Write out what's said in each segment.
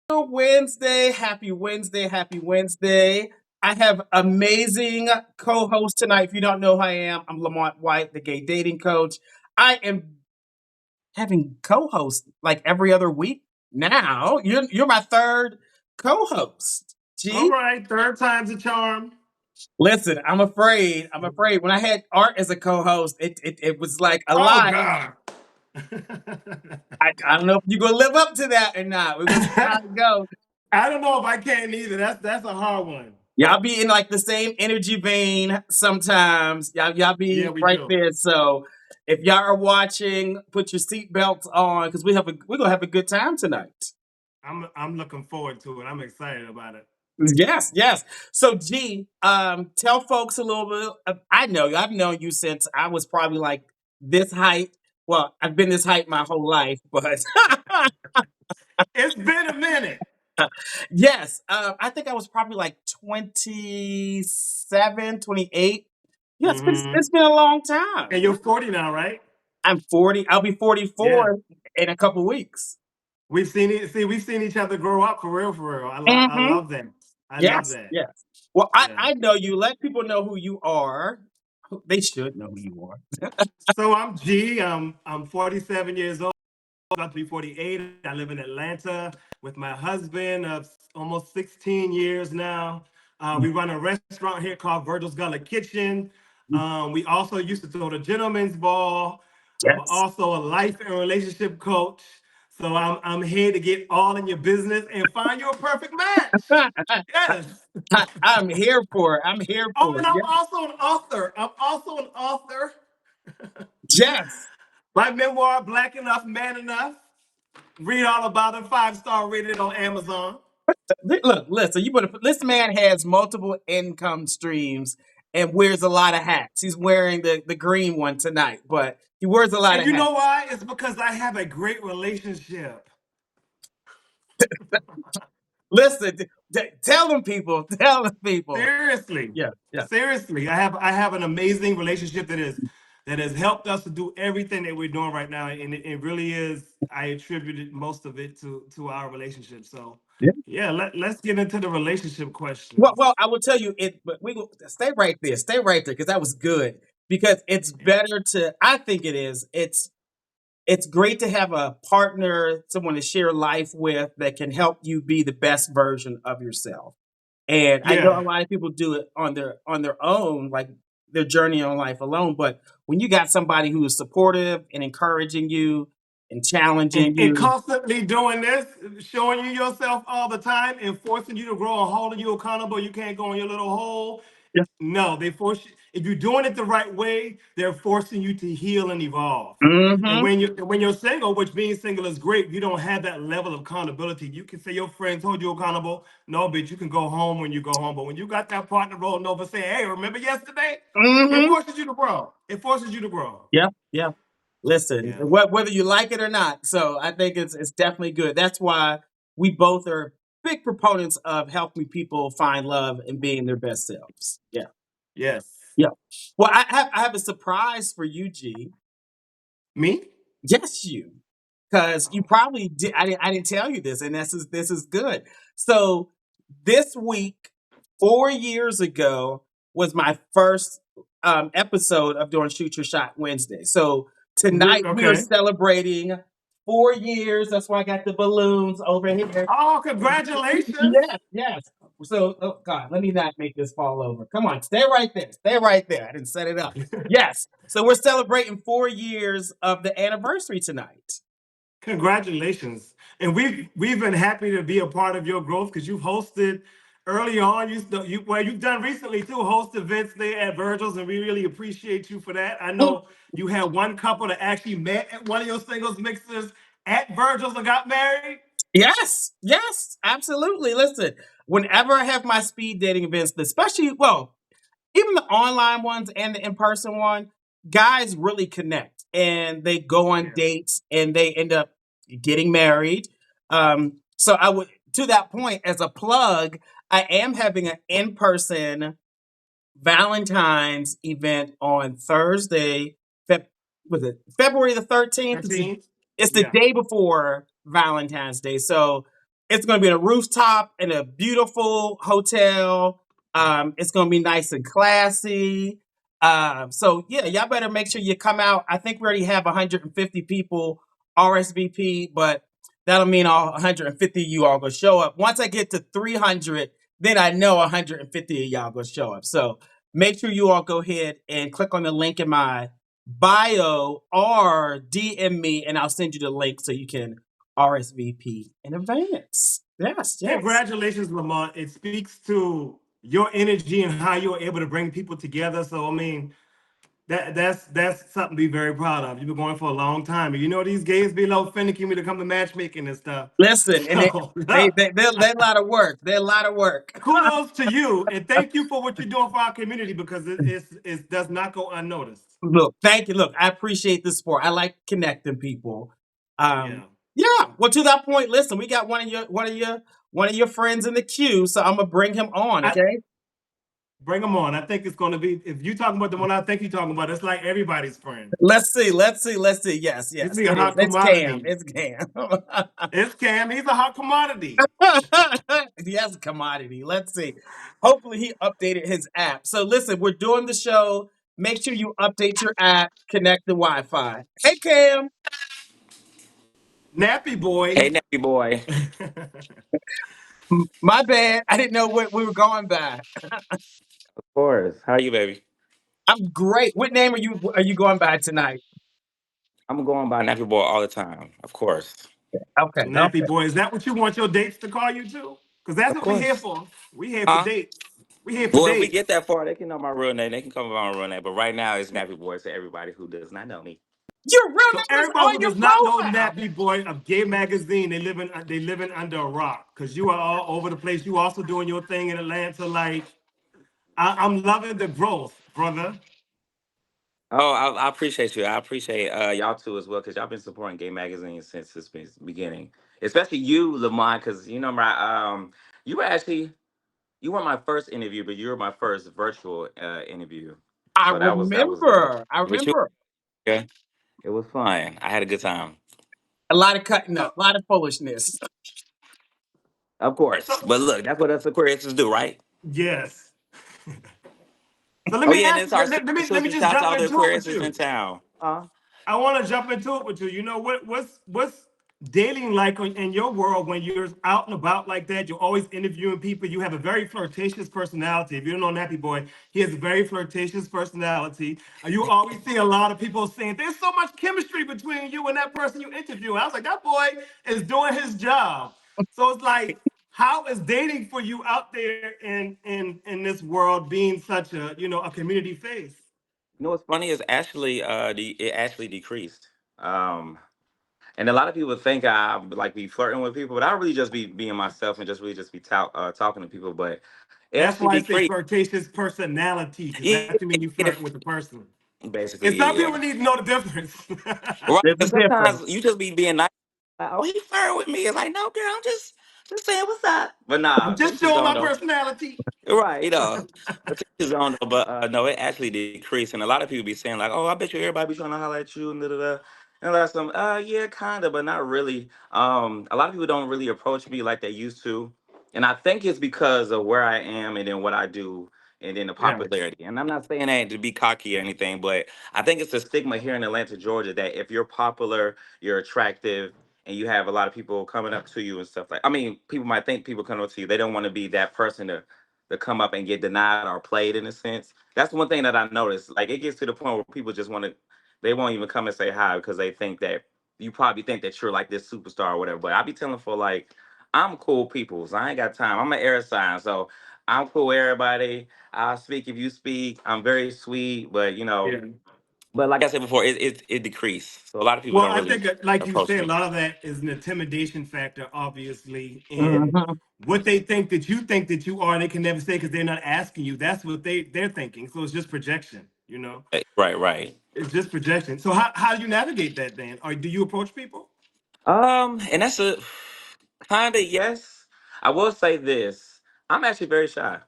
Wednesday. Happy Wednesday. Happy Wednesday. I have amazing co-host tonight. If you don't know who I am, I'm Lamont White, the gay dating coach. I am having co-host like every other week now. You're my third co-host. All Gee, right, third time's a charm. listen, I'm afraid. I'm afraid. When I had Art as a co-host, it was like a Oh lot. God. I don't know if you're gonna live up to that or not. We're gonna see how it goes. I don't know if I can either. That's a hard one. Y'all be in like the same energy vein sometimes. Y'all Yeah, be we right do. there. So if y'all are watching, put your seatbelts on because we're gonna have a good time tonight. I'm looking forward to it. I'm excited about it. Yes, yes. So G, tell folks a little bit. I know you. I've known you since I was probably like this height. Well, I've been this height my whole life, but It's been a minute. yes, I think I was probably like 27, 28. Yeah, Hmm. it's been a long time. And you're 40 now, right? I'm 40. I'll be Yeah. 44 in a couple weeks. We've seen it. See, we've seen each other grow up for real, for real. I Hmm. love that. I love Yes, that. yes. Well, Yeah. I know you. Let people know who you are. They should know who you are. So I'm G. I'm 47 years old. About to be 48. I live in Atlanta with my husband of almost 16 years now. We run a restaurant here called Virgil's Gullah Kitchen. We also used to throw the gentleman's ball. I'm Yes. also a life and relationship coach. So I'm here to get all in your business and find you a perfect match. Yes. I'm here for it. I'm here Oh, for and it. I'm Yeah. also an author. I'm also an author. Yes. My memoir, Black Enough, Man Enough. Read all about it. 5-star rated on Amazon. Look, listen, you better put this man has multiple income streams and wears a lot of hats. He's wearing the green one tonight, but he wears a lot And of you hats. know why? It's because I have a great relationship. Listen, tell them people, tell them people. Seriously. Yeah, yeah. Seriously. I have an amazing relationship that has helped us to do everything that we're doing right now. And it really is, I attributed most of it to our relationship. So yeah, let's get into the relationship Well, questions. I will tell you it, but we will stay right there, because that was good. Because it's Yeah. better to, I think it is. It's great to have a partner, someone to share life with that can help you be the best version of yourself. And I know Yeah. a lot of people do it on their own, like their journey on life alone. But when you got somebody who is supportive and encouraging you and challenging And you, constantly doing this, showing you yourself all the time and forcing you to grow and holding you accountable. You can't go in your little hole. yeah. No, they force you. If you're doing it the right way, they're forcing you to heal and evolve. And Hmm. when you're single, which being single is great, you don't have that level of accountability. You can say your friends hold you accountable. No, bitch, you can go home when you go home. But when you got that partner rolling over saying, "Hey, remember yesterday?" It Hmm. forces you to grow. It forces you to grow. Yeah, yeah. Listen, Yeah. whether you like it or not. So I think it's definitely good. That's why we both are big proponents of helping people find love and being their best selves. Yeah, Yes. yeah. Well, I have a surprise for you, G. Me? Yes, you, because you probably did. I didn't tell you this, and this is good. So this week, 4 years ago, was my first episode of doing Shoot Your Shot Wednesday. So tonight we are Okay. celebrating 4 years. That's why I got the balloons over here. Oh, congratulations. Yes, yes. So, oh God, let me not make this fall over. Come on, stay right there. Stay right there. I didn't set it up. Yes. So we're celebrating 4 years of the anniversary tonight. Congratulations. And we've been happy to be a part of your growth because you've hosted early on. You've done recently too, host events there at Virgil's, and we really appreciate you for that. I Mm. know you had one couple that actually met at one of your singles mixers at Virgil's and got married. Yes, yes, absolutely. Listen, whenever I have my speed dating events, especially, well, even the online ones and the in-person one, guys really connect and they go on Yeah. dates and they end up getting married. So I would, to that point, as a plug, I am having an in-person Valentine's event on Thursday. Was it February the 13th? 13th? It's the Yeah. day before Valentine's Day. So It's going to be a rooftop in a beautiful hotel. It's going to be nice and classy. So yeah, y'all better make sure you come out. I think we already have 150 people RSVP, but that'll mean all 150 of you all gonna show up. Once I get to 300, then I know 150 of y'all gonna show up. So make sure you all go ahead and click on the link in my bio or DM me, and I'll send you the link so you can RSVP in advance. Yes, yes. Congratulations, Lamont. It speaks to your energy and how you're able to bring people together. So I mean, that's something to be very proud of. You've been going for a long time, and you know these gays be a little finicky when it comes to matchmaking and stuff. Listen, and So they're a lot of work. They're a lot of work. kudos to you, and thank you for what you're doing for our community because it does not go unnoticed. Look, thank you. Look, I appreciate the support. I like connecting people. Yeah. Yeah. Well, to that point, listen, we got one of your friends in the queue, so I'm gonna bring him on. I Okay. bring them on. I think it's going to be if you talking about the one I think you're talking about. It's like everybody's friend. Let's see. Let's see. Let's see. Yes, This yes, be a it is. hot It's Cam. commodity. It's Cam. It's Cam. He's a hot commodity. Yes, commodity. Let's see. Hopefully, he updated his app. So, listen, we're doing the show. Make sure you update your app, connect the Wi-Fi. Hey, Cam. Nappy Boy. Hey, Nappy Boy. My bad. I didn't know what we were going by. Of course. How are you, baby? I'm great. What name are you going by tonight? I'm going by Nappy Boy all the time. Of course. Okay. Nappy Okay. Boy. Is that what you want your dates to call you too? Because that's Of what we here course. for. We here for Huh? dates. We here for Well, if we dates. get that far, they can know my real name. They can come by my real name. But right now, it's Nappy Boy to everybody who does not know me. Your real So name is everybody on who your does not know profile. Nappy Boy of Gay Magazine, they living under a rock because you are all over the place. You also doing your thing in Atlanta. Like I'm loving the growth, brother. Oh, I appreciate you. I appreciate y'all too as well because y'all been supporting Gay Magazine since its beginning. Especially you, Lamont, because you know my you were actually you weren't my first interview, but you were my first virtual interview. I So that was dope. remember. I But you, remember. yeah, it was fun. I had a good time. A lot of cutting So up, a lot of foolishness. Of course. so But look, that's what us Aquariuses do, right? yes. So let Oh me yeah, and ask. it's our Let me sister just shouts to jump all the into it with Aquariuses in you. town. I want to jump into it with you. You know what's dating like in your world when you're out and about like that? You're always interviewing people. You have a very flirtatious personality. If you don't know Nappy Boy, he has a very flirtatious personality. You always see a lot of people saying there's so much chemistry between you and that person you interview. I was like, that boy is doing his job. So it's like, how is dating for you out there in this world being such a a community face? You know what's funny is actually it actually decreased. And a lot of people think I like be flirting with people, but I really just be being myself and just really just be talking to people. But it That's actually why I say decreased. flirtatious personality, because Yeah, that's when you yeah, flirt with the person. And basically, some yeah, people yeah. need to know the difference. Right. There's a And difference. sometimes you just be being nice. Like, oh, he flirting with me. It's like, no, girl, I'm just saying what's up. But I'm nah, to just each his showing own my though. personality. Right, to each his own though. But no, it actually decreased, and a lot of people be saying like, "Oh, I bet you everybody be trying to holler at you and da da da." And like some, yeah, kinda, but not really. A lot of people don't really approach me like they used to, and I think it's because of where I am and then what I do, and then the Yeah. popularity. And I'm not saying that to be cocky or anything, but I think it's a stigma here in Atlanta, Georgia, that if you're popular, you're attractive, and you have a lot of people coming up to you and stuff like. I mean, people might think people coming up to you, they don't want to be that person to come up and get denied or played in a sense. That's one thing that I noticed. Like it gets to the point where people just want to, they won't even come and say hi because they think that you probably think that you're like this superstar or whatever. But I be telling for like, I'm cool people, so I ain't got time. I'm an air sign, so I'm cool with everybody. I'll speak if you speak. I'm very sweet, but Yeah. but like I said before, it decreased. So a lot of people Well, don't I really think, like you approach say, a me. lot of that is an intimidation factor, obviously, in Mhm. what they think that you are. They can never say because they're not asking you. That's what they're thinking. So it's just projection. Right, right. It's just projection. So how do you navigate that then? Or do you approach people? And that's a kinda yes. I will say this. I'm actually very shy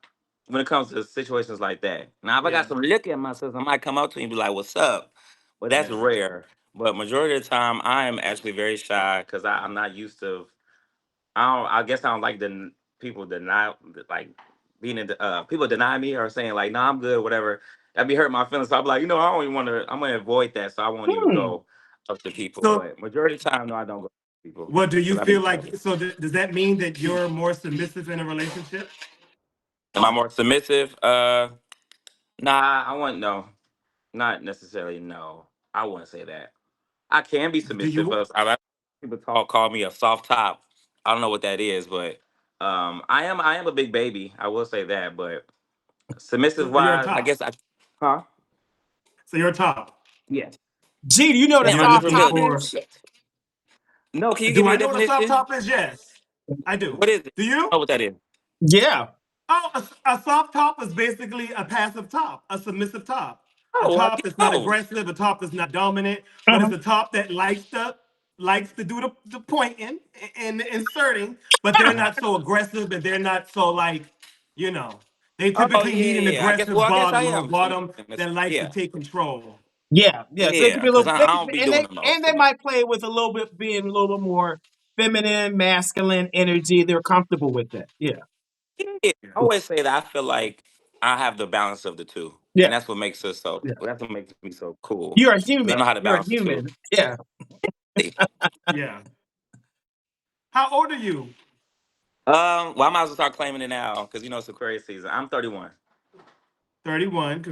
when it comes to situations like that. Now, if I Yeah. got some liquor in my system, I might come up to you and be like, "What's up?" But that's Yeah. rare. But majority of the time, I am actually very shy because I'm not used to. I guess I don't like the people deny like being in the, people deny me or saying like, "No, I'm good," whatever. That'd be hurting my feelings. So I'm like, I don't even want to. I'm gonna avoid that, so I won't even Hmm. go up to people. So, But majority of the time, no, I don't go up to people what do you because I be feel nervous. like? So, does that mean that you're more submissive in a relationship? Am I more submissive? Nah, I wouldn't. No, not necessarily. No, I wouldn't say that. I can be Do submissive. you? People call me a soft top. I don't know what that is, but I am a big baby. I will say that, but submissive So you're a wise, I top. guess huh? So you're a top. Yes. Gee, do you know what a And Damn, you're I just soft looking top revealed that. for. is? Shit. No, can you give Do me I a know what a soft definition? top is? Yes, I do. What is it? Do you? Oh, what that is? Yeah. Oh, a soft top is basically a passive top, a submissive top, a Oh, well, I top get that's not those. aggressive, a top that's not dominant, but it's Mhm. a top that likes to do the pointing and the inserting, but they're not so aggressive and they're not so like, you know, they Oh typically yeah, need an yeah, yeah. aggressive I guess I bottom or a am. So bottom that yeah, likes to yeah, take control. Yeah, yeah. So they could yeah. be a Because little, I, they I could don't be, be and doing the most they for me. might play with a little bit being a little more feminine, masculine energy. They're comfortable with that. Yeah, Yeah, I always say that I feel like I have the balance of the two, yeah, and that's what makes us so. yeah. That's what makes me so cool. You're a 'Cause I human. know how to You're a balance the two. human. Yeah. Yeah. How old are you? Well, I might as well start claiming it now because it's Aquarius season. I'm 31. 31.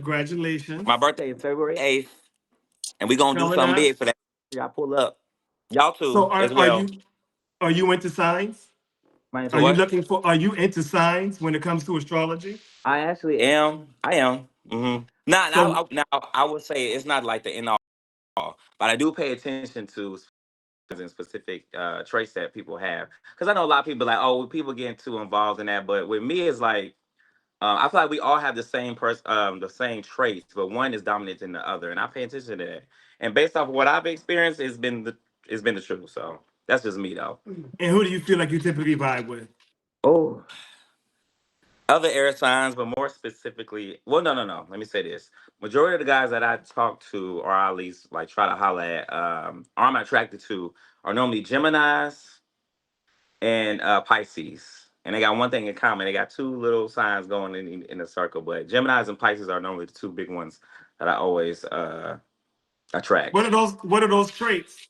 My Congratulations. birthday is February 8th, and we gonna do Coming something up. big for that. Y'all pull up. Y'all too So as are well. you into signs? Mind to Are you what? looking for? Are you into signs when it comes to astrology? I actually am. I am. Now, So, I would say it's not like the end all, but I do pay attention to and specific traits that people have because I know a lot of people like, oh, people getting too involved in that, but with me, it's like I feel like we all have the same traits, but one is dominant than the other, and I pay attention to that. And based off of what I've experienced, it's been the truth. So that's just me, though. and who do you feel like you typically vibe with? Oh, other air signs, but more specifically, well, no, no, no. Let me say this: majority of the guys that I talk to, or at least like try to holler at, or I'm attracted to, are normally Gemini's and Pisces. And they got one thing in common. They got two little signs going in a circle, but Gemini's and Pisces are normally the two big ones that I always attract. What are those traits?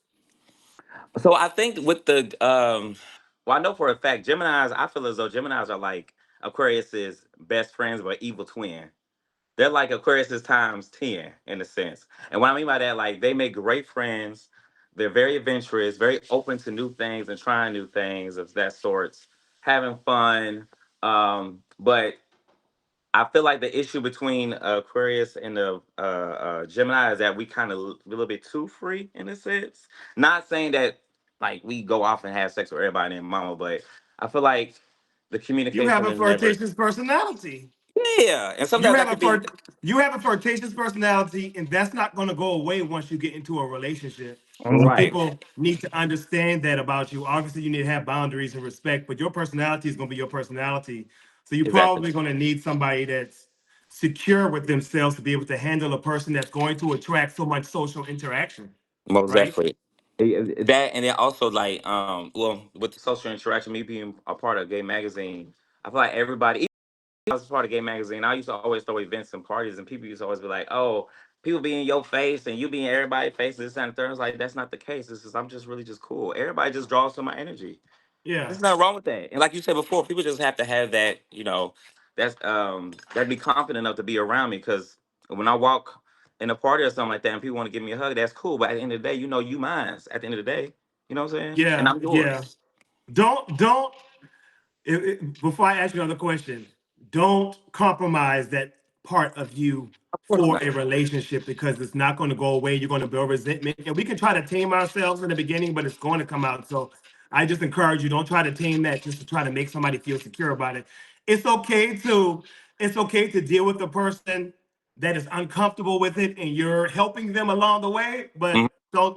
So I think with the well, I know for a fact Gemini's. I feel as though Gemini's are like Aquarius's best friends, but evil twin. They're like Aquarius's times 10 in a sense. And what I mean by that, like they make great friends. They're very adventurous, very open to new things and trying new things of that sorts, having fun. But I feel like the issue between Aquarius and the Gemini is that we kind of a little bit too free in a sense. Not saying that like we go off and have sex with everybody and mama, but I feel like the You have communication a is never. flirtatious personality. Yeah, and You sometimes have that a could be. flirt. You have a flirtatious personality, and that's not going to go away once you get into a relationship. So Mhm. Right. people need to understand that about you. Obviously, you need to have boundaries and respect, but your personality is going to be your personality. So you're Exactly. probably going to need somebody that's secure with themselves to be able to handle a person that's going to attract so much social interaction, Most right? definitely. That and then also like well with the social interaction, me being a part of gay magazine, I feel like everybody even when I was a part of gay magazine, I used to always throw events and parties and people used to always be like, oh, people be in your face and you be in everybody's face, this and the third. I was like, that's not the case. This is I'm just really just cool. Everybody just draws to my energy. Yeah. There's nothing wrong with that. And like you said before, people just have to have that, that be confident enough to be around me. Because when I walk in a party or something like that, and people want to give me a hug, that's cool. But at the end of the day, you mine. At the end of the day, you know what I'm saying? And Yeah. I'm Yeah. yours. Don't before I ask you another question, don't compromise that part of you Of course for not. a relationship because it's not going to go away. You're going to build resentment, and we can try to tame ourselves in the beginning, but it's going to come out. So I just encourage you, don't try to tame that just to try to make somebody feel secure about it. It's okay to it's okay to deal with the person that is uncomfortable with it, and you're helping them along the way, but Mhm.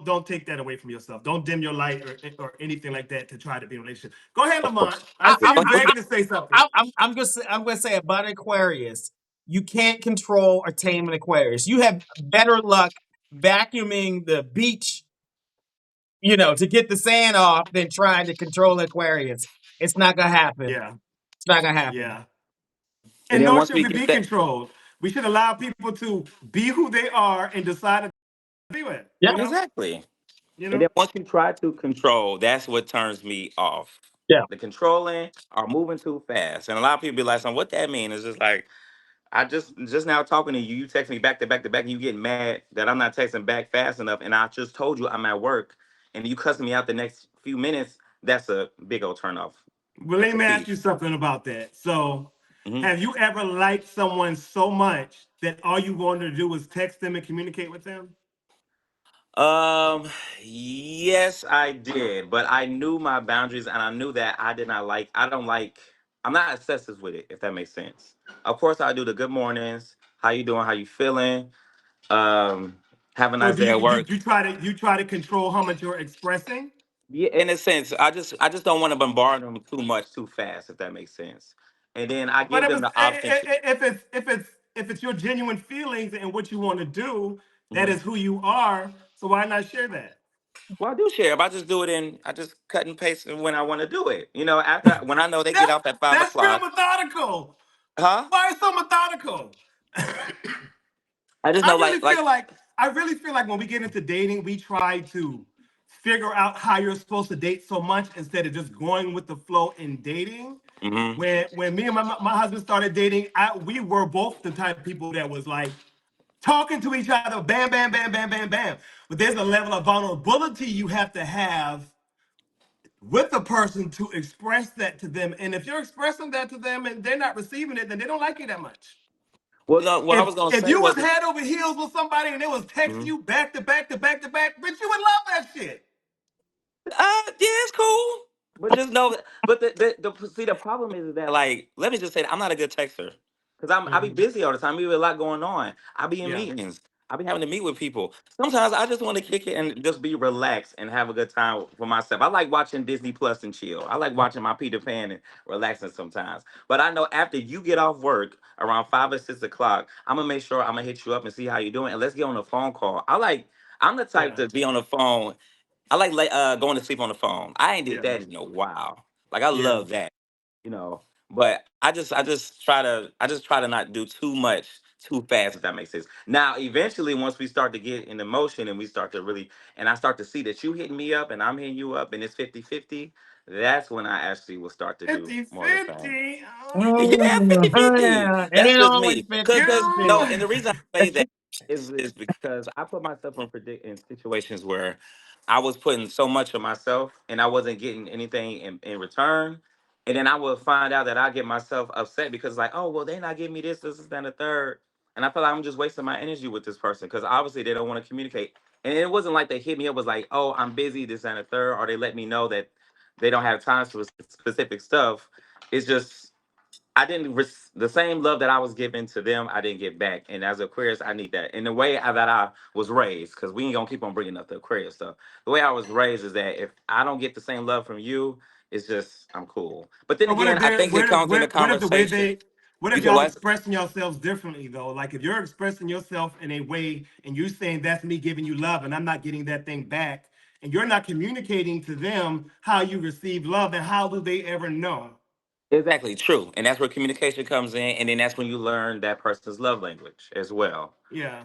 don't take that away from yourself. Don't dim your light or anything like that to try to be in a relationship. Go ahead, Of Lamont. course. I I, see I, you Go ahead. I, begging to say something. I'm gonna say about Aquarius. You can't control or tame an Aquarius. You have better luck vacuuming the beach, to get the sand off than trying to control Aquarius. It's not gonna happen. Yeah, It's not gonna happen. yeah. And And then nor once should we we get be that, controlled. We should allow people to be who they are and decide to be with. Yeah, exactly. You And know. then once you try to control, that's what turns me off. yeah. The controlling or moving too fast. And a lot of people be like, so what that mean? It's just like, I just now talking to you, you text me back to back to back, and you getting mad that I'm not texting back fast enough. And I just told you I'm at work and you cussing me out the next few minutes, that's a big old turn off. Well, That's let a me ask key. you something about that. So, Hmm. have you ever liked someone so much that all you wanted to do was text them and communicate with them? Um, yes, I did, but I knew my boundaries and I knew that I don't like, I'm not obsessive with it, if that makes sense. Of course, I do the good mornings, how you doing, how you feeling, um, have a So, nice do day you at you, work. you try to control how much you're expressing? Yeah, in a sense, I just don't want to bombard them too much too fast, if that makes sense. And then I But give them the option to. if it's your genuine feelings and what you want to do, that Mhm. is who you are. So why not share that? Well, I do share, but I just do it in. I just cut and paste it when I want to do it. After when I know they get That's off at five that's real o'clock, methodical. huh? Why are you so methodical? I just I know, really like. feel like I really feel like when we get into dating, we try to figure out how you're supposed to date so much instead of just going with the flow in dating. Hmm. When me and my husband started dating, we were both the type of people that was like talking to each other, bam, bam, bam, bam, bam, bam. But there's a level of vulnerability you have to have with the person to express that to them. And if you're expressing that to them and they're not receiving it, then they don't like you that much. Well, no, what I was gonna If say you was was, head over heels with somebody and they was texting mhm. you back to back to back to back, bitch, you would love that shit. Yeah, it's cool. But just know that. But the see, the problem is that, like, let me just say that I'm not a good texter because I be Mhm. busy all the time. I be with a lot going on. I be in Yeah. meetings. I be having to meet with people. Sometimes I just want to kick it and just be relaxed and have a good time for myself. I like watching Disney Plus and chill. I like watching my Peter Pan and relaxing sometimes. But I know after you get off work around 5 or 6 o'clock, I'm gonna make sure I'm gonna hit you up and see how you doing, and let's get on a phone call. I'm the type Yeah. to be on the phone. I like going to sleep on the phone. I ain't did Yeah. that in a while. Like I Yeah. love that, you know. But I just try to not do too much too fast, if that makes sense. Now, eventually, once we start to get in the motion and we start to really, and I start to see that you hitting me up and I'm hitting you up and it's 50-50, that's when I actually will start to do 50 more of the thing. 50. Yeah, Mm, 50-50. it That's ain't just always me. fifty Cause no, fifty. and the reason I say that is because I put myself in situations where I was putting so much of myself and I wasn't getting anything in return. And then I would find out that I get myself upset because like, oh well, they not giving me this, and the third. And I feel like I'm just wasting my energy with this person because obviously they don't want to communicate. And it wasn't like they hit me up was like, oh, I'm busy, this and the third, or they let me know that they don't have time for specific stuff. It's just I didn't the same love that I was giving to them, I didn't get back. And as Aquarius, I need that. And the way that I was raised, because we ain't gonna keep on bringing up the Aquarius stuff. The way I was raised is that if I don't get the same love from you, it's just I'm cool. But then But again, I think it comes in the what if the way conversation. they what You if said y'all what? expressing yourselves differently though? Like if you're expressing yourself in a way and you saying that's me giving you love and I'm not getting that thing back, and you're not communicating to them how you receive love, and how do they ever know? Exactly, true. And that's where communication comes in, and then that's when you learn that person's love language as well. Yeah.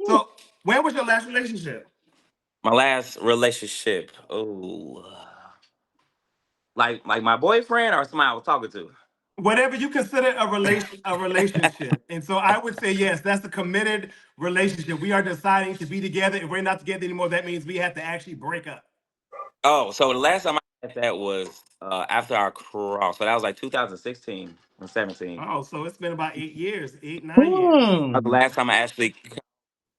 So when was your last relationship? My last relationship. Oh, like my boyfriend or somebody I was talking to. Whatever you consider a relationship. And so I would say yes, that's a committed relationship. We are deciding to be together. If we're not together anymore, that means we have to actually break up. Oh, so the last time I had that was after our cross. So that was like 2016 and 17. Oh, so it's been about 8 years, 8, 9 years. Hmm. That was the last time I actually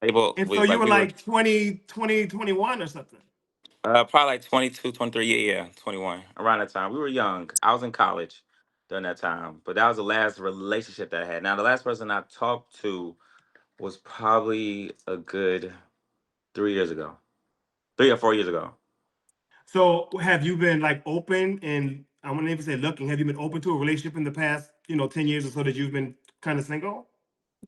able And so we you like were we were like 20, 20, 21 or something. probably like 22, 23. Yeah, 21. Around that time. We were young. I was in college during that time. But that was the last relationship that I had. Now the last person I talked to was probably a good 3 years ago. 3 or 4 years ago. So have you been like open and I wouldn't even say looking, have you been open to a relationship in the past, 10 years or so that you've been kind of single?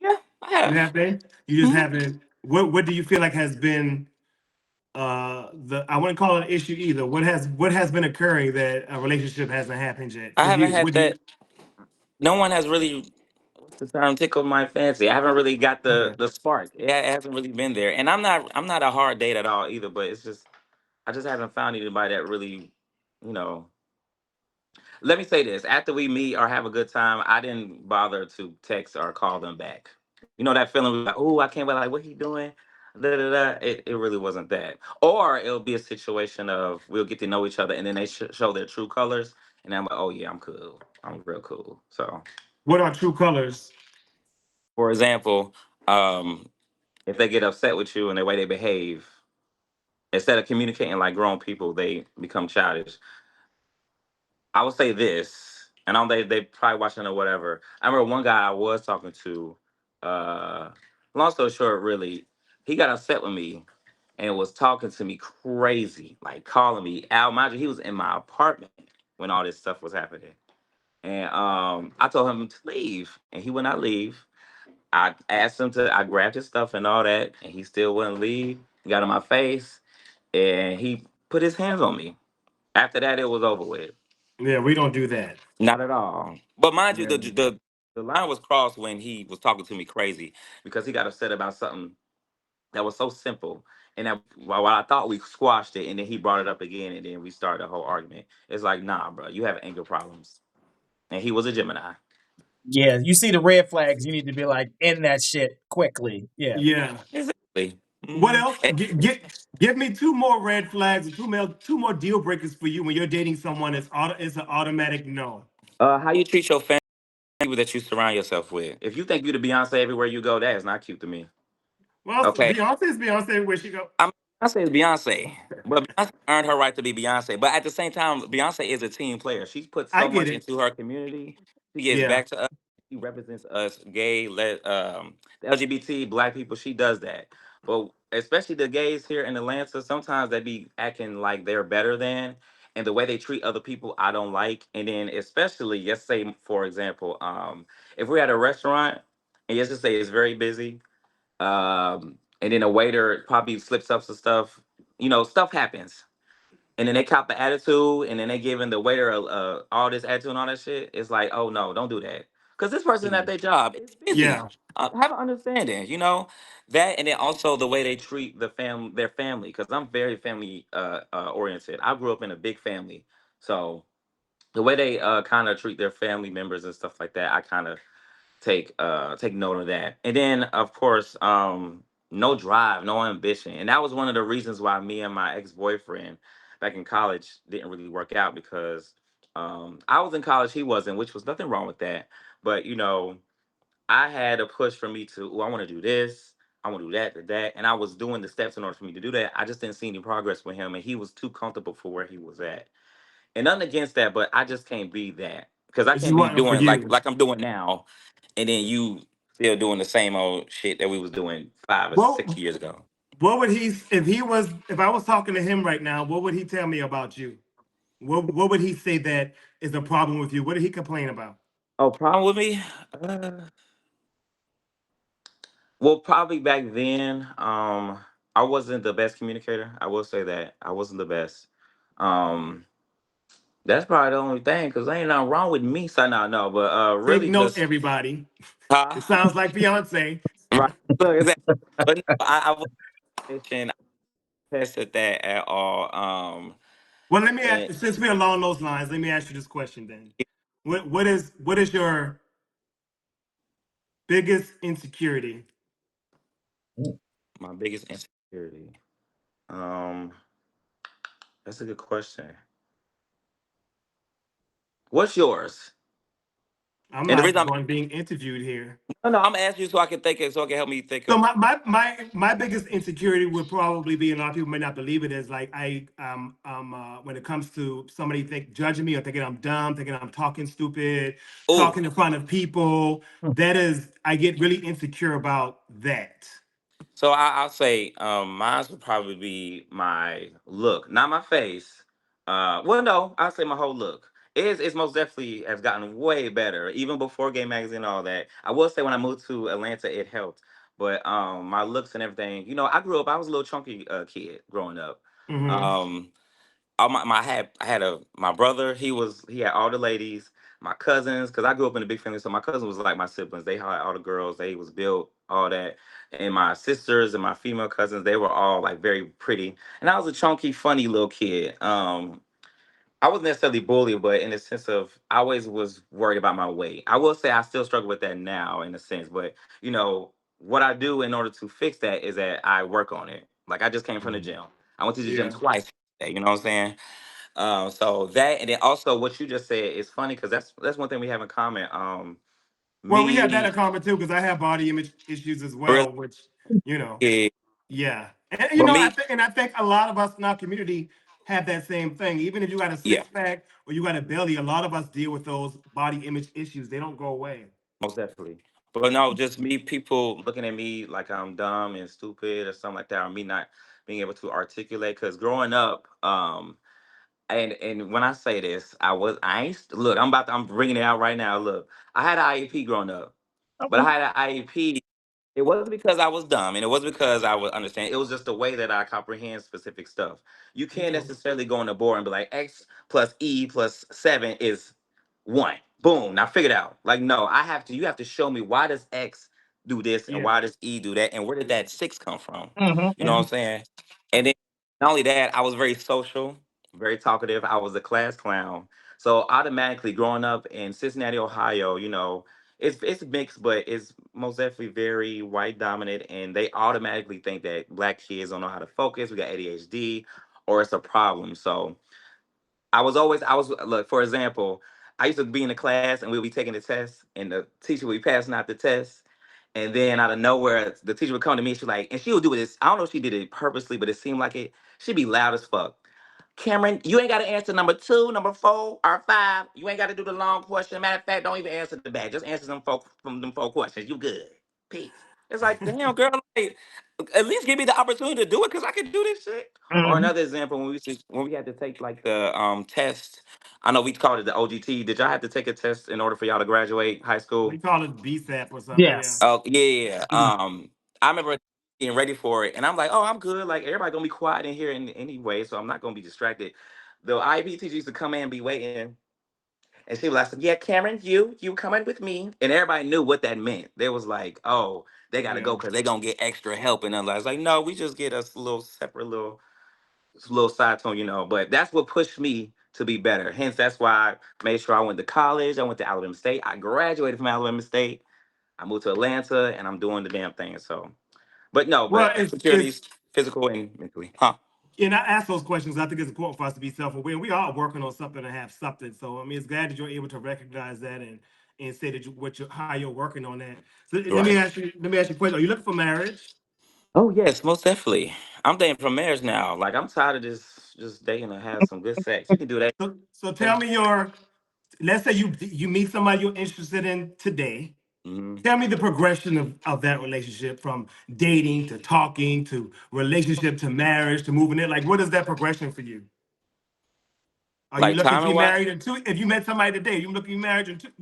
Yeah, I You have. have been? You just Mhm. haven't. What do you feel like has been the I wouldn't call it an issue either. What has been occurring that a relationship hasn't happened yet I with haven't you? had What do you? that. No one has really, what's the term, tickled my fancy. I haven't really got Okay. the spark. It hasn't really been there, and I'm not a hard date at all either. But it's just I just haven't found anybody that really, you know. Let me say this: after we meet or have a good time, I didn't bother to text or call them back. You know that feeling like, oh, I can't wait. Like, what he doing? Da, da, da. It really wasn't that. Or it'll be a situation of we'll get to know each other, and then they show their true colors, and I'm like, oh yeah, I'm cool. I'm real cool. So, What are true colors? for example, um, if they get upset with you and the way they behave, instead of communicating like grown people, they become childish. I would say this, and I'm they probably watching or whatever. I remember one guy I was talking to. Uh, Long story short, really, he got upset with me and was talking to me crazy, like calling me out. Mind you, he was in my apartment when all this stuff was happening, and I told him to leave, and he would not leave. I asked him to. I grabbed his stuff and all that, and he still wouldn't leave. He got in my face, and he put his hands on me. After that, it was over with. Yeah, we don't do that. Not at all. But mind you, Yeah. the line was crossed when he was talking to me crazy because he got upset about something that was so simple. And that while I thought we squashed it, and then he brought it up again, and then we started a whole argument. It's like, nah, bro, you have anger problems. And he was a Gemini. Yeah, you see the red flags, you need to be like in that shit quickly. Yeah. Yeah. Exactly. What Hmm. else? Give me two more red flags and two more deal breakers for you when you're dating someone. It's an automatic no. How you treat your family, people that you surround yourself with. If you think you the Beyonce everywhere you go, that is not cute to me. Well, Okay. Beyonce is Beyonce. Where she go? I mean, Beyonce is Beyonce, but Beyonce earned her right to be Beyonce. But at the same time, Beyonce is a team player. She's put I so get much it. into her community. She gives Yeah. back to us. She represents us, the LGBT, Black people. She does that. But especially the gays here in Atlanta, sometimes they be acting like they're better than, and the way they treat other people, I don't like. And then especially, let's say for example, if we're at a restaurant and let's just say it's very busy, and then a waiter probably slips up some stuff. Stuff happens, and then they cop the attitude, and then they giving the waiter all this attitude and all that shit. It's like, oh no, don't do that, because this person at their job is busy. Yeah. Have an understanding, that, and then also the way they treat their family, because I'm very family oriented. I grew up in a big family, so the way they kind of treat their family members and stuff like that, I kind of take note of that. And then of course, no drive, no ambition. And that was one of the reasons why me and my ex-boyfriend back in college didn't really work out, because I was in college, he wasn't, which was nothing wrong with that. But I had a push for me to, oh, I want to do this, I want to do that, and I was doing the steps in order for me to do that. I just didn't see any progress with him, and he was too comfortable for where he was at. And nothing against that, but I just can't be that, because I This is can't be what for doing like you. I'm doing now, and then you still doing the same old shit that we was doing 5 or 6 years What ago. what would he if I was talking to him right now? What would he tell me about you? What would he say that is a problem with you? What did he complain about? Oh, problem with me? Well, probably back then, I wasn't the best communicator. I will say that I wasn't the best. Um, that's probably the only thing, because ain't nothing wrong with me. So no, but Take really note, just, everybody. huh? It sounds like Beyonce. Right. Look, exactly. But no, I wasn't tested that at all. Well, let me ask. And Since we're along those lines, let me ask you this question then. What is your biggest insecurity? my biggest insecurity. Um, that's a good question. What's yours? I'm And the not reason the I'm one being interviewed here. no, I'm asking you so I can think it, so I can help me think So of. my biggest insecurity would probably be, and a lot of people may not believe it, is like when it comes to somebody judging me or thinking I'm dumb, thinking I'm talking stupid, Oh, talking in front of people. That is, I get really insecure about that. so I'll say mine would probably be my look, not my face. Well, no, I'll say my whole look. It's most definitely has gotten way better, even before Gay Magazine and all that. I will say when I moved to Atlanta, it helped. But my looks and everything, I grew up. I was a little chunky kid growing up. Mm-hmm. Um, I had my brother. He had all the ladies. My cousins, because I grew up in a big family, so my cousin was like my siblings. They had all the girls. They was built, all that. And my sisters and my female cousins, they were all like very pretty. And I was a chunky, funny little kid. I wasn't necessarily bullied, but in the sense of I always was worried about my weight. I will say I still struggle with that now in a sense, but what I do in order to fix that is that I work on it. Like I just came from the Mm-hmm. gym. I went to the gym Yeah. twice today, you know what I'm saying? So that, and then also what you just said is funny because that's one thing we have in common. Well, we have that Me in common too, because I have body image issues as really, well, which, you know, yeah, yeah. And but I me, think a lot of us in our community have that same thing. Even if you got a yeah, six pack or you got a belly, a lot of us deal with those body image issues. They don't go away. most definitely. But no, just me, people looking at me like I'm dumb and stupid or something like that, or me not being able to articulate. Because growing up, and when I say this, I ain't look. I'm bringing it out right now. Look, I had an IEP growing up, but I Okay. had an IEP. It wasn't because I was dumb, and it wasn't because I would understand. It was just the way that I comprehend specific stuff. You can't Okay. necessarily go on the board and be like X plus E plus 7 is 1. Boom, now figure it out. Like no, I have to. You have to show me why does X do this and Yeah. why does E do that, and where did that 6 come from? Hmm. You know what I'm saying? And then not only that, I was very social, very talkative. I was a class clown, so automatically growing up in Cincinnati, Ohio, it's mixed, but it's most definitely very white dominant, and they automatically think that black kids don't know how to focus. We got ADHD, or it's a problem. So I was look, for example, I used to be in the class and we'd be taking the test, and the teacher would be passing out the test, and then out of nowhere, the teacher would come to me. She like, and she would do this. I don't know if she did it purposely, but it seemed like it. She'd be loud as fuck. Cameron, you ain't got to answer number 2, number 4, or 5. You ain't got to do the long question. Matter of fact, don't even answer the back. Just answer them from them 4 questions. You good? Peace. It's like, damn, girl, like, at least give me the opportunity to do it because I can do this shit. Or Hmm. another example, when we had to take like the test. I know we called it the OGT. Did y'all have to take a test in order for y'all to graduate high We school? call it BSAP or something. Yeah. Yes. Oh yeah, yeah, Mhm. yeah. I remember getting ready for it, and I'm like, oh, I'm good. Like everybody gonna be quiet in here anyway, so I'm not gonna be distracted. The IB teacher used to come in and be waiting, and she was like, yeah, Cameron, you coming with me, and everybody knew what that meant. They was like, oh, they gotta Yeah. go because they gonna get extra help, and I was like, no, we just get us a little separate little side tone, But that's what pushed me to be better. Hence, that's why I made sure I went to college. I went to Alabama State. I graduated from Alabama State. I moved to Atlanta, and I'm doing the damn thing. So, but no, Well, but it's insecurities, physical and mentally, huh? and I ask those questions. I think it's important for us to be self-aware. We are working on something to have something. So I mean, it's glad that you're able to recognize that and say that how you're working on that. So Right. let me ask you a question. Are you looking for marriage? Oh yes, most definitely. I'm dating for marriage now. Like I'm tired of just dating to have some good sex. You can do that. So tell me your. Let's say you meet somebody you're interested in today. Mhm. Tell me the progression of that relationship from dating to talking to relationship to marriage to moving in. Like, what is that progression for you? Are you Like looking to be timing wise. married in two? If you met somebody today, you looking to be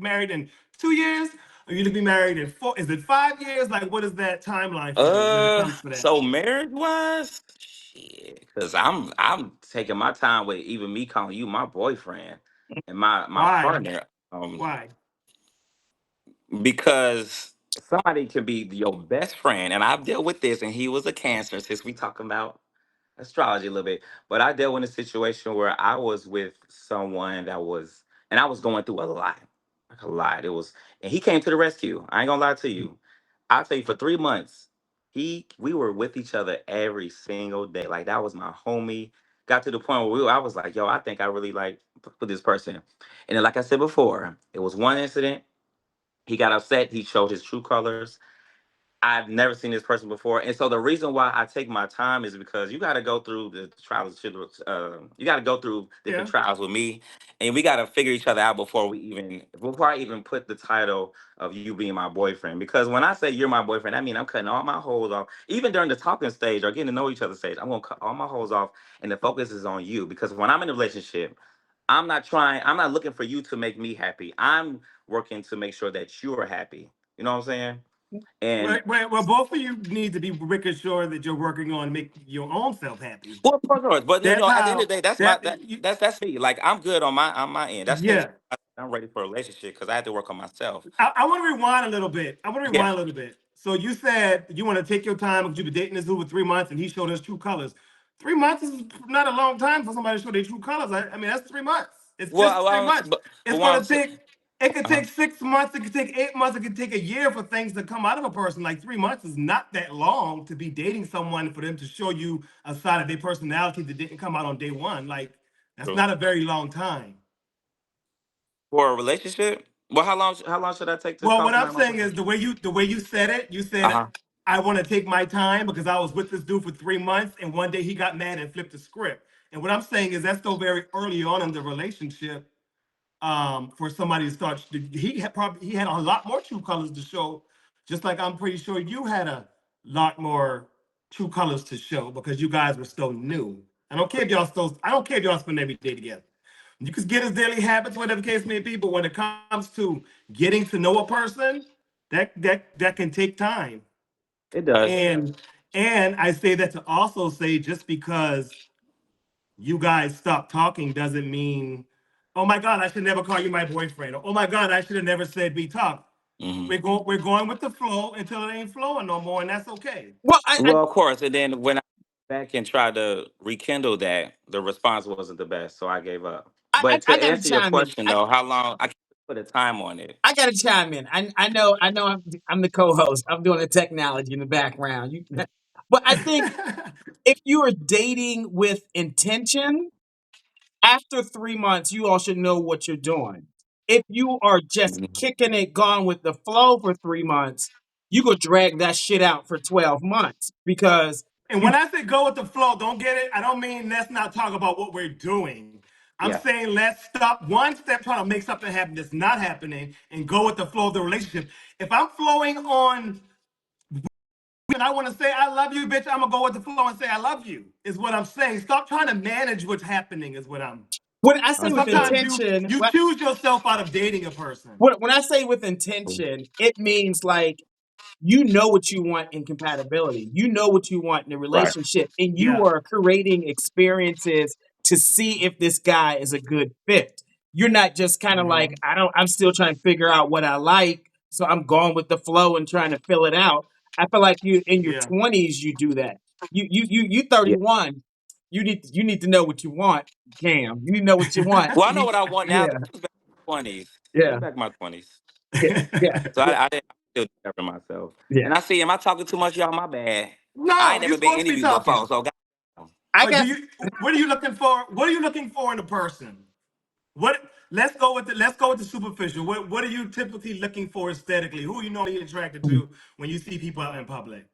married in 2 years? Are you looking to be married in four? Is it 5 years? Like, what is that timeline for you when it comes to that? So marriage wise, shit. Cause I'm taking my time with even me calling you my boyfriend and my Why? partner. Um, Why? because somebody can be your best friend, and I've dealt with this, and he was a Cancer. Since we talking about astrology a little bit, but I dealt with a situation where I was with someone and I was going through a lot, like a lot. It was, and he came to the rescue. I ain't gonna lie to you. I'll tell you, for 3 months, we were with each other every single day. Like that was my homie. Got to the point where I was like, yo, I think I really like with this person. And then, like I said before, it was one incident. He got upset. He showed his true colors. I've never seen this person before, and so the reason why I take my time is because you got to go through the trials. You got to go through different Yeah. trials with me, and we got to figure each other out before I even put the title of you being my boyfriend. Because when I say you're my boyfriend, I mean I'm cutting all my holes off. Even during the talking stage or getting to know each other stage, I'm gonna cut all my holes off, and the focus is on you. Because when I'm in a relationship, I'm not looking for you to make me happy. I'm working to make sure that you are happy. You know what I'm saying? And Well, both of you need to be wicked sure that you're working on make your own self happy. well, of course, but That's at the end of how the day, that's my that that you, that's me. Like I'm good on my end. That's hence yeah. I'm ready for a relationship because I had to work on myself. I want to rewind a little bit. I want to Yeah. rewind a little bit. So you said you want to take your time because you've been dating this dude for 3 months and he showed us true colors. 3 months is not a long time for somebody to show their true colors. I mean, that's 3 months. It's just Well, 3 months. but It's what going I'm to saying, take, it could uh take 6 months. It could take 8 months. It could take a year for things to come out of a person. Like 3 months is not that long to be dating someone for them to show you a side of their personality that didn't come out on day one. Like, that's true. not a very long time. For a relationship. Well, how long should I take to Well, what I'm compliment my saying girl? is the way you Uh said huh. I want to take my time because I was with this dude for 3 months and one day he got mad and flipped the script. And what I'm saying is that's still very early on in the relationship for somebody to start. He had a lot more true colors to show, just like I'm pretty sure you had a lot more true colors to show because you guys were still new. I don't care if y'all spend every day together. You can get his daily habits, whatever the case may be, but when it comes to getting to know a person, that can take time. It does. And I say that to also say just because you guys stop talking doesn't mean, oh my God, I should never call you my boyfriend. Or, oh my God, I should have never said we talk. Hmm. We're going with the flow until it ain't flowing no more, and that's okay. Well, Well, of course. And then when I back and tried to rekindle that, the response wasn't the best, so I gave up. But I to got to answer your chime in. question though, how long I can't put a time on it. I got to chime in. I know. I'm the co-host. I'm doing the technology in the background. But I think if you are dating with intention, after 3 months, you all should know what you're doing. If you are just Mhm. kicking it, gone with the flow for 3 months, you go drag that shit out for 12 months because And you. when I say go with the flow, don't get it. I don't mean let's not talk about what we're doing. I'm Yeah. saying let's stop one step trying to make something happen that's not happening and go with the flow of the relationship. If I'm flowing on and I want to say I love you, bitch, I'm gonna go with the flow and say I love you. Is what I'm saying. Stop trying to manage what's happening. Is what I'm. When I say Because with Understood. sometimes intention, you choose yourself out of dating a person. when I say with intention, it means like you know what you want in compatibility. You know what you want in a Right. relationship, and you Yeah. are creating experiences to see if this guy is a good fit. You're not just kind of like, Mhm. I'm still trying to figure out what I like, so I'm going with the flow and trying to fill it out. I feel like you in your Yeah. 20s you do that. You Yeah. 31. You need to know what you want, Cam. You need to know what you want. Well, I know what I want now. Yeah, This was back in my 20s. This was yeah, back in my 20s. yeah, yeah, So yeah, I didn't still discover myself. yeah. And I see, am I talking too much, y'all? My bad. I No, ain't you're never been supposed to be interviewed before, talking. so I But do got. you? What are you looking for? What are you looking for in a person? What? Let's go with the superficial. What are you typically looking for aesthetically? Who are you normally attracted to when you see people out in public?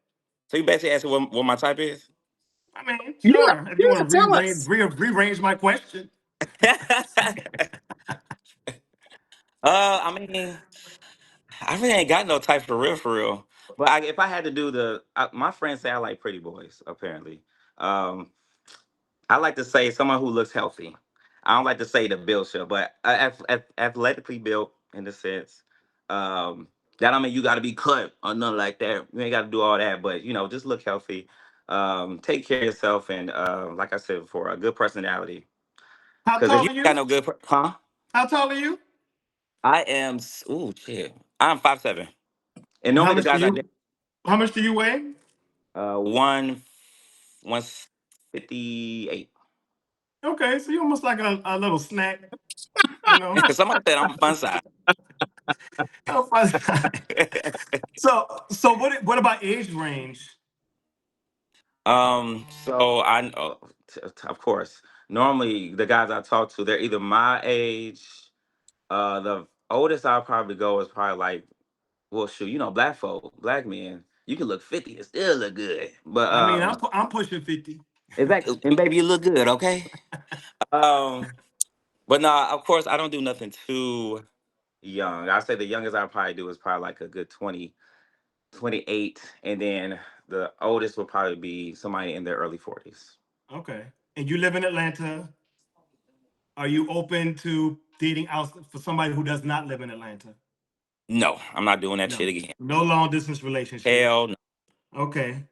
so you basically asking what my type is? I mean, Yeah, sure. If you yeah. want to Tell us. rearrange my question. I mean, I really ain't got no type for real, for real. But if I had to do my friends say I like pretty boys. Apparently, um, I like to say someone who looks healthy. I don't like to say the build show, but athletically built in the sense. Um, that don't mean you got to be cut or nothing like that. You ain't got to do all that, but just look healthy. Take care of yourself, and like I said before, a good personality. How Because if tall you are got you? no good, huh? How tall are you? I am. Ooh, shit. I'm 5'7", and And how normally the much do guys I date, you? How much do you weigh? 158. Okay, so you're almost like a little snack, you know. Somebody said I'm fun size. Oh, so what about age range? So I know, of course, normally the guys I talk to, they're either my age. The oldest I'll probably go is probably like, well, shoot, black folk, black men, you can look 50 and still look good. But I mean, I'm pushing 50. exactly, and baby, you look good, okay? Um, but no, of course, I don't do nothing too young. I say the youngest I probably do is probably like a good 20, 28, and then the oldest will probably be somebody in their early 40s. Okay. And you live in Atlanta. Are you open to dating out for somebody who does not live in Atlanta? No, I'm not doing that shit No, again. no long distance relationship. Hell no. Okay,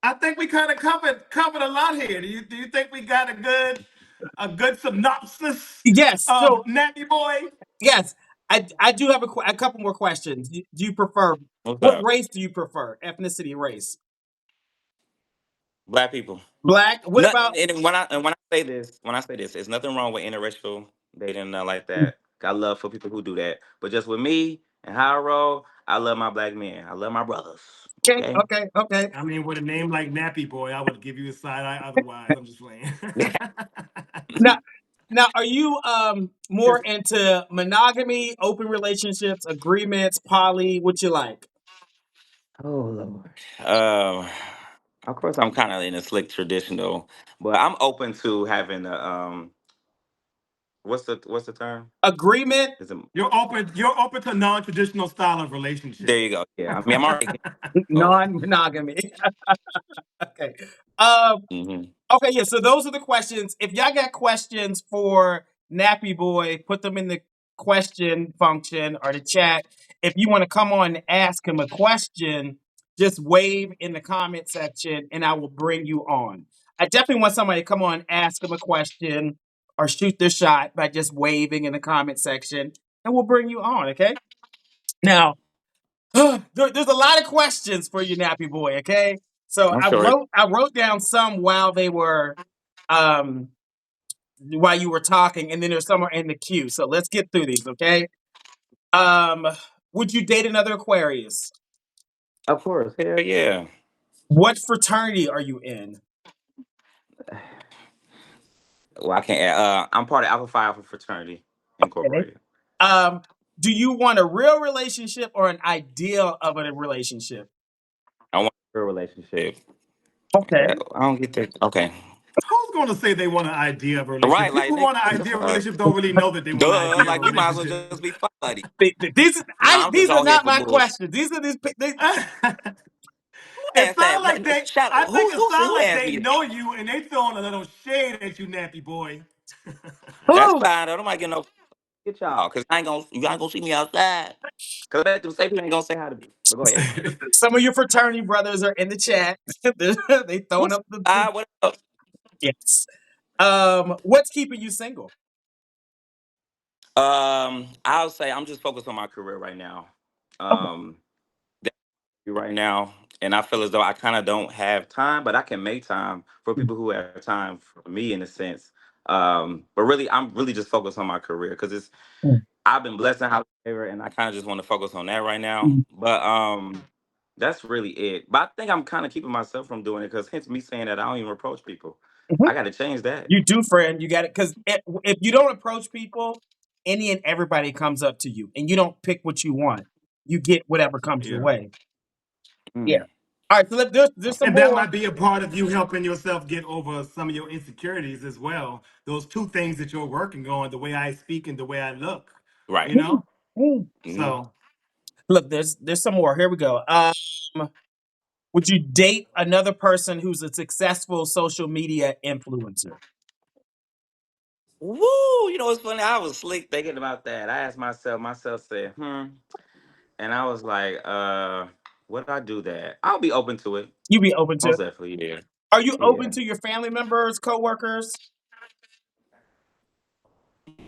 I think we kind of covered a lot here. Do you think we got a good synopsis Yes. of So Nappy Boy? yes, I do have a couple more questions. Do you prefer What's what up? race do you prefer? Ethnicity, race. Black people. Black. What Nothing. about When I say this, there's nothing wrong with interracial dating and nothing like that. I love for people who do that. But just with me and how I roll, I love my black men. I love my brothers. okay, Okay. okay, okay. I mean, with a name like Nappy Boy, I would give you a side eye. Otherwise, I'm just playing. Now, now, are you more Just into monogamy, open relationships, agreements, poly? What you like? Oh Lord. Um, of course, I'm kind of in a slick traditional, but I'm open to having a what's the term? Agreement, Is it? you're open to non-traditional style of There relationship. you go. Yeah. I mean, I'm already. Oh. non-monogamy. Okay. Um, Hmm. Okay, yeah. So those are the questions. If y'all got questions for Nappy Boy, put them in the question function or the chat. If you want to come on and ask him a question, just wave in the comment section and I will bring you on. I definitely want somebody to come on and ask him a question or shoot their shot by just waving in the comment section and we'll bring you on, okay? Now, there's a lot of questions for you, Nappy Boy, okay? So I'm I sure. wrote down some um while you were talking, and then there's somewhere in the queue. So let's get through these, okay? Um, would you date another Aquarius? Of course. Hell yeah. What fraternity are you in? Well, I can't. I'm part of Alpha Phi Alpha Fraternity Okay. Incorporated. Um, do you want a real relationship or an ideal of a relationship? I want a real relationship. Okay. I don't get that. Okay. Who's going to say they want an idea of a relationship? Right. People Like, who nigga, want an what the idea of a fuck? relationship don't really know that they want an Duh. idea of a Like, we might as well relationship. just be buddy. No, I'm just These are on here not for my bullshit. questions. These are Who It asked that? sounds like they. Shout. I think it sounds Who like asked they me that? know you and they throwing a little shade at you, Nappy Boy. That's who. fine. I don't mind getting no. Get y'all, cause you ain't gonna see me outside. Cause I bet them say people ain't gonna say hi to me. But go ahead. Some of your fraternity brothers are in the chat. They throwing What's up the what up? yes. What's keeping you single? I'll say I'm just focused on my career right now. Okay. Um, right now, and I feel as though I kind of don't have time, but I can make time for people who have time for me in a sense. But really, I'm really just focused on my career because I've been blessed in Hollywood, and I kind of just want to focus on that right now. But that's really it. But I think I'm kind of keeping myself from doing it because hence me saying that I don't even approach people. I got to change that. You do, friend. You got it. Because if you don't approach people, any and everybody comes up to you, and you don't pick what you want. You get whatever comes your Yeah. way. Yeah. Mm, All right. So there's some And that more. might be a part of you helping yourself get over some of your insecurities as well. Those two things that you're working on, the way I speak and the way I look, right. you know? Mm. Mm. So Look, there's some more. Here we go. Would you date another person who's a successful social media influencer? Woo! You know what's funny? I was slick thinking about that. I asked myself said, and I was like, would I do that? I'll be open to it. You be open to? Most definitely, yeah. Are you open Yeah. to your family members, coworkers?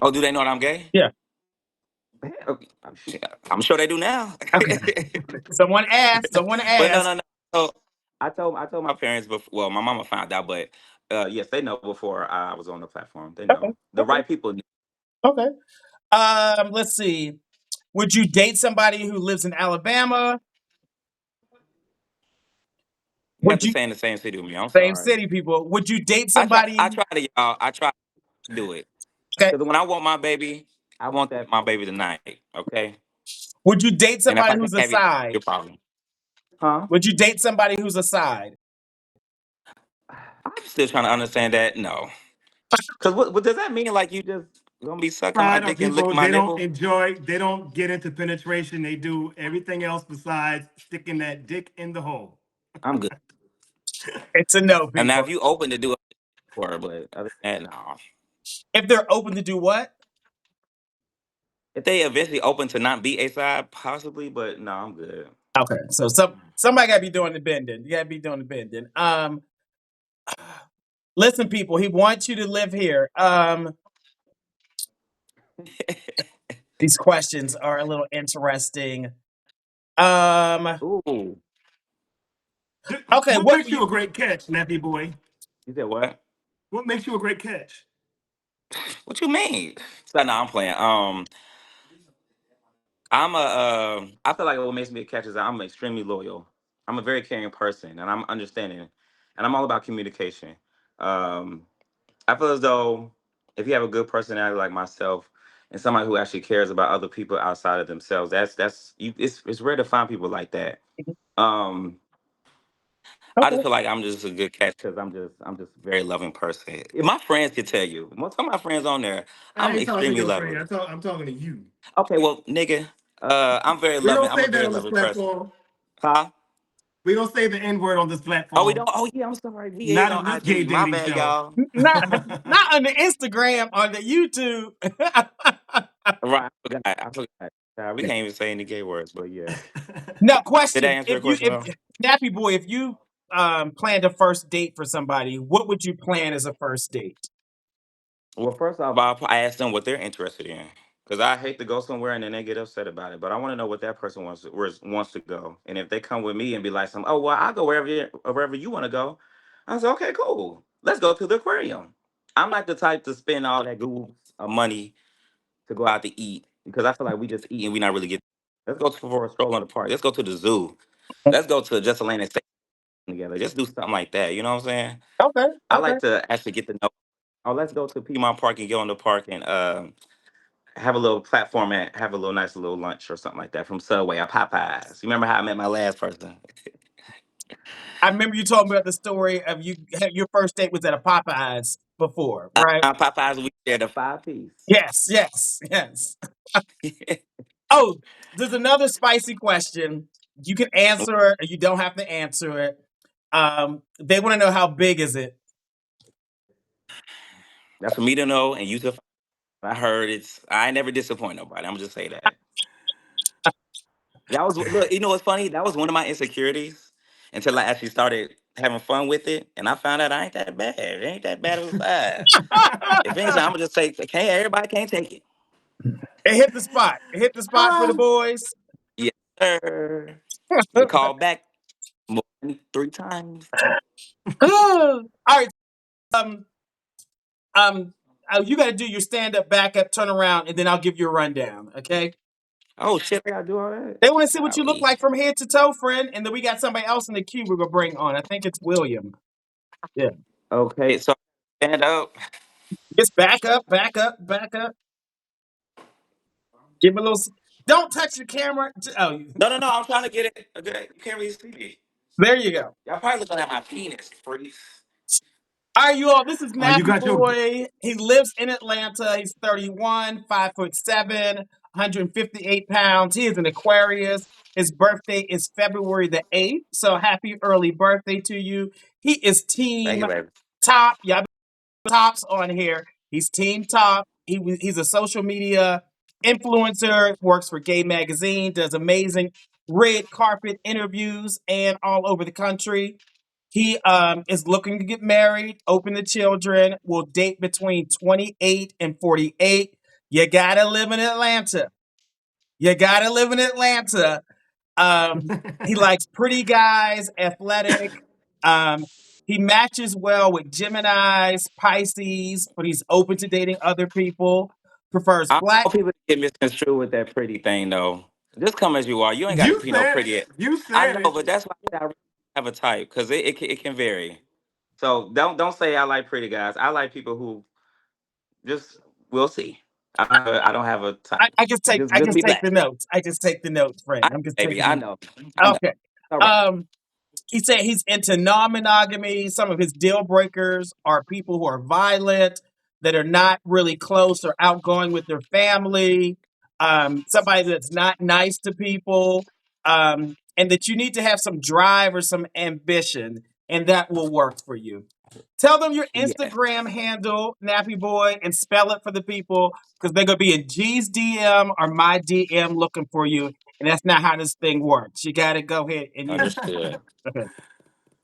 Oh, do they know that I'm gay? Yeah. Hell, I'm sure they do now. Okay. Someone asked. Someone But no, asked. no, no. So I told my parents before. Well, my mama found out, but yes, they know before I was on the platform. They Okay. know the Okay. right people. Okay. Let's see. Would you date somebody who lives in Alabama? You have Would to you stay in the same city with me. I'm same sorry. city people? Would you date I try. somebody? I try to y'all. I try to do it Okay. because when I want my baby, I want that my baby tonight. Okay. Would you date And if somebody I can who's a have it, side? your problem. Huh? Would you date somebody who's a side? I'm still trying to understand that. No. Because what does that mean? Like you just gonna be sucking my pride of dick and licking people, my they don't nipple? enjoy, they don't get into penetration. They do everything else besides sticking that dick in the hole. I'm good. It's a no, And now people. if you open to do it, sure, but other than that, no. If they're open to do what? If they eventually open to not be a side, possibly, but no, I'm good. Okay, so somebody gotta be doing the bending. You gotta be doing the bending. Listen, people, he wants you to live here. These questions are a little interesting. Um, Ooh, okay, What makes you a great catch, Nappy Boy? you said what? What makes you a great catch? What you mean? So no, I'm playing. I feel like what makes me a catch is that I'm extremely loyal. I'm a very caring person, and I'm understanding, and I'm all about communication. Um, I feel as though if you have a good personality like myself, and somebody who actually cares about other people outside of themselves, that's you. It's rare to find people like that. Um, I okay. just feel like I'm just a good catch because I'm just a very loving person. My friends can tell you. Most of my friends on there, I I'm ain't talking to extremely your friend. loving. I'm talking to you. Okay, well, nigga, I'm very We loving. don't I'm say a that very on this loving person. platform. Huh? We don't say the N word on this Oh, we platform. don't. Oh, yeah, I'm sorry. We is Not on on this gay IG. My dating bad, show. y'all. Not on the Instagram, on the YouTube. Right, I forgot. I forgot. We can't even say any gay words, but yeah. Now, Did that question: answer if your you, question, if though? Nappy Boy, if you planned a first date for somebody, what would you plan as a first date? Well, first off, I ask them what they're interested in. Because I hate to go somewhere and then they get upset about it. But I want to know what that person wants to go. And if they come with me and be like, oh, well, I'll go wherever you want to go. I say, okay, cool. Let's go to the aquarium. I'm not the type to spend all that goods of money to go out to eat because I feel like we just eat and we not really get. Let's go for a stroll in the park. Let's go to the zoo. Let's go to just a land and stay together. Just do something like that. You know what I'm saying? Okay, I okay. like to actually get to know. Oh, let's go to Piedmont Park and get on the park and have a little platform and have a little nice little lunch or something like that from Subway or Popeyes. You remember how I met my last person? I remember you told me about the story of your first date was at a Popeyes before, right? Popeyes, we shared a 5 piece. Yes, yes, yes. Oh, there's another spicy question. You can answer it, or you don't have to answer it. They want to know how big is it? That's for me to know, and you to. I heard it's. I never disappoint nobody. I'm just say that. That was look. You know what's funny? That was one of my insecurities until I actually started having fun with it, and I found out I ain't that bad. It ain't that bad of a size. If anything, I'm gonna just say, can't everybody can't take it. It hit the spot. It hit the spot for the boys. Yes, sir. They called back more than 3 times. All right. Um, you got to do your stand up, back up, turn around, and then I'll give you a rundown. Okay. Oh shit! I gotta do all that. They want to see what you look Golly. like from head to toe, friend. And then we got somebody else in the queue we're gonna bring on. I think it's William. Yeah. Okay, so stand up. Just back up, back up, back up. Give me a little. Don't touch the camera. Oh, No, no, no. I'm trying to get it. Okay, you can't really see me. there you go. Y'all probably looking at my penis, freeze. All right, you all. This is You Nappy got your. Boy. He lives in Atlanta. He's 31, 5'7", 158 pounds. He is an Aquarius. His birthday is February the 8th. So happy early birthday to you. He is Thank team you, baby. top. Y'all Tops on here. He's Team Top. He's a social media influencer, works for Gay Magazine, does amazing red carpet interviews and all over the country. He is looking to get married, open to children, will date between 28 and 48. You gotta live in Atlanta. You gotta live in Atlanta. He likes pretty guys, athletic. Um, he matches well with Geminis, Pisces, but he's open to dating other people. Prefers I black. don't want people to get misconstrued with that pretty thing, though. Just come as you are. You ain't got to You be no said pretty. it. You I said know, it. but that's why I really have a type because it can vary. So don't say I like pretty guys. I like people who just we'll see. I don't have a type. I just take Just be the black. notes. I just take the notes, I friend. know, I'm just baby. taking I the know. I know. Okay. All right. Um, he said he's into non-monogamy. Some of his deal breakers are people who are violent, that are not really close or outgoing with their family, somebody that's not nice to people, and that you need to have some drive or some ambition, and that will work for you. Tell them your Yes. Instagram handle, Nappy Boy, and spell it for the people because they're gonna be in G's DM or my DM looking for you, and that's not how this thing works. You gotta go ahead and Understood.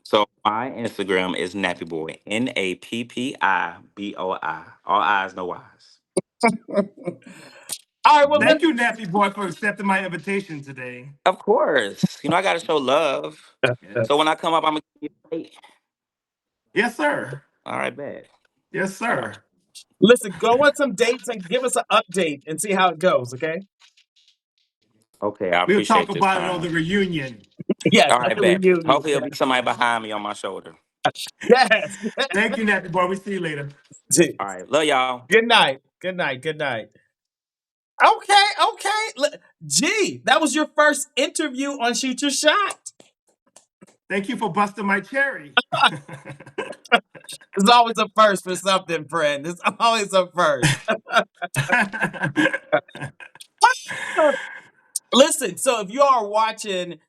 So my Instagram is Nappy Boy, Nappiboi. All eyes, no eyes. All right, well, Mhm. Thank let's you, Nappy Boy, for accepting my invitation today. Of course, I got to show love. Yeah. So when I come up, I'm gonna give you a date. Yes, sir. All right, bad. Yes, sir. listen, go on some dates and give us an update and see how it goes, okay? Okay, I We'll talk appreciate this about it on the time. reunion. Yes, All at right, the bad. reunion. Hopefully, it'll be somebody behind me on my shoulder. Yes. Thank you, Nappy Boy. We see you later. All right, love y'all. Good night. Good night. Good night. Okay, okay. Gee, that was your first interview on Shoot Your Shot. Thank you for busting my cherry. There's always a first for something, friend. There's always a first. Listen, so if you are watching,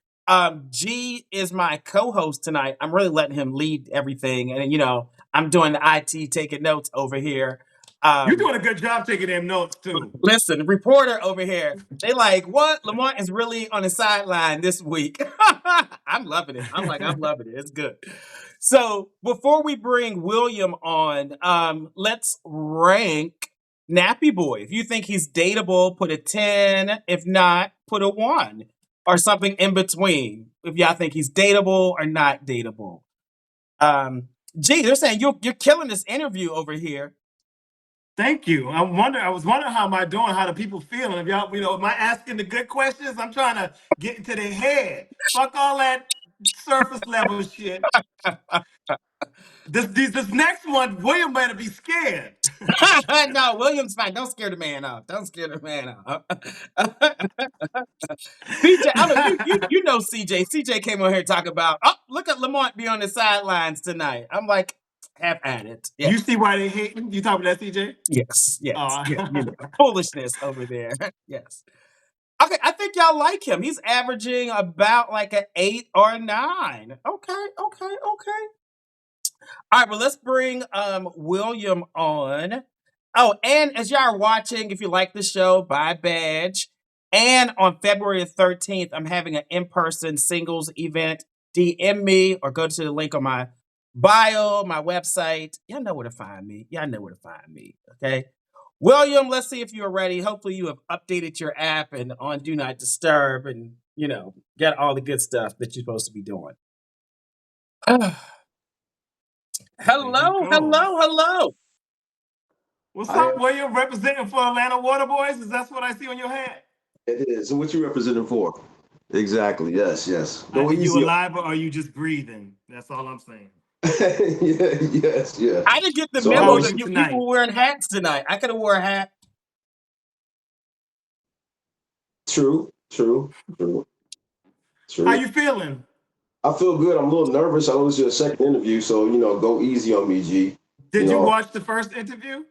G is my co-host tonight. I'm really letting him lead everything, and I'm doing the IT, taking notes over here. You're Um, doing a good job taking them notes, too. Listen, reporter over here, they like, what? Lamont is really on the sideline this week. I'm loving it. I'm loving it. It's good. So before we bring William on, let's rank Nappy Boy. If you think he's dateable, put a 10. If not, put a 1. Or something in between. If y'all think he's dateable or not dateable. Gee, they're saying you're killing this interview over here. Thank you. I was wondering how am I doing? How do people feel? And if y'all, am I asking the good questions? I'm trying to get into their head. Fuck all that surface level shit. This next one, William better be scared. No, William's fine. Don't scare the man off. Don't scare the man off. CJ, I know you know CJ. CJ came on here talking about, oh, look at Lamont be on the sidelines tonight. I'm like, have at it. You Yes. see why they hating? You talking about that, CJ? Yes. Yes. Uh, Yeah. Foolishness over there. Yes. Okay, I think y'all like him. He's averaging about like an 8 or 9. Okay, okay, okay. All right, well, let's bring William on. Oh, and as y'all are watching, if you like the show, buy a badge. And on February 13th, I'm having an in-person singles event. DM me or go to the link on my bio, my website. Y'all know where to find me. Y'all know where to find me. Okay. William, let's see if you're ready. Hopefully you have updated your app and on Do Not Disturb and, got all the good stuff that you're supposed to be doing. there he Hello, goes. hello, hello. What's I up, am. William? Representing for Atlanta Water Boys? Is that what I see on your hat? It is. So what you representing for? Exactly. Yes. Yes. Go Either you easy. alive or are you just breathing? That's all I'm saying. Yeah. Yes. Yeah. I didn't get the So how How memo are was that you people tonight? were wearing hats tonight. I could have wore a hat. true? True. True. How True. you feeling? I feel good. I'm a little nervous. I know this is your second interview, so go easy on me, G. You Did you know, watch the first interview?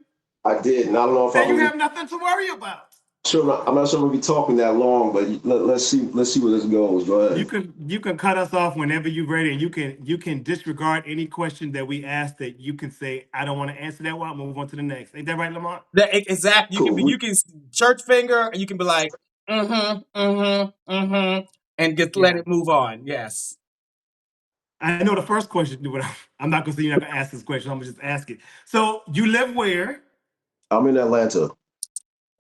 I did, and I don't know if Then I'm you gonna have nothing to worry about. I'm not sure I'm gonna be talking that long, but let's see. Let's see where this goes. Go You ahead. can cut us off whenever you're ready, and you can disregard any question that we ask. That you can say, I don't want to answer that one. I'll move on to the next. Ain't that right, Lamont? Exactly. Cool. You can church finger and you can be like, mm-hmm, and just let Yeah. it move on. Yes. I know the first question, but I'm not gonna say you're not gonna ask this question. I'm gonna just ask it. So you live where? I'm in Atlanta.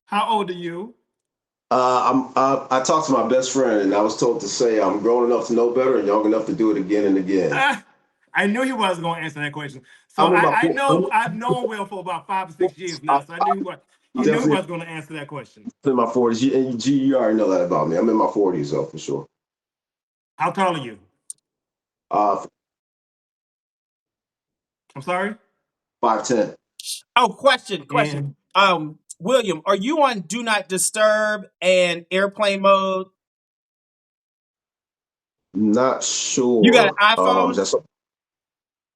How old are you? I talked to my best friend, and I was told to say I'm grown enough to know better and young enough to do it again and again. Ah, I knew he wasn't gonna answer that question. So I'm in my I know I've known Will for about 5 or 6 years now. So I'm he knew he definitely wasn't gonna answer that question. in my 40s. And G, you already know that about me. I'm in my 40s, though, for sure. How tall are you? Uh, I'm sorry. 5'10". Oh, question. And William, are you on Do Not Disturb and airplane mode? Not You got an sure. iPhone? That's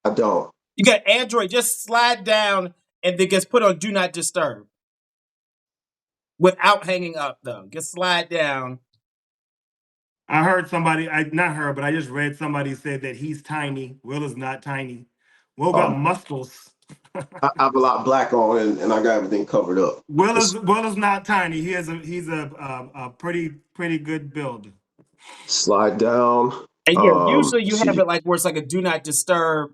I don't. You got Android? Just slide down and then just put on Do Not Disturb without hanging up, though. Just slide down. I heard somebody, I not heard, but I just read somebody said that he's tiny. Will is not tiny. Will got Um, muscles. I have a lot black on, and I got everything covered up. Will is not tiny. He's a pretty good build. Slide down. And yeah, usually Let's you have see. it like where it's like a do not disturb.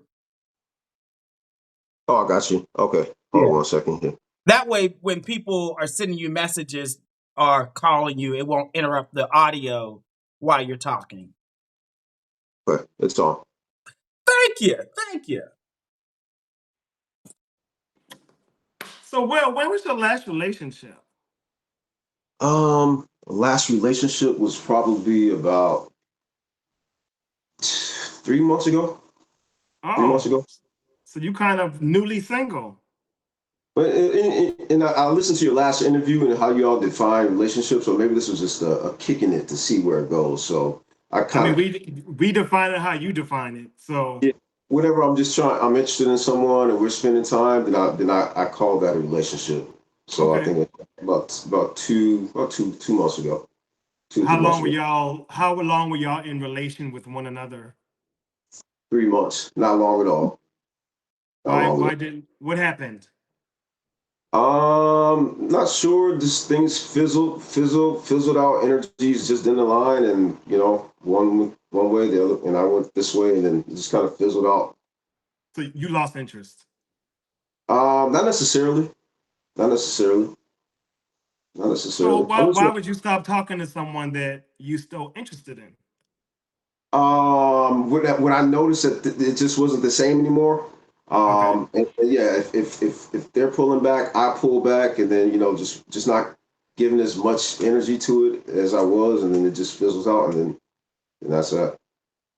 Oh, I got you. Okay, hold on Yeah. 1 second here. That way, when people are sending you messages or calling you, it won't interrupt the audio while you're talking. Okay, it's on. Thank you. Thank you. So, Will, when was your last relationship? Last relationship was probably about 3 months ago. 3 months Oh, ago. so you kind of newly single. But I listened to your last interview and how you all define relationships, or maybe this was just a kick in it to see where it goes. So I I kind mean, of, we define it how you define it. So yeah, whatever. I'm interested in someone and we're spending time, then I call that a relationship. So I okay, think about 2 months ago, 2 or 3 months ago, how long were y'all in relation with one another? 3 months, not long at all, not long at all. Why didn't what happened? Not sure. Just things fizzled out. Energies just didn't align, and one way, the other, and I went this way, and then it just kind of fizzled out. So you lost interest. Not necessarily, not necessarily, not So necessarily. I'm just why would you stop talking to someone that you still interested in? when I noticed that it just wasn't the same anymore. Okay. And yeah, if they're pulling back, I pull back, and then just not giving as much energy to it as I was, and then it just fizzles out, and that's that.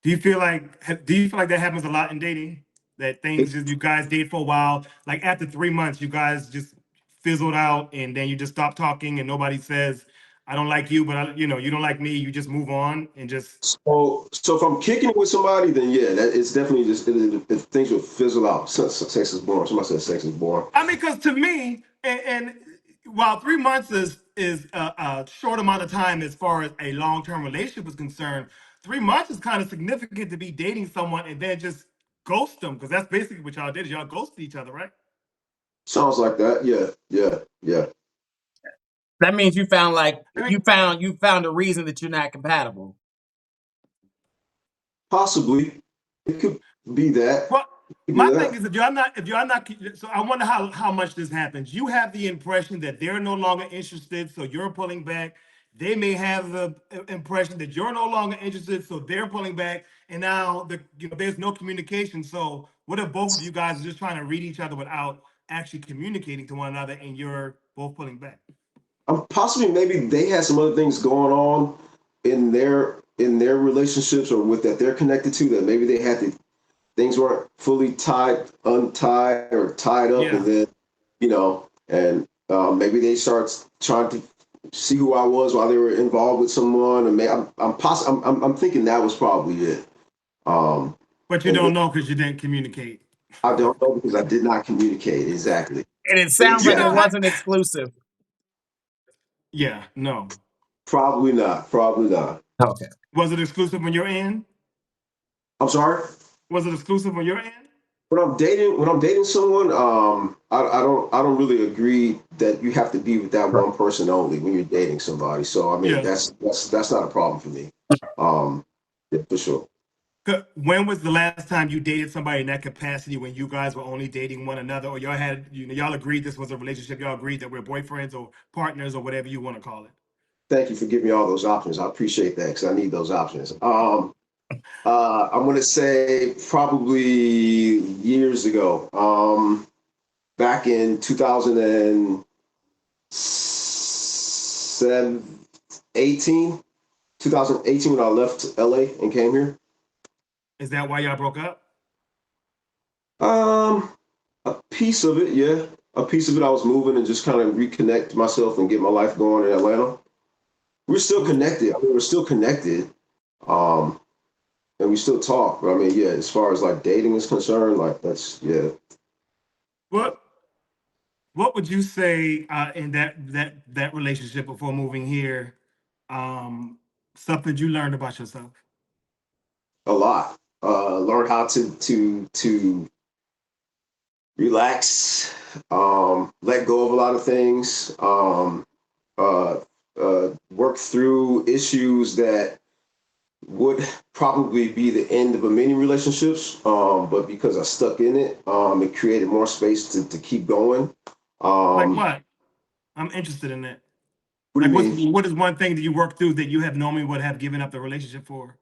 Do you feel like that happens a lot in dating? That It, things just you guys date for a while, like after 3 months, you guys just fizzled out, and then you just stop talking, and nobody says, "I don't like you," but you don't like me. You just move on and just. so if I'm kicking it with somebody, then yeah, that it's definitely just if things will fizzle out. Sex is boring. Somebody said sex is boring. I mean, because to me, and while 3 months is a short amount of time as far as a long term relationship is concerned, 3 months is kind of significant to be dating someone and then just ghost them, because that's basically what y'all did. Is y'all ghosted each other, right? Sounds like that. Yeah, yeah, yeah. That means you found like I mean, you found a reason that you're not compatible. Possibly, it could be that. well, It could be my thing that. is if you're not, so I wonder how much this happens. You have the impression that they're no longer interested, so you're pulling back. They may have the impression that you're no longer interested, so they're pulling back. And now there's no communication. So what if both of you guys are just trying to read each other without actually communicating to one another, and you're both pulling back? Possibly, maybe they had some other things going on in their relationships or with that they're connected to, that maybe they had to things weren't fully untied or tied up, and Yeah. then and maybe they start trying to see who I was while they were involved with someone, and I'm thinking that was probably it. Um, But you and then don't know because you didn't communicate. I don't know because I did not communicate exactly. And it sounds You like it know Exactly. how? wasn't exclusive. Yeah, no. Probably not. Probably not. Okay. Was it exclusive when you're in? I'm sorry. Was it exclusive when you're in? When I'm dating someone, I don't really agree that you have to be with that Right. one person only when you're dating somebody. So I mean, Yeah. that's not a problem for me. Um, yeah, for sure. When was the last time you dated somebody in that capacity, when you guys were only dating one another, or y'all agreed this was a relationship? Y'all agreed that we're boyfriends or partners or whatever you want to call it. Thank you for giving me all those options. I appreciate that because I need those options. I'm gonna say probably years ago. Back in 2018, 2018 when I left LA and came here. Is that why y'all broke up? Um, a piece of it, yeah. A piece of it, I was moving and just kind of reconnect myself and get my life going in Atlanta. We're still What connected. I mean, we're still connected. Um, and we still talk. But I mean, yeah, as far as like dating is concerned, like that's yeah. what what would you say in that relationship before moving here? Um, Something you learned about yourself. A lot. Learn how to relax, let go of a lot of things, uh, work through issues that would probably be the end of a many relationships, but because I stuck in it, it created more space to keep going. Like Um, what? I'm interested in that. what do Like, you mean? what is one thing that you worked through that you have normally would have given up the relationship for?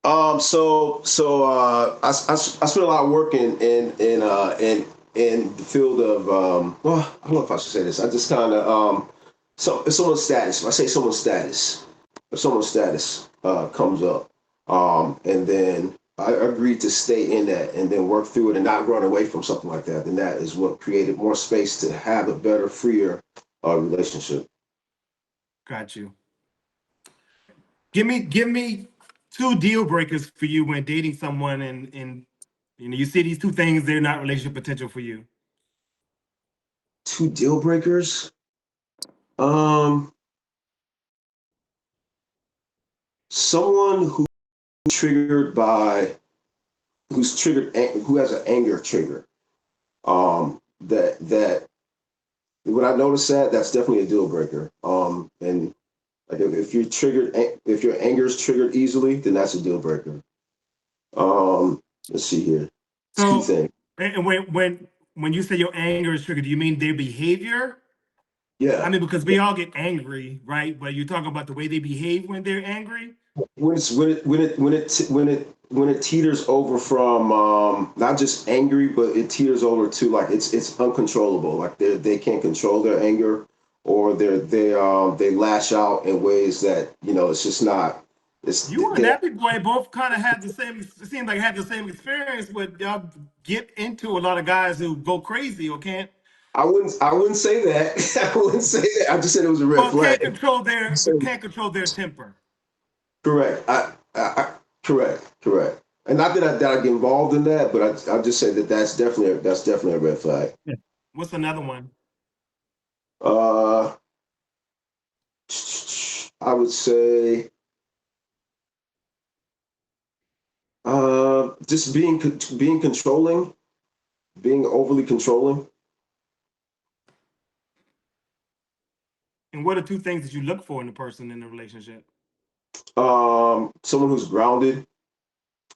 I spent a lot of work in the field of well, I don't know if I should say this. I just kind of if someone's status. If I say someone's status, if someone's status comes up, and then I agreed to stay in that and then work through it and not run away from something like that, then that is what created more space to have a better, freer relationship. Got you. Give me two deal breakers for you when dating someone, and you know you see these two things, they're not relationship potential for you. Two deal breakers. Um, Someone triggered by who's triggered who has an anger trigger. That when I notice that, that's definitely a deal breaker. And like if you're triggered, if your anger is triggered easily, then that's a deal breaker. Let's see here. Two So, things. and when you say your anger is triggered, do you mean their behavior? I Yeah. mean, because we all get angry, right? But you're talking about the way they behave when they're angry. When it teeters over from not just angry, but it teeters over to like it's uncontrollable. Like they can't control their anger, or they lash out in ways that it's just not. It's You and they. Nappy Boy both kind of had the same. It seems like had the same experience. But y'all get into a lot of guys who go crazy or can't. I wouldn't say that. I wouldn't say that. I just said it was a red Well, flag. can't control their temper. Correct. Correct. And not that I get involved in that, but I just say that that's definitely a red flag. What's another one? Uh, I would say just being controlling, being overly controlling. And what are two things that you look for in a person in a relationship? Someone who's grounded.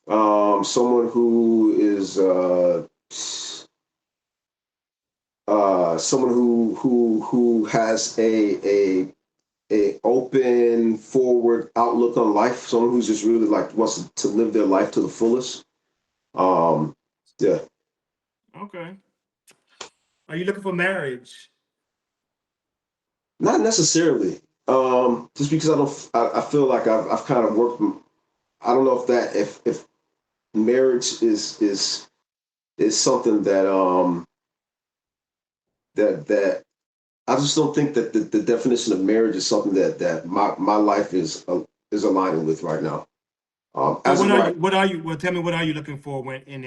Someone who is someone who has a open forward outlook on life. Someone who's just really like wants to live their life to the fullest. Um, yeah. Okay. Are you looking for marriage? Not necessarily. Just because I feel like I've kind of worked. I don't know if marriage is something that I just don't think that the definition of marriage is something that my life is aligning with right now. So As of right, what are you? Well, tell me what are you looking for when in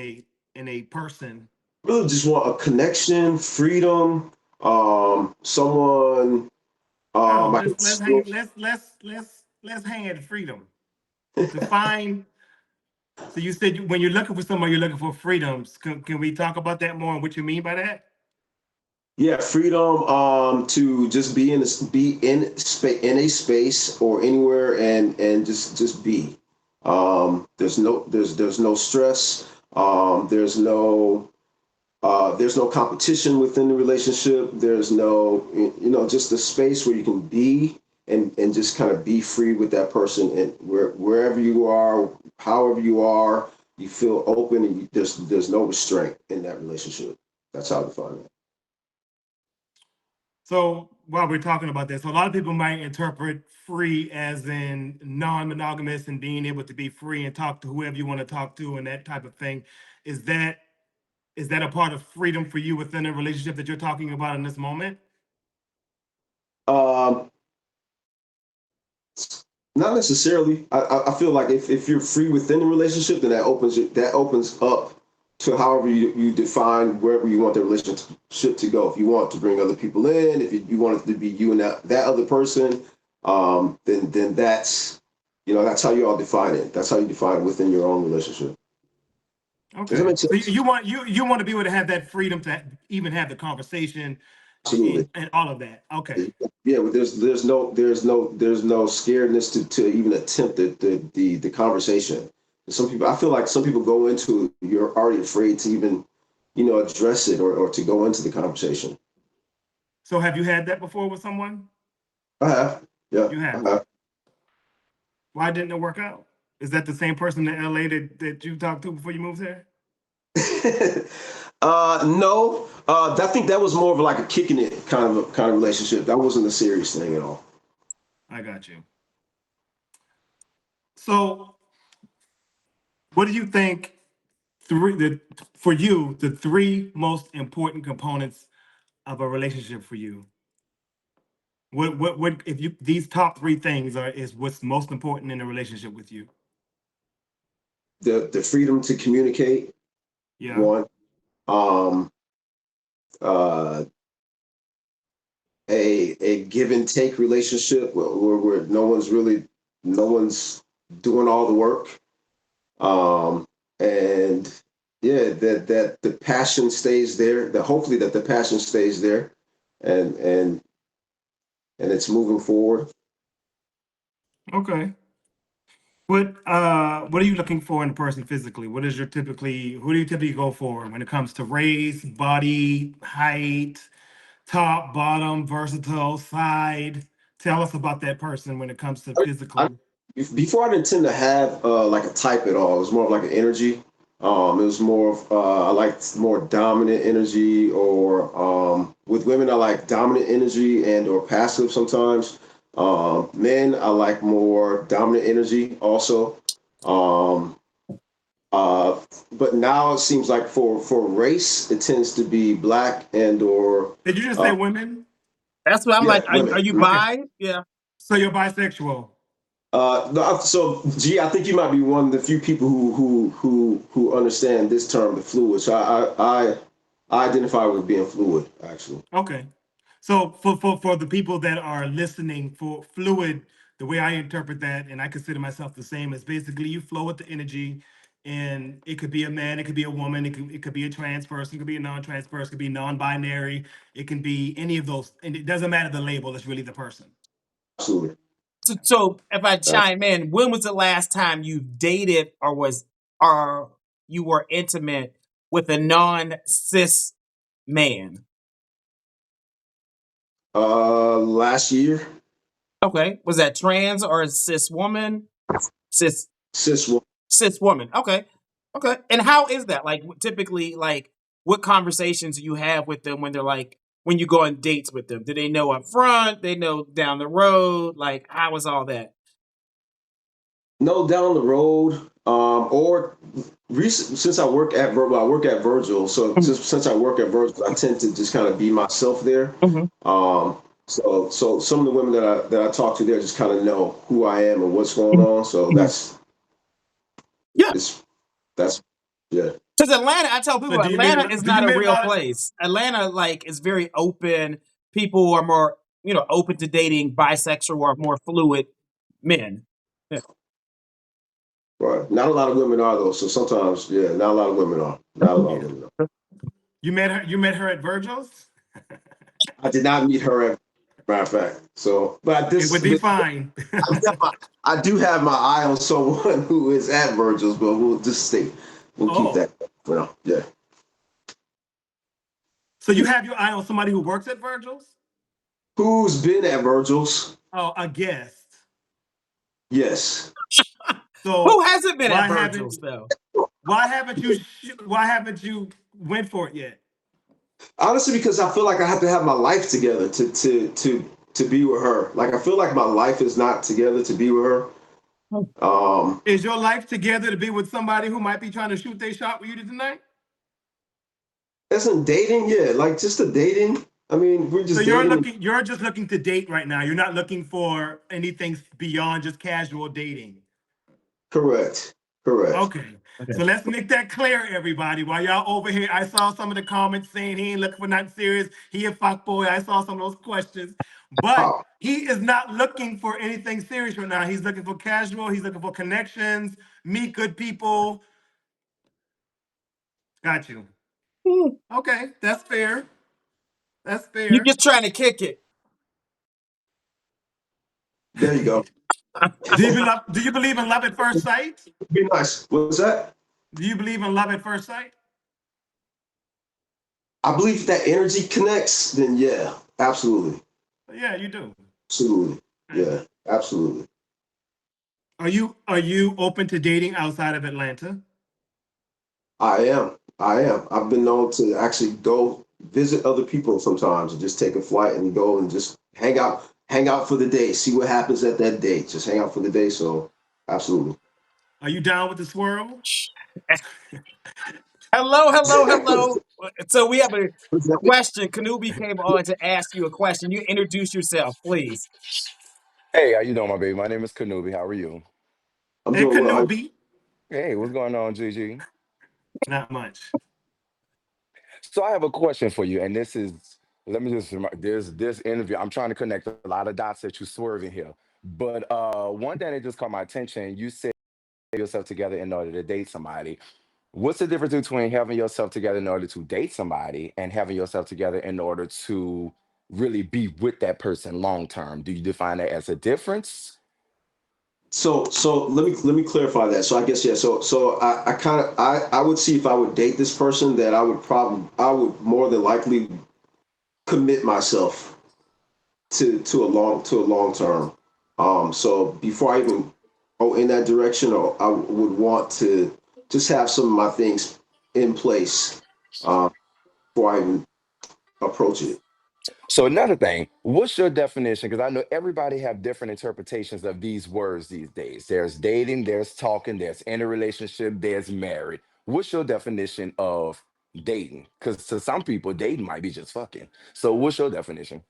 a person? really just want a connection, freedom, someone Oh, I can let's still. hang let's hang at freedom. Define. So you said when you're looking for someone, you're looking for freedoms. Can we talk about that more and what you mean by that? Yeah, freedom to just be in a space or anywhere and just be. There's no stress. There's no competition within the relationship. There's no just a space where you can be and just kind of be free with that person and wherever you are, however you are, you feel open and there's no restraint in that relationship. That's how I define it. So while we're talking about this, so a lot of people might interpret free as in non-monogamous and being able to be free and talk to whoever you want to talk to and that type of thing. Is that is that a part of freedom for you within a relationship that you're talking about in this moment? Um, Not necessarily. I feel like if you're free within the relationship, then that opens up to however you define wherever you want the relationship to go. If you want to bring other people in, if you want it to be you and that other person, then that's that's how you all define it. That's how you define it within your own relationship. Does that Okay. make So sense? you want to be able to have that freedom to even have the conversation Absolutely. and all of that. Okay. Yeah, but there's no scaredness to even attempt the conversation. Some people, I feel like some people go into it, you're already afraid to even, address it or to go into the conversation. So have you had that before with someone? I have, yeah, You I have. have. Why didn't it work out? Is that the same person in LA that you talked to before you moved here? No, I think that was more of like a kicking it kind of relationship. That wasn't a serious thing at all. I got you. So what do you think for you, the three most important components of a relationship for you? What if you these top three things is what's most important in a relationship with you? The freedom to communicate, Yeah. one. Um, uh, a give and take relationship where no one's doing all the work. And yeah, that the passion stays there. That hopefully that the passion stays there, and and and it's moving forward. Okay. What are you looking for in a person physically? What is your typically who do you typically go for when it comes to race, body, height, top, bottom, versatile, side? Tell us about that person when it comes to I, physically. Before I didn't tend to have like a type at all. It was more of like an energy. It was more of I liked more dominant energy, or with women I like dominant energy and or passive sometimes. Men I like more dominant energy also. Um, uh, but now it seems like for race it tends to be black and or Did you just say women? That's what I'm like. yeah, Are women. you Okay. bi? Yeah. So you're bisexual. No, so G, I think you might be one of the few people who understand this term, the fluid. So I identify with being fluid, actually. Okay. So for the people that are listening, for fluid, the way I interpret that, and I consider myself the same, is basically you flow with the energy, and it could be a man, it could be a woman, it could be a trans person, it could be a non-trans person, it could be non-binary, it can be any of those, and it doesn't matter the label, it's really the person. Absolutely. So if I Uh, chime in, when was the last time you dated or you were intimate with a non-cis man? Last year, Okay. Was that trans or a cis woman? Cis cis cis woman. Okay. Okay. And how is that? Like typically, like what conversations do you have with them when they're like when you go on dates with them? Do they know up front? They know down the road? Like how is all that? no down the road, or recent since I work at Virgil. So Mhm, since I work at Virgil, I tend to just kind of be myself there. mhm, So some of the women that I talk to there just kind of know who I am and what's going mhm, on. So mhm. Yeah. it's that's yeah. Because Atlanta, I tell So people Atlanta is do you not a meet a real lot of place. Atlanta like is very open. People are more, open to dating bisexual or more fluid men. Yeah. Right. Not a lot of women are though. So sometimes, yeah, not a lot of women are. Not a lot of yeah. women are. You met her at Virgil's? I did not meet her at matter of fact. So, but It would be fine. I do have my eye on someone who is at Virgil's, but we'll keep Oh. that for now. Yeah. So you have your eye on somebody who works at Virgil's? Who's been at Virgil's? Oh, a guest. Yes. Who So hasn't been at why haven't Virgil's though? why haven't you went for it yet? Honestly, because I feel like I have to have my life together to be with her. Like I feel like my life is not together to be with her. Um, Is your life together to be with somebody who might be trying to shoot their shot with you tonight? isn't dating? Yeah, like just a dating. I mean, we're So just dating. you're just looking to date right now. You're not looking for anything beyond just casual dating. Correct. Correct. Okay. Okay. So let's make that clear, everybody. While y'all over here, I saw some of the comments saying he ain't looking for nothing serious. He a fuck boy. I saw some of those questions. But Oh, he is not looking for anything serious right now. He's looking for casual. He's looking for connections, meet good people. Got you. Hmm. Okay, that's fair. That's You fair. just trying to kick it. There you go. Do you believe in love at first sight? Be nice. What's that? Do you believe in love at first sight? I believe if that energy connects, then yeah, absolutely. Yeah, you do. Absolutely. Okay. Yeah, absolutely. Are you open to dating outside of Atlanta? I am. I am. I've been known to actually go visit other people sometimes and just take a flight and go and just hang out for the day, see what happens at that day. Just hang out for the day. So absolutely. Are you down with the swirl? Hello, hello, hello. So we have a question. Kanubi came on to ask you a question. You introduce yourself, please. Hey, how you doing, my baby? My name is Kanubi. How are you? I'm It doing can well. be. Hey, what's going on, Gigi? Not much. So I have a question for you, and this is let me just there's this interview. I'm trying to connect a lot of dots that you swerving here. But one thing that just caught my attention, you said yourself together in order to date somebody. What's the difference between having yourself together in order to date somebody and having yourself together in order to really be with that person long term? Do you define that as a difference? So let me clarify that. So I guess yeah. So I kind of I would see if I would date this person that I would more than likely commit myself to a long term. So before I even go in that direction, or I would want to just have some of my things in place before I even approach it. So another thing, what's your definition? Because I know everybody have different interpretations of these words these days. There's dating, there's talking, there's in a relationship, there's married. What's your definition of dating? Because to some people, dating might be just fucking. So what's your definition?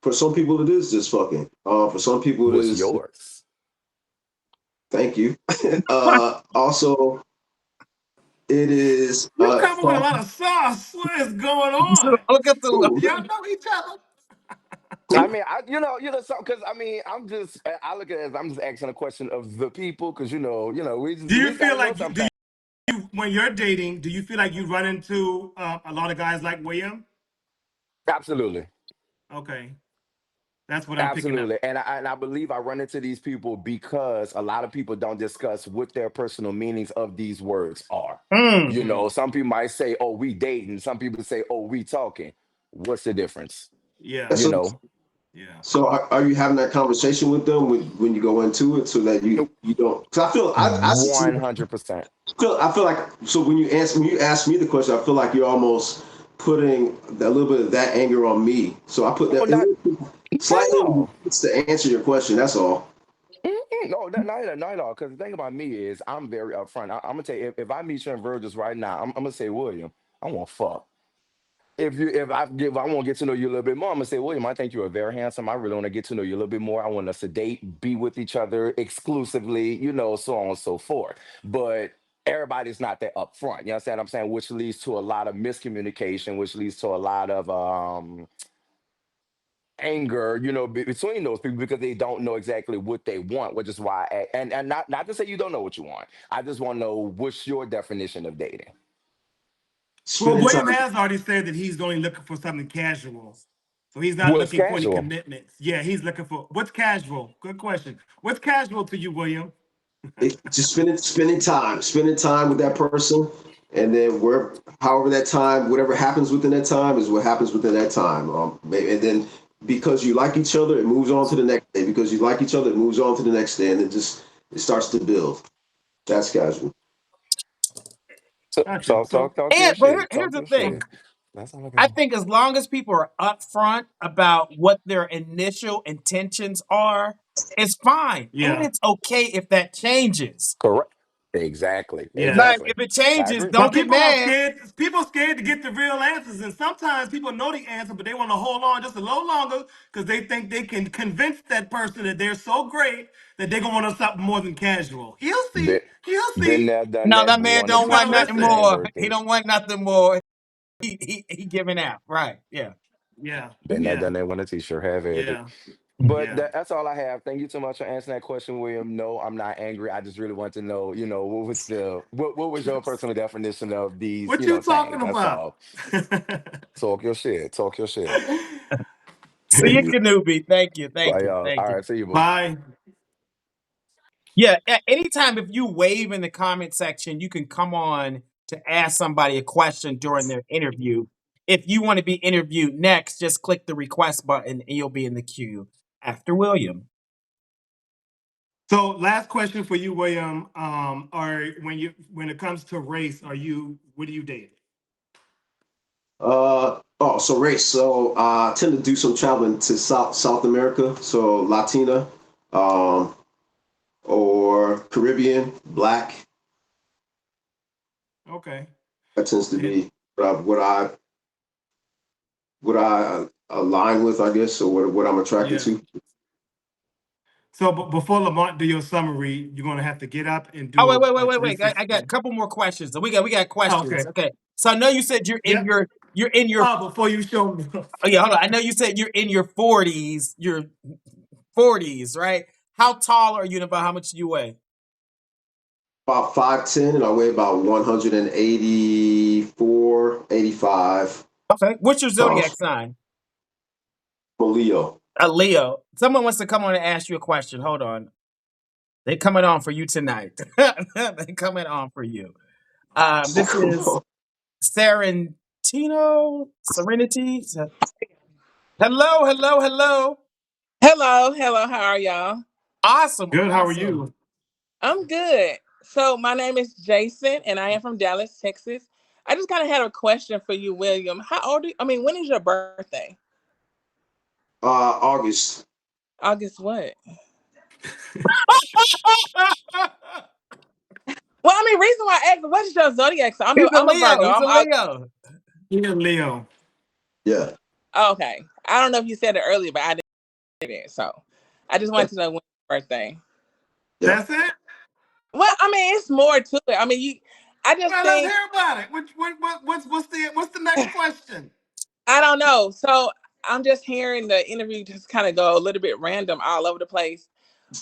For some people, it is just fucking. For some people, it What's is. yours? Thank you. Also, it is. You coming with a lot of sauce. What is going on? Look at the Who? Y'all know each other? I Who? mean, so because I mean, I look at it as I'm just asking a question of the people because Do we you just got feel to know like something. when you're dating, do you feel like you run into a lot of guys like William? Absolutely. Okay, that's what I'm picking up. Absolutely. And I believe I run into these people because a lot of people don't discuss what their personal meanings of these words are. Mm. You Hmm. know, some people might say, oh, we dating. Some people say, oh, we talking. What's the difference? Yeah, You So, know, yeah. so are you having that conversation with them when you go into it so that you don't? Because I see. 100%. I feel like so when you ask me the question, I feel like you're almost putting a little bit of that anger on me. So I put Oh, that not, not at slightly all. to answer your question. That's all. No, not at all. Because the thing about me is I'm very upfront. I'm going to tell you, if I meet you in Virgil's right now, I'm going to say, William, I want fuck. If I want to get to know you a little bit more, I'm gonna say, William, I think you are very handsome. I really want to get to know you a little bit more. I want us to date, be with each other exclusively, so on and so forth. But everybody's not that upfront. You understand what I'm saying? Which leads to a lot of miscommunication, which leads to a lot of anger, between those people because they don't know exactly what they want, which is why and not to say you don't know what you want. I just want to know what's your definition of dating. Well, Spending William time. has already said that he's only looking for something casual. So he's not What's looking for any casual? commitments. Yeah, he's looking for what's casual. Good question. What's casual to you, William? Just spending time with that person, and then however that time, whatever happens within that time is what happens within that time. And then because you like each other, it moves on to the next day. Because you like each other, it moves on to the next day, and it starts to build. That's casual. So, Got you. talk your And but shit. here's Talk the your thing. shit. That's all I I got. think as long as people are upfront about what their initial intentions are, it's fine. And Yeah, it's okay if that changes. Correct. Exactly. yeah. Like Exactly. if it I changes, agree. don't But get people are mad. scared. People scared to get the real answers, and sometimes people know the answer, but they want to hold on just a little longer because they think they can convince that person that they're so great that they're gonna want something more than casual. He'll Been, see. He'll been see. there, done No, that. that man Won a You don't want better t-shirt. nothing Same listen. more. He birthday. don't want nothing more. He giving out. Right. Yeah. Yeah, Been there, yeah, done that. Won a t-shirt. Have at it. yeah. But Yeah. that's all I have. Thank you so much for answering that question, William. No, I'm not angry. I just really want to know, what was your personal definition of these, What you things. talking That's about? all. Talk your shit. Talk your shit. See you, Kanubi. Thank you. Bye, Thank you. y'all. Thank All you. right, see you, boo. Bye. Yeah. Anytime if you wave in the comment section, you can come on to ask somebody a question during their interview. If you want to be interviewed next, just click the request button and you'll be in the queue after William. So last question for you, William. Are when it comes to race, what do you date? So race. So I tend to do some traveling to South America. So Latina, um, or Caribbean, Black. Okay. That tends to And be what I align with, I guess, or what I'm attracted yeah. to. So but before Lamont do your summary, you're gonna have to get up and Oh, do a wait. I got a 360. couple more questions. We got Oh, okay. questions. Okay. So I know you said Yep. you're in your Oh, before you show me. oh yeah, hold on. I know you said you're in your 40s, right? How tall are you and about how much do you weigh? About 5'10", and I weigh about 184, 85 Okay. What's your zodiac pounds. sign? I'm a Leo. A Leo. Someone wants to come on and ask you a question. Hold on. They coming on for you tonight. They coming on for you. This is Sarantino Serenity. Hello. Hello. How are y'all? Awesome, Good. How are awesome. you? I'm good. So my name is Jason, and I am from Dallas, Texas. I just kind of had a question for you, William. How old? When is your birthday? August. August what? Well, reason why I asked, what is your zodiac sign? He's a I'm a Leo. Virgo. He's I'm a August. Leo. Yeah, Leo. Yeah. Oh, okay. I don't know if you said it earlier, but I didn't. So I just Yeah. wanted to know when your birthday. Yeah. That's it. Well, it's more to it. I just Well, let's think hear about it. What's the next question? I don't know. So I'm just hearing the interview just kind of go a little bit random all over the place.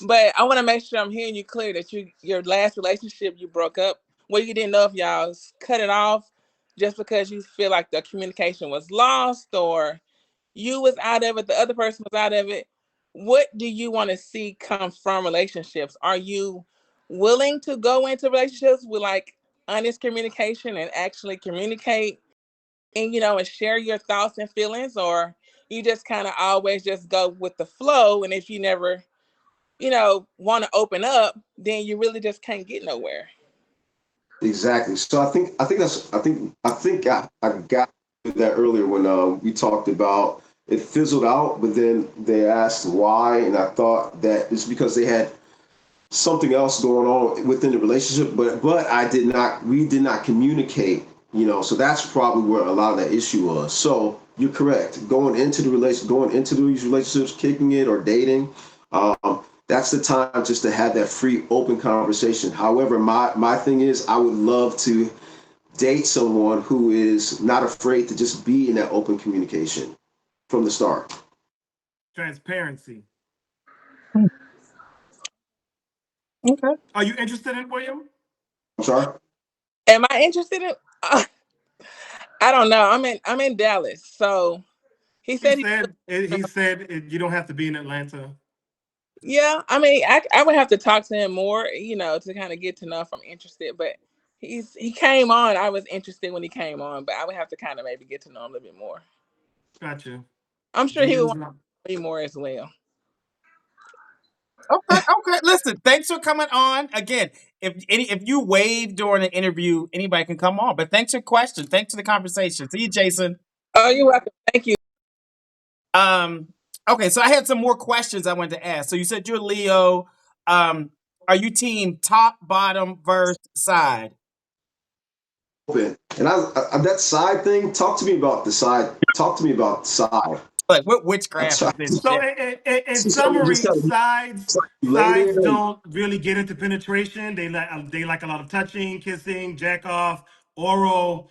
But I want to make sure I'm hearing you clear that your last relationship you broke up, well, you didn't know if y'all cut it off just because you feel like the communication was lost or you was out of it, the other person was out of it. What do you want to see come from relationships? Are you willing to go into relationships with like honest communication and actually communicate and and share your thoughts and feelings, or you just kind of always just go with the flow, and if you never want to open up, then you really just can't get nowhere. Exactly. So I think I got to that earlier when we talked about it fizzled out, but then they asked why, and I thought that it's because they had something else going on within the relationship, but I did not we did not communicate, so that's probably where a lot of that issue was. So you're correct. Going into these relationships, kicking it or dating, that's the time just to have that free, open conversation. However, my thing is, I would love to date someone who is not afraid to just be in that open communication from the start. Transparency. Okay. Are you interested in William? I'm sorry. Am I interested in? I don't know. I'm in Dallas, so he He said he. said you don't have to be in Atlanta. Yeah, I would have to talk to him more, to kind of get to know if I'm interested. But he came on. I was interested when he came on, but I would have to kind of maybe get to know him a little bit more. Gotcha. I'm sure he would DMs want not. me more as well. Okay. Listen, thanks for coming on. Again, if you wave during an interview, anybody can come on. But thanks for your question. Thanks for the conversation. See you, Jason. Oh, you're welcome. Thank you. Um, okay, so I had some more questions I wanted to ask. So you said you're Leo. Um, are you team top, bottom, verse, side? Open. And that side thing. Talk to me about the side. Talk to me about side. Like what I witchcraft try is this So shit? in just summary, kind of lay there. sides don't really get into penetration. They like a lot of touching, kissing, jack off, oral,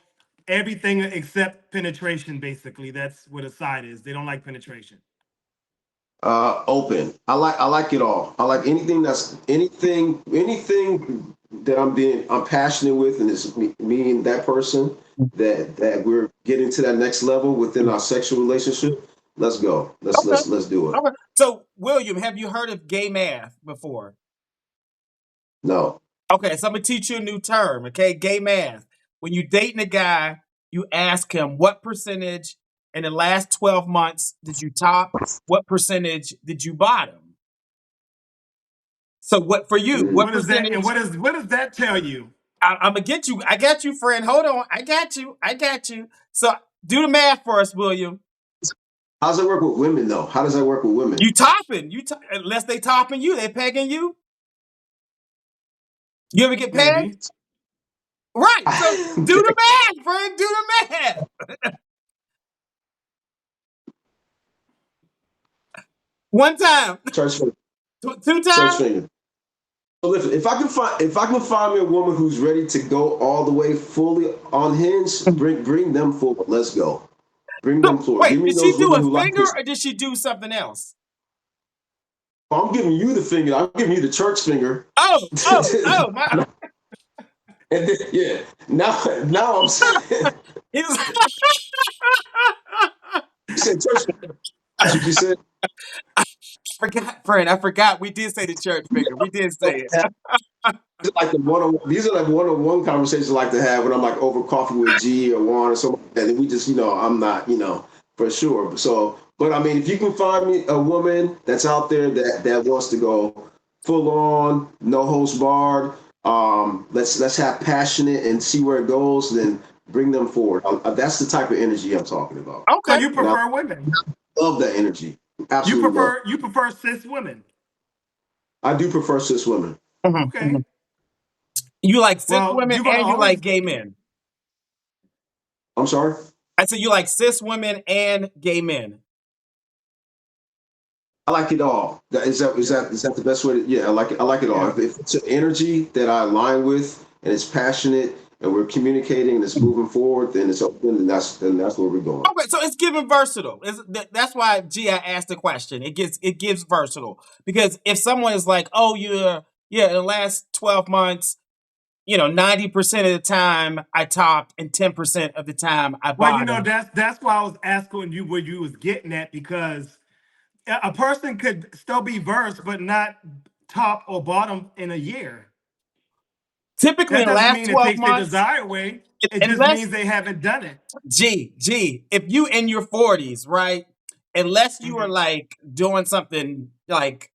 everything except penetration. Basically, that's what a side is. They don't like penetration. Open. I like it all. I like anything that I'm passionate with, and it's me and that person that we're getting to that next level within our sexual relationship. Let's go. Okay. Let's do it. Okay. So, William, have you heard of gay math before? No. Okay, so I'm gonna teach you a new term. Okay, gay math. When you're dating a guy, you ask him what percentage in the last 12 months did you top? What percentage did you bottom? So, what for you? Mm. What What is that? And percentage? what does that tell you? I'm gonna get you. I got you, friend. Hold on. I got you. I got you. So, do the math for us, William. How does that work with women though? How does that work with women? You topping. Unless they topping you, they pegging you. You ever get pegged? Maybe. Right. So do the math, Frank. Do the math. One time. Church finger. Two Church times. finger. So listen, if I can find me a woman who's ready to go all the way fully unhinged, bring them forward. Let's go. Bring them So forward. Give wait, me did she those do women a who like finger this. or did she do something else? I'm giving you the finger. I'm giving you the church finger. Oh, my. And then, yeah. Now I'm saying He was- you said church finger. That's what you said. forgot, friend. I forgot. We did say the church finger. We did say it. These are like one-on-one conversations I like to have when I'm like over coffee with G or Juan or something like that. And we just, I'm not, for sure. So, but I mean, if you can find me a woman that's out there that wants to go full on, no holds barred, let's have passionate and see where it goes, then bring them forward. That's the type of energy I'm talking about. So Okay. you And I prefer women? love that energy. You Absolutely love. prefer cis women? I do prefer cis women. Mhm, Okay. mhm. You like cis Well, women you're gonna and you like always. gay men. I'm sorry. I said you like cis women and gay men. I like it all. Is that the best way to? Yeah, I like it. I like it all. Yeah. If it's an energy that I align with and it's passionate and we're communicating and it's moving forward, then it's open and that's where we're going. Okay, so it's giving versatile. That's why I asked the question. It gives versatile because if someone is like, oh, yeah, in the last 12 months, 90% of the time I topped and 10% of the time I Well, bottomed. that's why I was asking you where you was getting at, because a person could still be versed but not top or bottom in a year. Typically, That in the doesn't last mean it 12 takes their months, desire away. It just unless means they haven't done it. if you in your 40s, right? Unless you are Hmm. like doing something like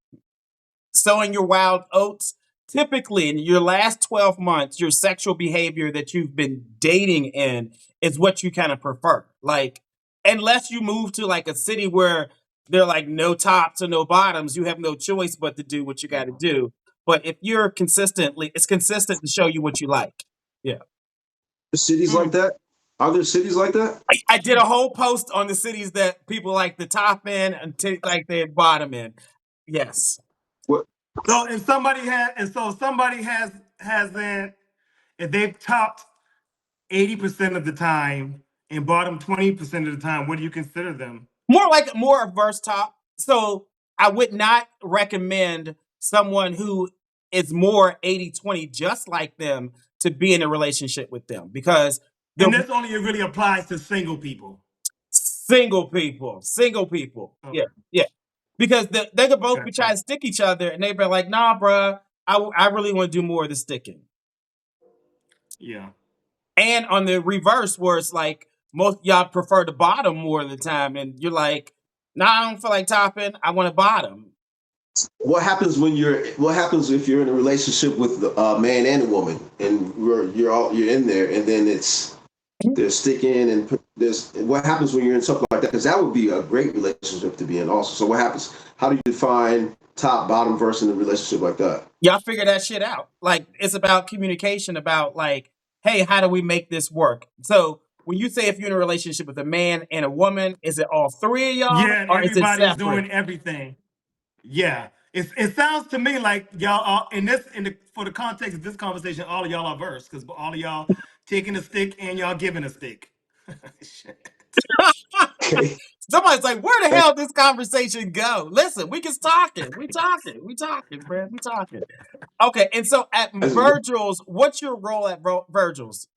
sowing your wild oats, typically in your last 12 months, your sexual behavior that you've been dating in is what you kind of prefer. Like, unless you move to like a city where there are like no tops or no bottoms, you have no choice but to do what you got to do. But if you're it's consistent to show you what you like. Yeah. Cities like Mm. that? Are there cities like that? I did a whole post on the cities that people like the top in and like the bottom in. Yes. What? Somebody has then, if they've topped 80% of the time and bottom 20% of the time, what do you consider them? More a verse top. So I would not recommend someone who is more 80-20 just like them to be in a relationship with them because And the this only really applies to single people. single people. Yeah, Okay. yeah. Because they could both be Gotcha. trying to stick each other and they be like, nah, bruh, I really want to do more of the sticking. Yeah. And on the reverse, where it's like most y'all prefer the bottom more of the time, and you're like, nah, I don't feel like topping. I want to bottom. What happens if you're in a relationship with a man and a woman and you're in there and then they're sticking and there's what happens when you're in something like that? Because that would be a great relationship to be in also. So what happens? How do you define top bottom verse in a relationship like that? Y'all figure that shit out. Like it's about communication. About like, hey, how do we make this work? So when you say if you're in a relationship with a man and a woman, is it all three of y'all Yeah, and or is it everybody's separate? doing everything. Yeah. It sounds to me like y'all are for the context of this conversation, all of y'all are versed because all of y'all taking a stick and y'all giving a stick. Shit. Okay. Somebody's like, where the hell did this conversation go? Listen, we just talking. We talking, friend. We talking. Okay, and so at Virgil's, what's your role at Virgil's?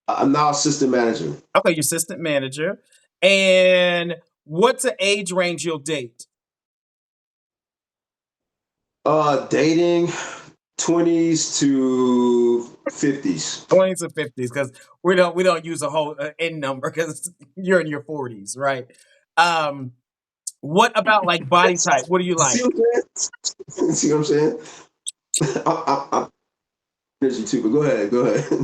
I'm now assistant manager. Okay, your assistant manager. And what's the age range you'll date? Dating 20s to 50s. 20s and 50s, because we don't use a whole end number because you're in your 40s, right? What about like body type? What do you like? See what I'm saying? I'm energy too, but go ahead.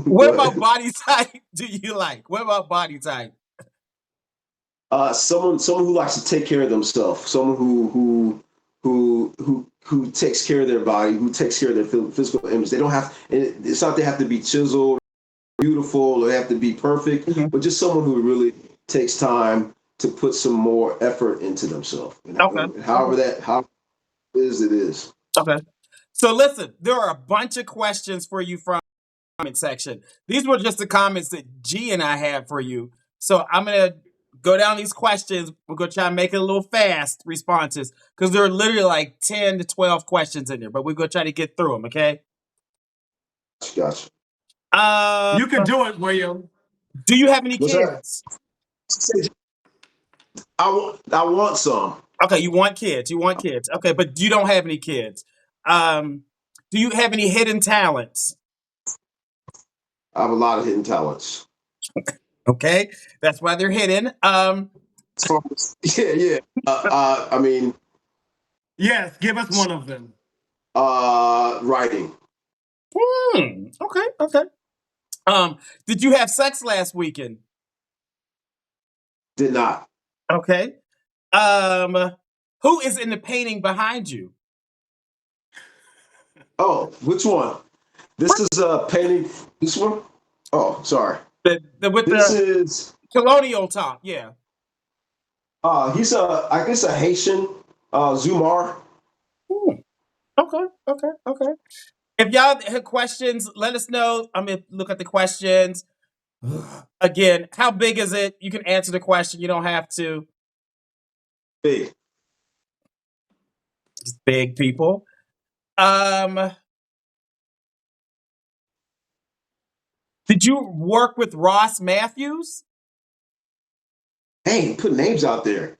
What about body type do you like? What about body type? Someone who likes to take care of themselves, someone who takes care of their body, who takes care of their physical image. They don't have. It's not they have to be chiseled, beautiful, or they have to be perfect, but just someone who really takes time to put some more effort into themselves. Okay. However it is. Okay. So listen, there are a bunch of questions for you from the comment section. These were just the comments that G and I had for you. So I'm gonna go down these questions. We're gonna try to make it a little fast responses because there are literally like 10 to 12 questions in there, but we're gonna try to get through them. Okay. Gotcha. You can do it, William. Do you have any kids? I want some. Okay, you want kids. You want kids. Okay, but you don't have any kids. Do you have any hidden talents? I have a lot of hidden talents. Okay, that's why they're hidden. Yeah. I mean, yes, give us one of them. Writing. Okay. Did you have sex last weekend? Did not. Okay. Who is in the painting behind you? Oh, which one? This is a painting. This one? Oh, sorry. This is colonial top. Yeah. He's I guess a Haitian Zumar. Okay. If y'all have questions, let us know. I'm gonna look at the questions. Again, how big is it? You can answer the question. You don't have to. Big. Just big people. Did you work with Ross Matthews? Hey, put names out there.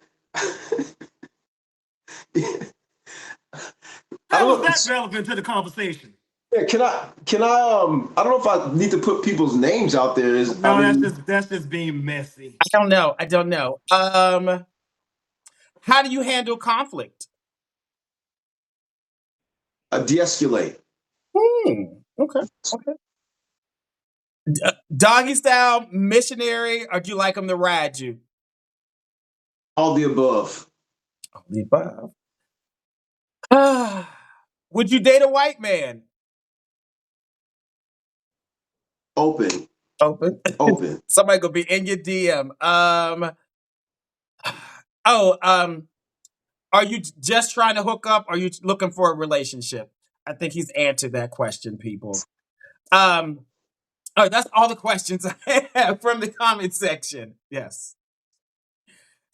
How is that relevant to the conversation? Yeah, can I I don't know if I need to put people's names out there. That's just being messy. I don't know. How do you handle conflict? De-escalate. Okay. Doggy style, missionary, or do you like them to ride you? All the above. All the above. Would you date a white man? Open. Somebody gonna be in your DM. Are you just trying to hook up? Or are you looking for a relationship? I think he's answered that question, people. That's all the questions I have from the comment section. Yes.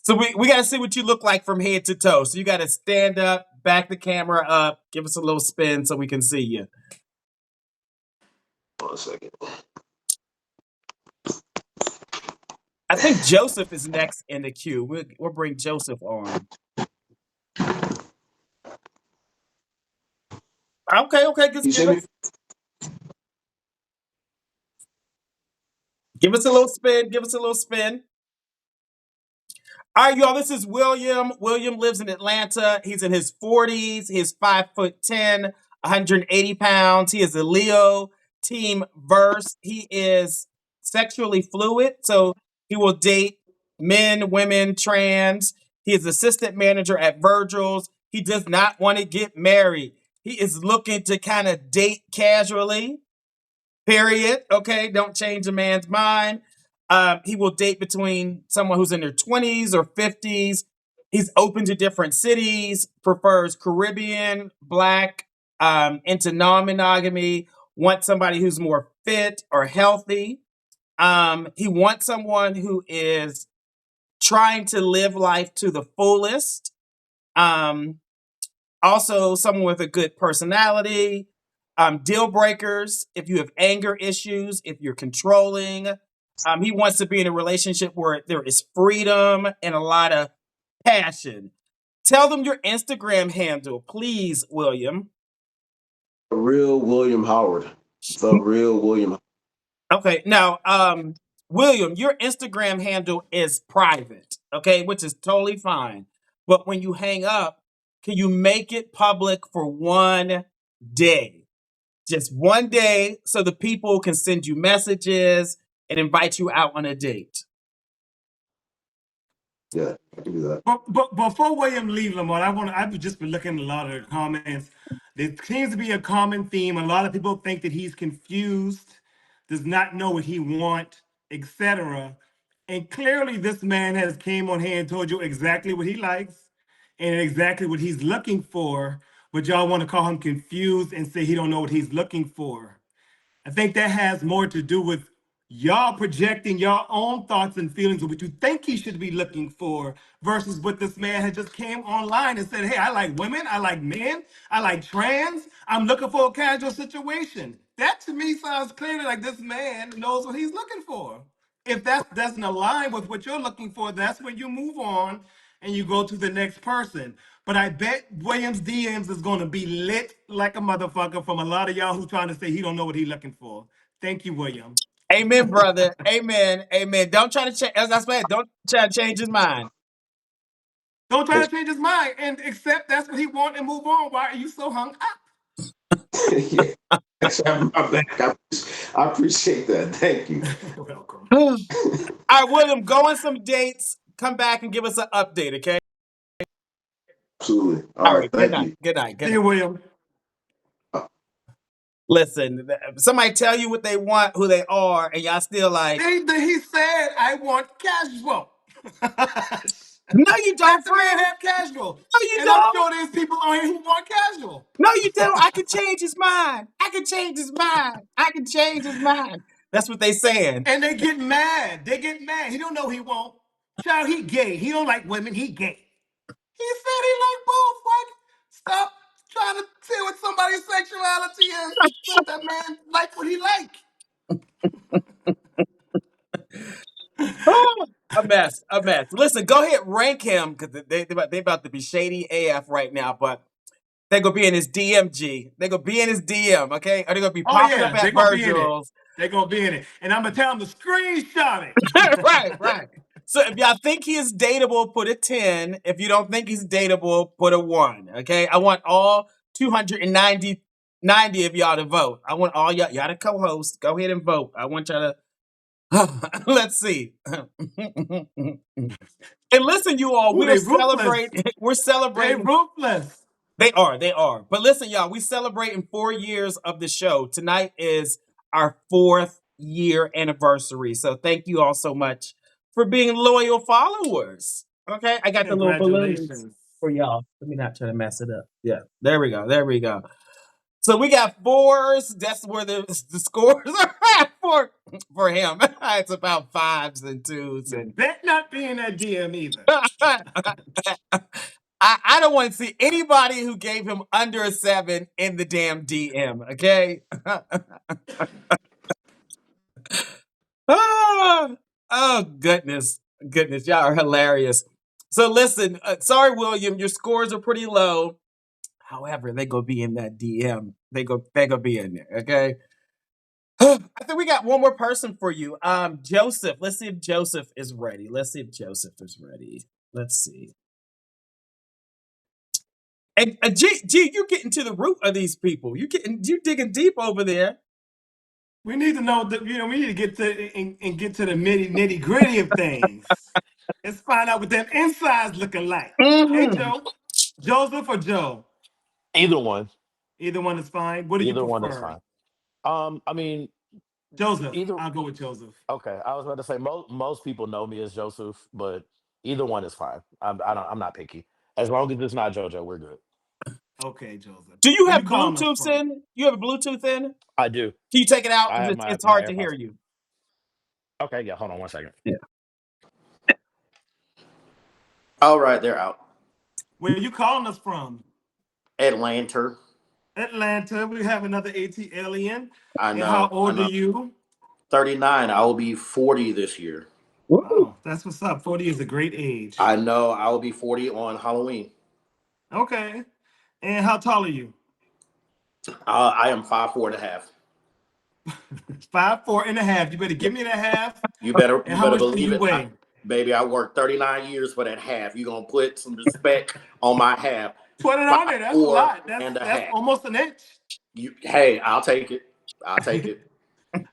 So we got to see what you look like from head to toe. So you got to stand up, back the camera up, give us a little spin so we can see you. 1 second. I think Joseph is next in the queue. We'll bring Joseph on. Okay. Give us a little spin. All right, y'all, this is William. William lives in Atlanta. He's in his 40s. He's 5'10", 180 pounds. He is a Leo, team verse. He is sexually fluid, so he will date men, women, trans. He is assistant manager at Virgil's. He does not want to get married. He is looking to kind of date casually, period. Okay, don't change a man's mind. He will date between someone who's in their 20s or 50s. He's open to different cities, prefers Caribbean, Black, into non-monogamy, wants somebody who's more fit or healthy. He wants someone who is trying to live life to the fullest. Um, Also, someone with a good personality. Deal breakers, if you have anger issues, if you're controlling. He wants to be in a relationship where there is freedom and a lot of passion. Tell them your Instagram handle, please, William. The real William Howard. The real William. Okay, now, William, your Instagram handle is private, okay, which is totally fine. But when you hang up, can you make it public for one day? Just one day so the people can send you messages and invite you out on a date. Yeah, I can do that. But before William leave, Lamont, I've just been looking at a lot of the comments. There seems to be a common theme. A lot of people think that he's confused, does not know what he wants, etc. And clearly, this man has came on here and told you exactly what he likes and exactly what he's looking for. But y'all want to call him confused and say he don't know what he's looking for. I think that has more to do with y'all projecting your own thoughts and feelings of what you think he should be looking for versus what this man had just came online and said, hey, I like women, I like men, I like trans, I'm looking for a casual situation. That to me sounds clearly like this man knows what he's looking for. If that doesn't align with what you're looking for, that's when you move on and you go to the next person. But I bet Williams DMs is gonna be lit like a motherfucker from a lot of y'all who trying to say he don't know what he looking for. Thank you, William. Amen, brother. Amen. Amen. Don't try to change, as I said, don't try to change his mind. Don't try to change his mind and accept that's what he want and move on. Why are you so hung up? Yeah. I'm back. I appreciate that. Thank you. You're welcome. All right, William, go on some dates. Come back and give us an update, okay? Absolutely. All All right. right. Good Thank night. you. Good night. Good See night. you, William. Listen, somebody tell you what they want, who they are, and y'all still like, He said, I want casual. no, you don't, Let the man friend. have casual. No, you And I'm don't. sure there's people on here who want casual. No, you don't. I can change his mind. I can change his mind. I can change his mind. That's what they saying. And they get mad. They get mad. He don't know he won't. Child, he gay. He don't like women. He gay. He said he like both. Like, stop trying to say what somebody's sexuality is. Let that man like what he like. Oh, a mess, a mess. Listen, go ahead, rank him because they about to be shady AF right now, but they gonna be in his DMG. They gonna be in his DM, okay? Or they gonna be Oh popping up yeah, they're at gonna be in it. Virgil's. They're gonna be in it. And I'm gonna tell them to screenshot it. Right, right. So if y'all think he is dateable, put a 10. If you don't think he's dateable, put a 1. Okay. I want all 290 of y'all to vote. I want all y'all to co-host. Go ahead and vote. I want y'all to let's see. And listen, you all, Ooh, we're they ruthless. celebrating, we're They celebrating. ruthless. They are. But listen, y'all, we celebrating 4 years of the show. Tonight is our 4th-year anniversary. So thank you all so much for being loyal followers. Okay, I got the little balloons Congratulations. for y'all. Let me not try to mess it up. Yeah, there we go. There we go. So we got 4s. That's where the scores are at for him. It's about 5s and 2s. And Bet not be in that DM either. I don't want to see anybody who gave him under a 7 in the damn DM, okay? Oh, goodness. Goodness, y'all are hilarious. So listen, sorry, William, your scores are pretty low. However, they go be in that DM. They go be in there, okay? I think we got one more person for you. Joseph. Let's see if Joseph is ready. Let's see. And G, you getting to the root of these people. You digging deep over there. We need to know that we need to get to and get to the nitty gritty of things. Let's find out what them insides looking like. Hey Mm-hmm. Joe, Joseph or Joe? Either one. Either one is fine. What do you Either one is prefer? fine. I mean, Joseph. either. I'll go with Joseph. Okay, I was about to say most people know me as Joseph, but either one is fine. I'm not picky. As long as it's not JoJo, we're good. Okay, Joseph. Do you Where have you calling us Bluetooth from? in? You have a Bluetooth in? Can I do. you take it out? I have Because my it's my hard to hear AirPods. you. Okay, yeah. Hold on one second. Yeah. All right, they're out. Where are you calling us from? Atlanta. Atlanta. We have another AT alien. I And how know. I old are know. you? 39. I will be 40 this year. Woo. Oh, that's what's up. 40 is a great age. I know. I will be 40 on Halloween. Okay. And how tall are you? I am 5'4.5". 5'4.5". You better give me that half. You better And you how better much do believe you it. weigh? Baby, I worked 39 years for that half. You're gonna put some respect on my half. Put it on Five there. That's a four lot. and a That's half. almost an inch. Hey, I'll take it. I'll take it.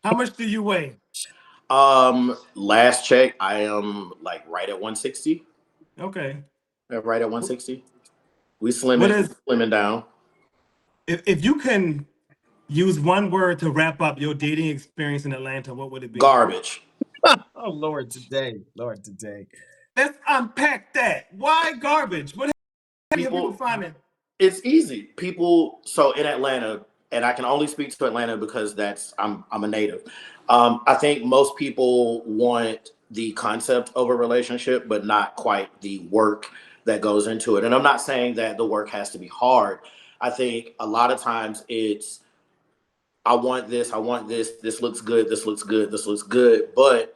How much do you weigh? Last check, I am like right at 160. Okay. Right at 160. What We is slimming down. if you can use one word to wrap up your dating experience in Atlanta, what would it be? Garbage. Oh, Lord, today. Lord, today. Let's unpack that. Why garbage? What have people People, finding? it's easy. People, so in Atlanta, and I can only speak to Atlanta because I'm a native. I think most people want the concept of a relationship, but not quite the work that goes into it. And I'm not saying that the work has to be hard. I think a lot of times it's I want this looks good, this looks good, this looks good, but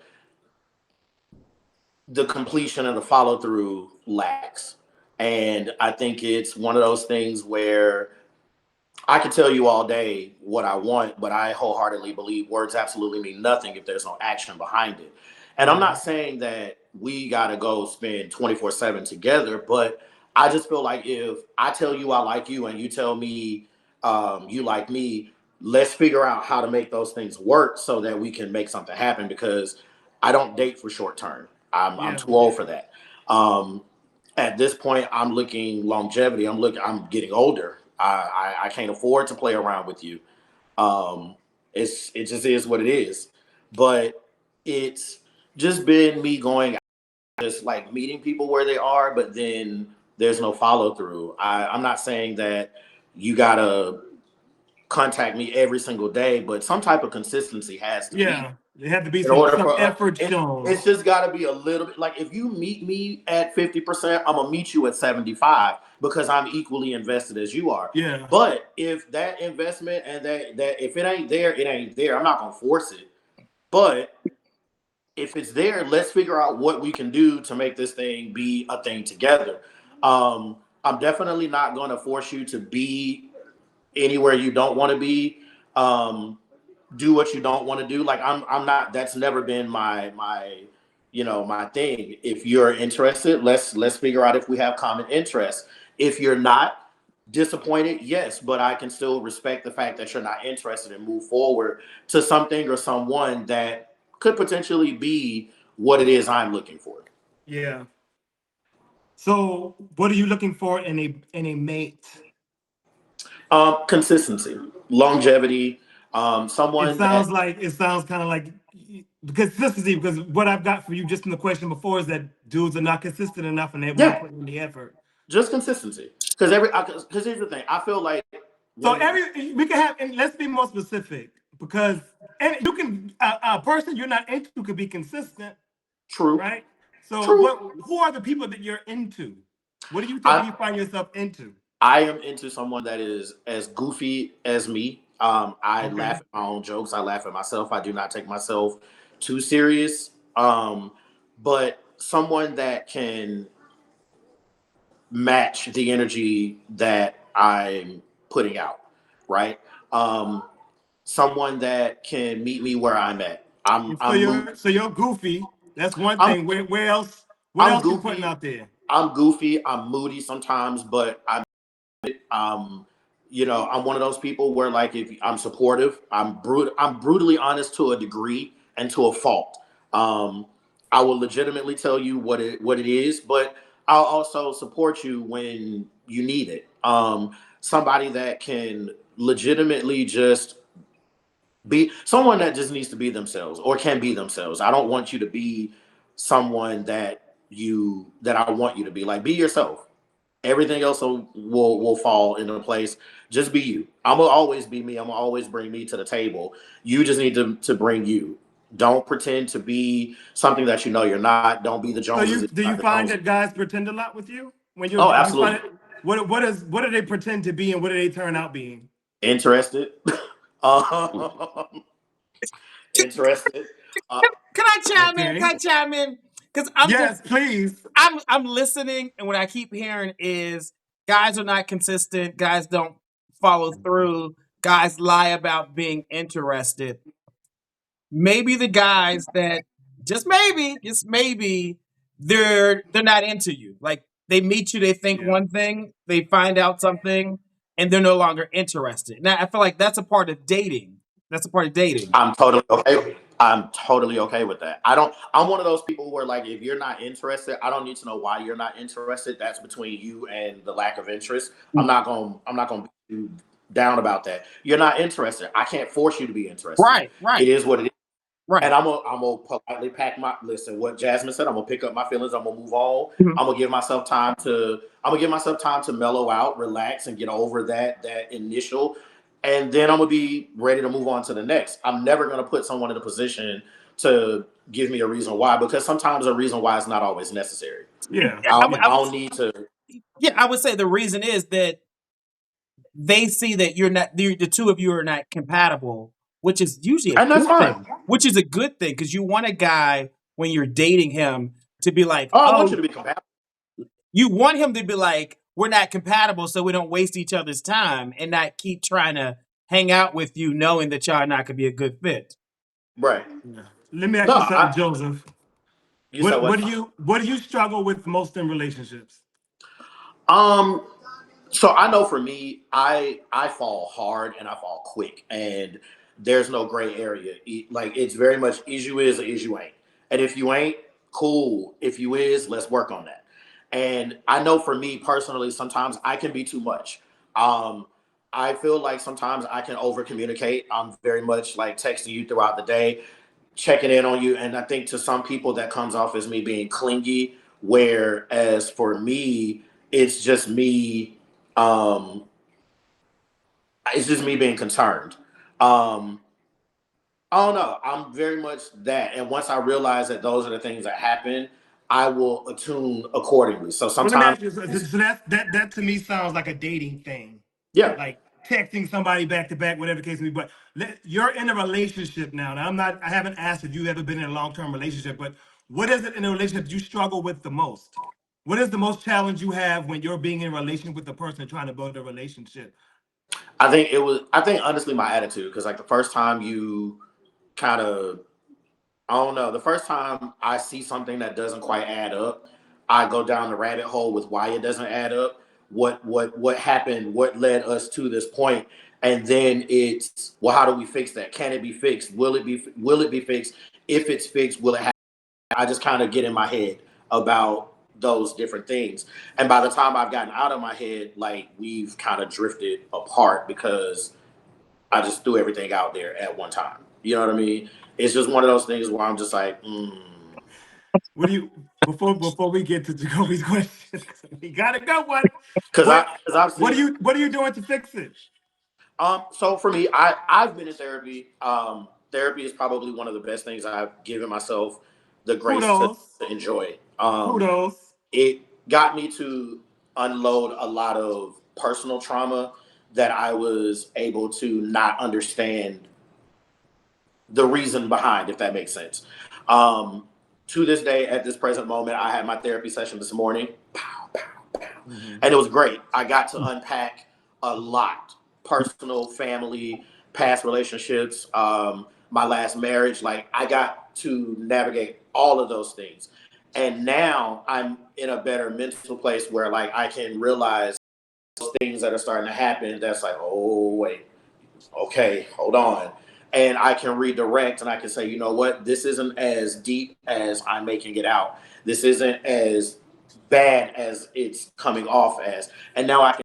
the completion and the follow through lacks. And I think it's one of those things where I can tell you all day what I want, but I wholeheartedly believe words absolutely mean nothing if there's no action behind it. And I'm Yeah. not saying that we got to go spend 24/7 together, but I just feel like if I tell you I like you and you tell me you like me, let's figure out how to make those things work so that we can make something happen because I don't date for short term. I'm Yeah. too old for that. Um, at this point, I'm looking longevity. I'm getting older. I can't afford to play around with you. Um, it just is what it is. But it's just been me going just like meeting people where they are, but then there's no follow through. I'm not saying that you gotta contact me every single day, but some type of consistency has to be Yeah. There had to be in some order for effort shown. it's just got to be a little bit like if you meet me at 50%, I'm gonna meet you at 75 because I'm equally invested as you are. Yeah. But if that investment and that if it ain't there, it ain't there. I'm not gonna force it. But if it's there, let's figure out what we can do to make this thing be a thing together. I'm definitely not gonna force you to be anywhere you don't want to be. Do what you don't want to do. Like I'm not. That's never been my thing. If you're interested, let's figure out if we have common interests. If you're not disappointed, yes, but I can still respect the fact that you're not interested and move forward to something or someone that could potentially be what it is I'm looking for. Yeah. So what are you looking for in a mate? Consistency, longevity, someone that It sounds kind of like because consistency, because what I've got for you just in the question before is that dudes are not consistent enough and they won't yeah, put in the effort. just consistency. Because here's the thing, I feel like So when we can have, and let's be more specific because and you can a person you're not into could be consistent, true, right? So true. who are the people that you're into? What do you think I you find yourself into? I am into someone that is as goofy as me. I Okay. laugh at my own jokes. I laugh at myself. I do not take myself too serious. But someone that can match the energy that I'm putting out, right? Um, someone that can meet me where I'm at. So I'm moody. you're goofy. That's one I'm thing. Where else? What I'm else you putting goofy. out there? I'm goofy. I'm moody sometimes, but um I'm one of those people where like if I'm supportive, I'm brutally honest to a degree and to a fault. um I will legitimately tell you what it is, but I'll also support you when you need it. Somebody that can legitimately just be someone that just needs to be themselves or can be themselves. I don't want you to be someone that I want you to be. Like, be yourself. Everything else will fall into place. Just be you. I'm gonna always be me. I'm gonna always bring me to the table. You just need to bring you. Don't pretend to be something that you know you're not. Don't be the So Joneses you if do you're you not the find Joneses. that guys pretend a lot with you when Oh, you find absolutely. it? What do they pretend to be and what do they turn out being? Interested. um, interested. Uh, Can I chime in? Okay. Can I chime in? Because Yes, please. I'm listening, and what I keep hearing is guys are not consistent. Guys don't follow through. Guys lie about being interested. Maybe the guys that just maybe, they're not into you. Like they meet you, they think Yeah. one thing, they find out something, and they're no longer interested. Now I feel like that's a part of dating. That's a part of dating. I'm totally okay. I'm totally okay with that. I don't. I'm one of those people where, like, if you're not interested, I don't need to know why you're not interested. That's between you and the lack of interest. I'm not gonna be too down about that. You're not interested. I can't force you to be interested. Right, right, It is what it is. right. And I'm gonna politely pack my listen. What Jasmine said, I'm gonna pick up my feelings. I'm gonna move on. Mhm. I'm gonna give myself time to mellow out, relax, and get over that initial. And then I'm gonna be ready to move on to the next. I'm never gonna put someone in a position to give me a reason why, because sometimes a reason why is not always necessary. Yeah. I I would, don't need to. yeah, I would say the reason is that they see that you're not the two of you are not compatible, which is usually a And that's good fine. thing. Which is a good thing because you want a guy when you're dating him to be like, Oh, I want you oh, to be compatible. you want him to be like, we're not compatible, so we don't waste each other's time and not keep trying to hang out with you, knowing that y'all are not gonna be a good fit. Right. Yeah. Let me ask No, you something, Joseph. you said what? What do you struggle with most in relationships? Um, So I know for me, I fall hard and I fall quick, and there's no gray area. Like it's very much is you is or is you ain't. And if you ain't, cool. If you is, let's work on that. And I know for me personally, sometimes I can be too much. Um, I feel like sometimes I can over communicate. I'm very much like texting you throughout the day, checking in on you, and I think to some people that comes off as me being clingy. Whereas for me, it's just me um, it's just me being concerned. Um, I don't know. I'm very much that. And once I realize that those are the things that happen, I will attune accordingly. So Well, let me sometimes, ask you. So that to me sounds like a dating thing, yeah, like texting somebody back to back, whatever the case may be. But you're in a relationship now. Now, I'm not. I haven't asked if you've ever been in a long term relationship, but what is it in a relationship you struggle with the most? What is the most challenge you have when you're being in a relationship with the person trying to build a relationship? I think honestly, my attitude, because like the first time you kind of, I don't know, the first time I see something that doesn't quite add up, I go down the rabbit hole with why it doesn't add up, what happened, what led us to this point, and then it's well, how do we fix that? Can it be fixed? Will it be fixed? If it's fixed, will it happen? I just kind of get in my head about those different things, and by the time I've gotten out of my head, like we've kind of drifted apart because I just threw everything out there at one time. You know what I mean? It's just one of those things where I'm just like, What do you before we get to Jacoby's question? We gotta go. because I've seen. What are you doing to fix it? So for me, I've been in therapy. Therapy is probably one of the best things I've given myself the grace Kudos, to enjoy. kudos. It got me to unload a lot of personal trauma that I was able to not understand the reason behind, if that makes sense. Um, to this day, at this present moment, I had my therapy session this morning. Pow, pow, pow. Mhm. And it was great. I got to unpack a lot personal, family, past relationships, my last marriage. Like, I got to navigate all of those things. And now I'm in a better mental place where, like, I can realize those things that are starting to happen. That's like, oh, wait, okay, hold on. And I can redirect and I can say, you know what, this isn't as deep as I'm making it out. This isn't as bad as it's coming off as. And now I can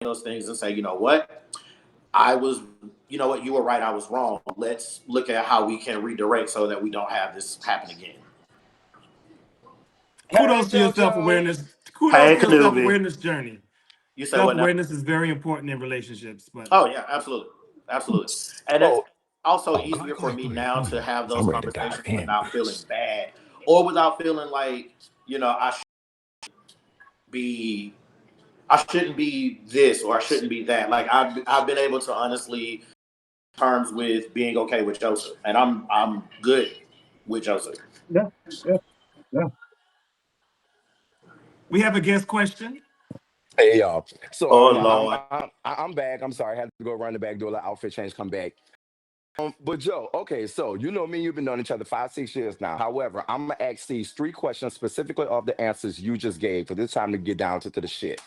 do those things and say, you know what, I was, you know what, you were right, I was wrong. Let's look at how we can redirect so that we don't have this happen again. Hey, Kudos to your self JoJo. awareness. Kudos Hey, to your self Kanubi. awareness journey. You said Self what now? awareness is very important in relationships. But Oh, yeah, absolutely. Absolutely. And that's, So also Oh, easier go for ahead, me go ahead, now go to ahead. have those I'm ready to dive conversations in. without feeling bad or without feeling like, you know, be I shouldn't be this or I shouldn't be that. Like I've been able to honestly terms with being okay with Joseph, and I'm good with Joseph. Yeah, yeah, yeah. We have a guest question. Hey y'all. So Oh Lord. I'm back. I'm sorry, I had to go around the back door, like outfit change, come back. But Joe, okay, so you know me, you've been knowing each other 5, 6 years now. However, I'm gonna ask these 3 questions specifically of the answers you just gave, for this time to get down to the shit.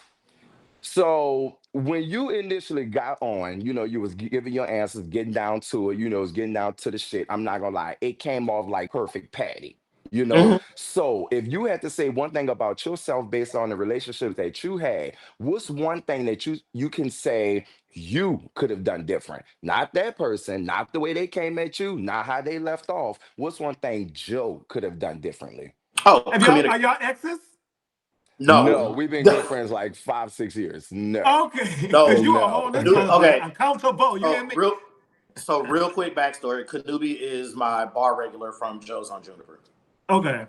So when you initially got on, you was giving your answers, getting down to it, it's getting down to the shit. I'm not gonna lie, it came off like perfect patty. Mhm. So if you had to say one thing about yourself based on the relationships that you had, what's one thing that you can say you could have done different? Not that person, not the way they came at you, not how they left off. What's one thing Joe could have done differently? Oh, Have y'all are communicate. y'all exes? No, No. we've been good friends like 5, 6 years. No, Okay, because No. you a whole no. this husband Okay. accountable. You hear So me? real quick backstory. Kanubi is my bar regular from Joe's on Juniper. Okay.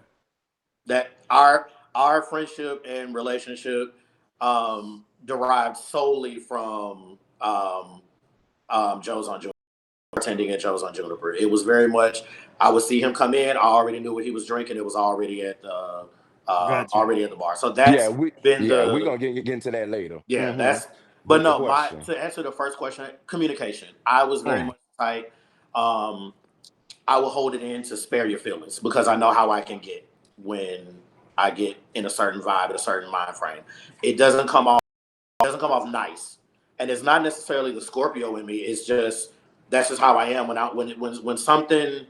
That our friendship and relationship derived solely from Joe's on Juniper, attending at Joe's on Juniper. It was very much I would see him come in. I already knew what he was drinking. It was Gotcha. already at the bar. So Yeah, that's been we're the gonna get into that later. yeah, that's but But the no, my question. to answer the first question, communication. I was very Mm, much like I will hold it in to spare your feelings because I know how I can get when I get in a certain vibe, a certain mind frame. It doesn't come off nice, and it's not necessarily the Scorpio in me. It's just that's just how I am when something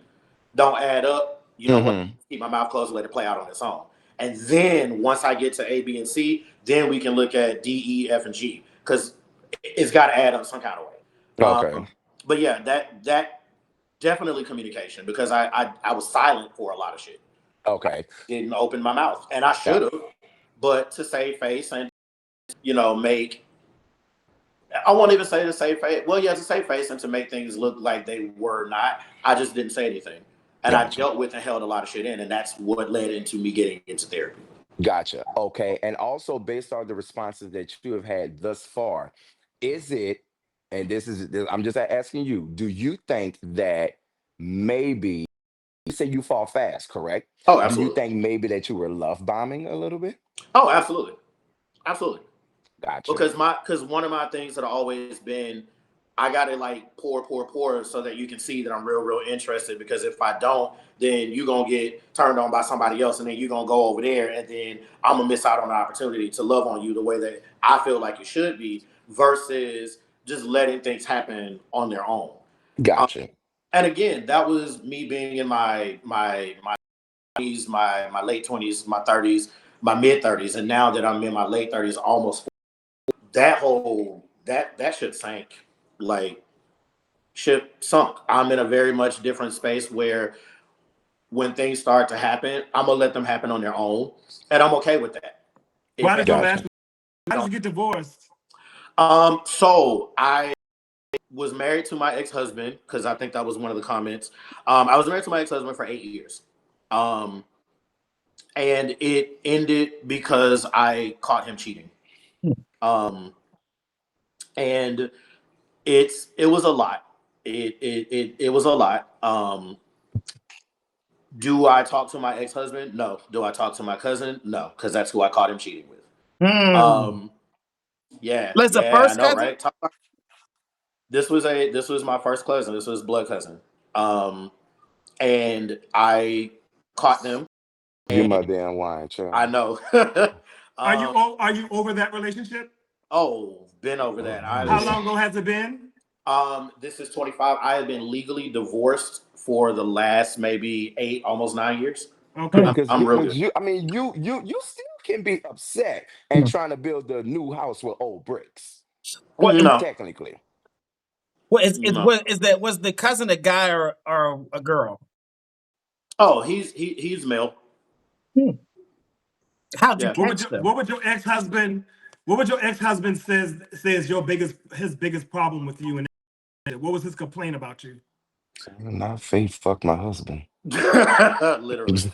don't add up. You know what? hmm Keep my mouth closed and let it play out on its own. And then once I get to A, B, and C, then we can look at D, E, F, and G because it's got to add up some kind of way. Okay. But yeah, that definitely communication because I was silent for a lot of shit. I Okay. didn't open my mouth, and I Yeah. should have, but to save face and make I won't even say to save face. Well, yeah, to save face and to make things look like they were not. I just didn't say anything, and I Gotcha. dealt with and held a lot of shit in, and that's what led into me getting into therapy. Gotcha. Okay. And also based on the responses that you have had thus far, is it, and I'm just asking you, do you think that maybe you say you fall fast, correct? Oh, Do you absolutely. think maybe that you were love bombing a little bit? Oh, absolutely, absolutely. Gotcha. Because one of my things that have always been, I gotta like pour so that you can see that I'm real interested. Because if I don't, then you gonna get turned on by somebody else, and then you gonna go over there, and then I'm gonna miss out on the opportunity to love on you the way that I feel like it should be, versus just letting things happen on their own. Um, Gotcha. and again, that was me being in my 20s, my late 20s, my 30s, my mid 30s, and now that I'm in my late 30s, almost that whole that shit sank. Like ship sunk. I'm in a very much different space where when things start to happen, I'm gonna let them happen on their own, and I'm okay with that. If Why they did your last? Gotcha. Why did don't, you get divorced? so I was married to my ex husband because I think that was one of the comments. I was married to my ex husband for 8 years, um, and it ended because I caught him cheating. Um, and it was a lot. It was a lot. Do I talk to my ex husband? No. Do I talk to my cousin? No, because that's who I caught him cheating with. Hmm. Um, yeah, Was the yeah, I first know, cousin? right? This was my first cousin. This was blood cousin. Um, and I caught them, You and my damn wine, I child. know. um, Are you over that relationship? oh, been over Oh, that. I've How listen. been. long ago has it been? This is 25. I have been legally divorced for the last maybe 8, almost 9 years. Hmm. Okay. Because I'm real because good. you, I mean, you still can be upset and Hmm. trying to build a new house with old bricks, What? No, technically. What is no. what is that? Was the cousin a guy or a girl? Oh, he's male. Hmm. How'd you Yeah. catch them? What would your ex husband? What would your ex husband says your biggest his biggest problem with you? And what was his complaint about you? Not Faith, fuck my husband. Literally.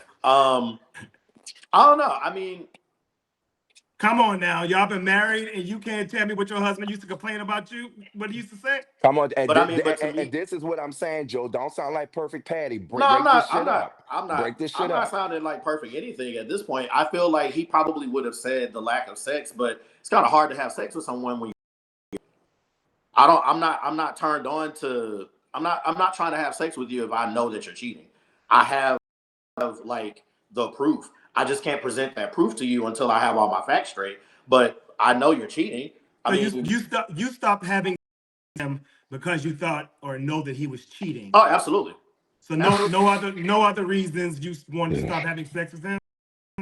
I don't know. I mean, Come on now, y'all been married and you can't tell me what your husband used to complain about you. What he used to say? Come on, but I mean, but to and me, this is what I'm saying, Joe. Don't sound like perfect Patty. no, I'm Break this not. I'm shit not. up. I'm not. Break this I'm shit not up. sounding like perfect anything at this point. I feel like he probably would have said the lack of sex, but it's kind of hard to have sex with someone when I don't. I'm not turned on to. I'm not trying to have sex with you if I know that you're cheating. I have like the proof. I just can't present that proof to you until I have all my facts straight. But I know you're cheating. I So mean, you stopped having him because you thought or know that he was cheating. oh, absolutely, So absolutely. no other reasons you wanted to Yeah. stop having sex with him.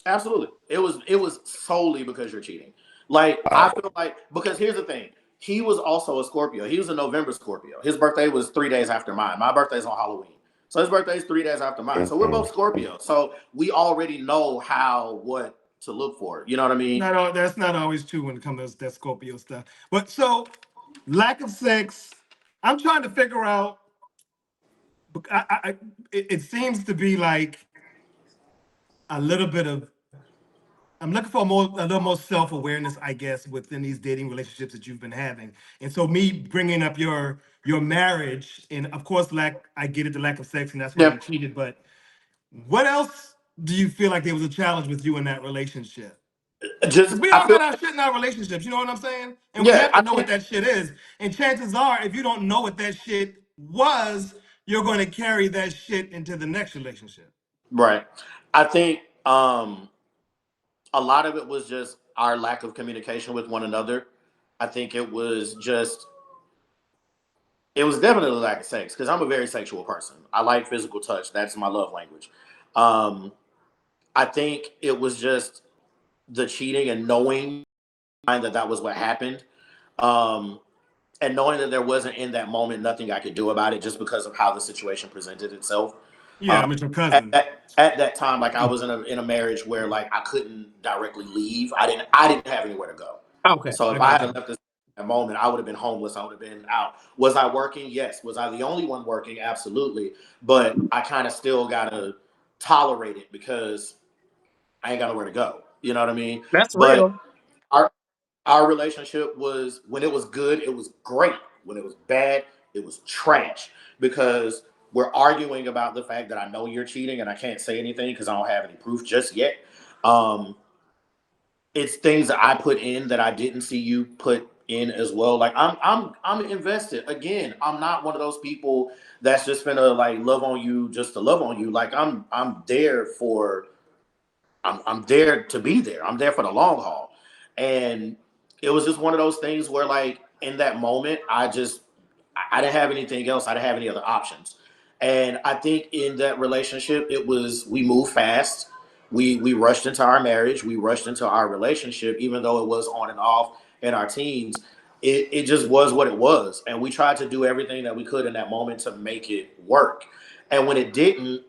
Absolutely. It was solely because you're cheating. Like Uh, I feel like because here's the thing. He was also a Scorpio. He was a November Scorpio. His birthday was 3 days after mine. My birthday's on Halloween. So his birthday is 3 days after mine. So we're both Scorpios. So we already know what to look for. You know what I mean? That's not always true when it comes to that Scorpio stuff. But so lack of sex. I'm trying to figure out. It seems to be like a little bit of. I'm looking for a little more self awareness, I guess, within these dating relationships that you've been having. And so, me bringing up your marriage, and of course, I get it, the lack of sex, and that's why Yeah. you cheated. But what else do you feel like there was a challenge with you in that relationship? Just Because we I all feel got our shit in our relationships, you know what I'm saying? And we yeah, have to I know what think that shit is. And chances are, if you don't know what that shit was, you're going to carry that shit into the next relationship. right. I think a lot of it was just our lack of communication with one another. I think it was definitely lack of sex because I'm a very sexual person. I like physical touch. That's my love language. Um, I think it was just the cheating and knowing that that was what happened. Um, and knowing that there wasn't in that moment nothing I could do about it just because of how the situation presented itself. Yeah, I'm your At cousin. at that time, like I was in a marriage where like I couldn't directly leave. I didn't have anywhere to go. Okay. So I if I got had you. left this that moment, I would have been homeless. I would have been out. Was I working? Yes. Was I the only one working? Absolutely. But I kind of still gotta tolerate it because I ain't got nowhere to go. You know what I mean? That's But real. our our relationship was when it was good, it was great. When it was bad, it was trash because we're arguing about the fact that I know you're cheating and I can't say anything because I don't have any proof just yet. Um, it's things that I put in that I didn't see you put in as well. Like I'm invested. Again, I'm not one of those people that's just gonna like love on you just to love on you. Like I'm there for I'm there to be there. I'm there for the long haul. And it was just one of those things where like in that moment, I didn't have anything else. I didn't have any other options. And I think in that relationship, it was we moved fast. We rushed into our marriage. We rushed into our relationship, even though it was on and off in our teens. It just was what it was. And we tried to do everything that we could in that moment to make it work. And when it didn't,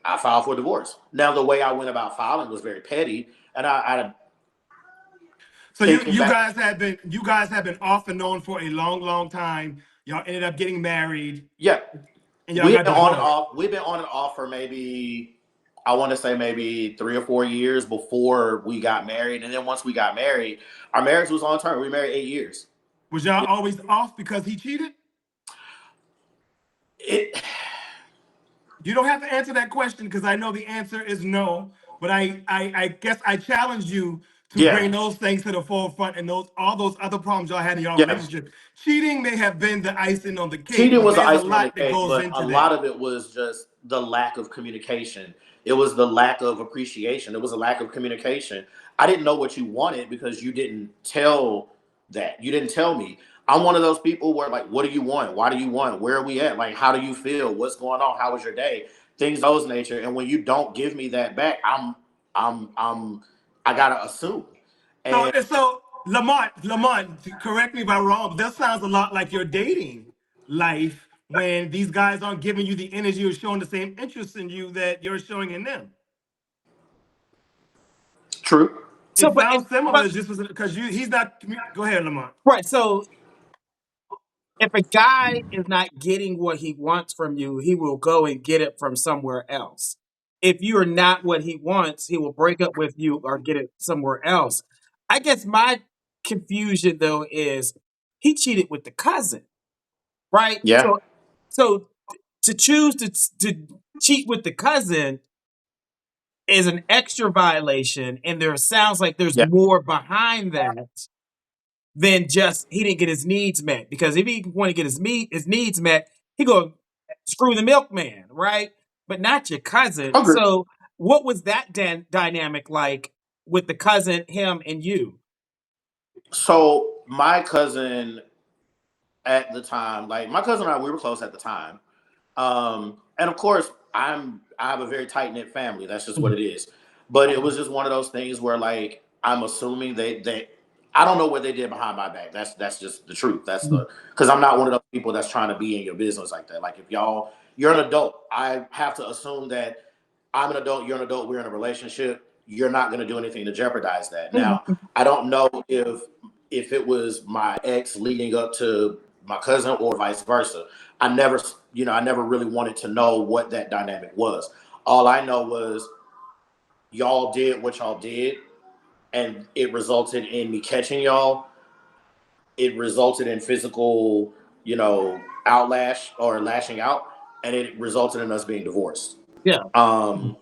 I filed for divorce. Now, the way I went about filing was very petty, and I So thinking back, you guys have been off and on for a long time. Y'all ended up getting married yeah, and y'all got divorced. We've been on and off for maybe I want to say maybe 3 or 4 years before we got married, and then once we got married, our marriage was on term. We married 8 years. Was y'all always off because he cheated? It You don't have to answer that question because I know the answer is no. But I guess I challenge you to yeah bring those things to the forefront and all those other problems y'all had in your yeah. relationship. Cheating may have been the icing on the cake, Cheating but was the there's a icing on the lot that cake, goes but a into lot that. of it was just the lack of communication. It was the lack of appreciation. It was a lack of communication. I didn't know what you wanted because you didn't tell that. You didn't tell me. I'm one of those people where like, what do you want? Why do you want? Where are we at? Like, how do you feel? What's going on? How was your day? Things of those nature. And when you don't give me that back, I'm I gotta assume. So And so Lamont, correct me if I'm wrong, but that sounds a lot like your dating life when these guys aren't giving you the energy or showing the same interest in you that you're showing in them. true. So, It sounds similar, just because he's not. Go ahead, Lamont. right. So if a guy is not getting what he wants from you, he will go and get it from somewhere else. If you are not what he wants, he will break up with you or get it somewhere else. I guess my confusion though is he cheated with the cousin, right? Yeah, So to choose to cheat with the cousin is an extra violation, and there sounds like there's yeah, more behind that than just he didn't get his needs met. Because if he want to get his needs met, he go screw the milkman, right? But not your cousin. agree. So what was that dynamic like with the cousin, him, and you? So my cousin at the time, like my cousin and I, we were close at the time. And of course, I have a very tight knit family. That's just what Mhm, it is. But it was just one of those things where like I'm assuming they I don't know what they did behind my back. That's just the truth. That's mhm, the because I'm not one of those people that's trying to be in your business like that. Like if you're an adult, I have to assume that I'm an adult, you're an adult, we're in a relationship. You're not going to do anything to jeopardize that. mhm, Now, I don't know if it was my ex leading up to my cousin or vice versa. I never really wanted to know what that dynamic was. All I know was y'all did what y'all did, and it resulted in me catching y'all. It resulted in physical, outlash or lashing out, and it resulted in us being divorced. yeah. Um,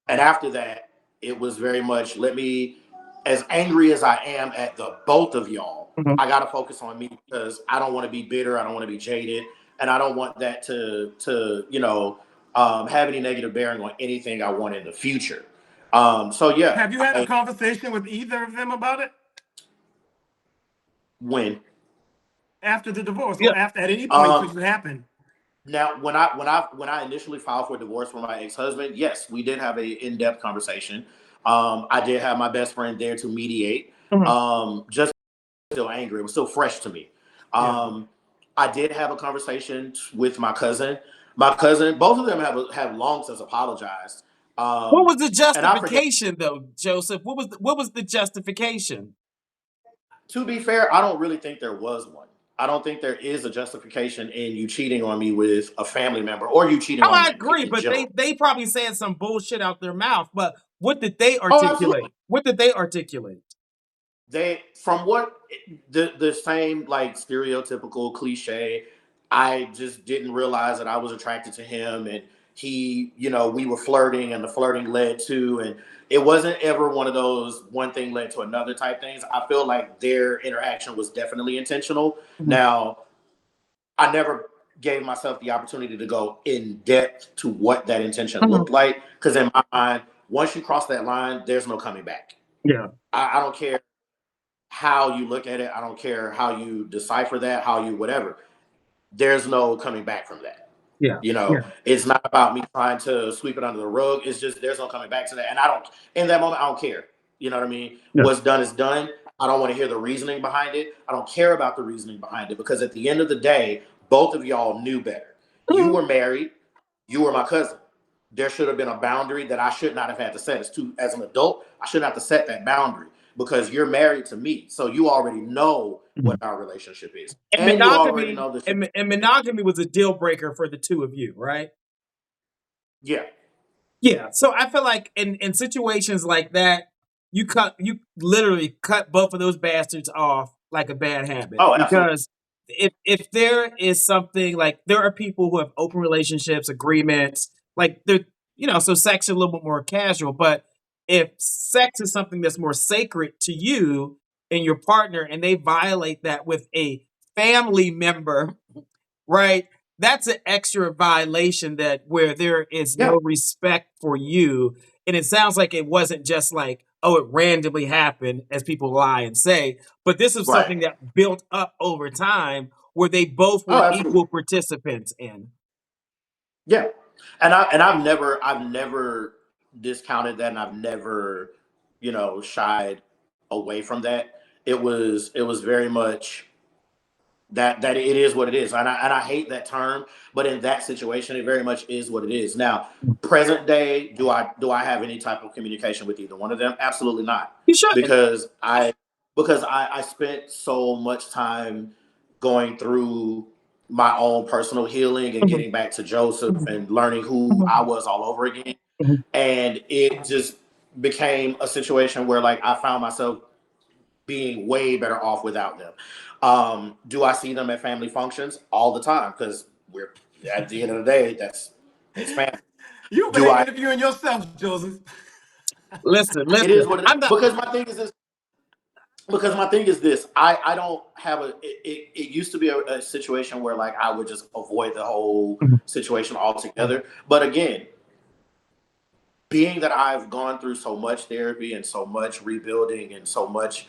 and after that, it was very much as angry as I am at the both of y'all, Mhm, I got to focus on me because I don't want to be bitter. I don't want to be jaded. And I don't want that to have any negative bearing on anything I want in the future. So yeah, Have you had a conversation with either of them about it when, after the divorce yeah. or after at any point um, since it happened? now when I initially filed for divorce from my ex-husband, yes, we did have a in-depth conversation. I did have my best friend there to mediate. Mhm. Just still angry. It was still fresh to me. Yeah. I did have a conversation with my cousin. My cousin, both of them have long since apologized. What was the And I forget. justification though, Joseph? What was the justification? To be fair, I don't really think there was one. I don't think there is a justification in you cheating on me with a family member or you cheating Oh, on I me agree, in but general. they probably said some bullshit out their mouth. But what did they Oh, absolutely. articulate? What did they articulate? They from what the same like stereotypical cliche. I just didn't realize that I was attracted to him, and we were flirting, and the flirting led to, and it wasn't ever one of those one thing led to another type things. I feel like their interaction was definitely intentional. Mhm, Now, I never gave myself the opportunity to go in depth to what that intention mhm. looked like, because in my mind, once you cross that line, there's no coming back. Yeah, I don't care how you look at it. I don't care how you decipher that, how you whatever. There's no coming back from that. yeah, yeah, It's not about me trying to sweep it under the rug. It's just there's no coming back to that. And in that moment, I don't care. You know what I mean? yeah. What's done is done. I don't want to hear the reasoning behind it. I don't care about the reasoning behind it because at the end of the day, both of y'all knew better. You Mhm, were married. You were my cousin. There should have been a boundary that I should not have had to set. As an adult, I shouldn't have to set that boundary because you're married to me. So you already know what mhm. our relationship is. And And you already monogamy know the shit. and monogamy was a deal breaker for the two of you, right? Yeah. Yeah, so I feel like in situations like that, you literally cut both of those bastards off like a bad habit Oh, absolutely. because if there is something like there are people who have open relationships, agreements, like they're so sex is a little bit more casual, but if sex is something that's more sacred to you and your partner and they violate that with a family member, right? That's an extra violation that where there is Yeah. no respect for you. And it sounds like it wasn't just like, oh, it randomly happened, as people lie and say, but this is Right. something that built up over time where they both Oh, were absolutely. equal participants in. Yeah. I've never discounted that, and I've never, shied away from that. It was very much that it is what it is, and I hate that term, but in that situation, it very much is what it is. Now, present day, do I have any type of communication with either one of them? Absolutely not, You shouldn't. because I spent so much time. going through my own personal healing and Mhm, getting back to Joseph mhm, and learning who mhm, I was all over again. mhm. And it just became a situation where like I found myself being way better off without them. Do I see them at family functions all the time? Because we're at the end of the day, that's it's family. You've Do been I? interviewing yourself, Joseph. Listen, It listen. is what it is. I'm not. Because my thing is this. Because my thing is this. I don't have a. It used to be a situation where like I would just avoid the whole Mhm, situation altogether. But again, being that I've gone through so much therapy and so much rebuilding and so much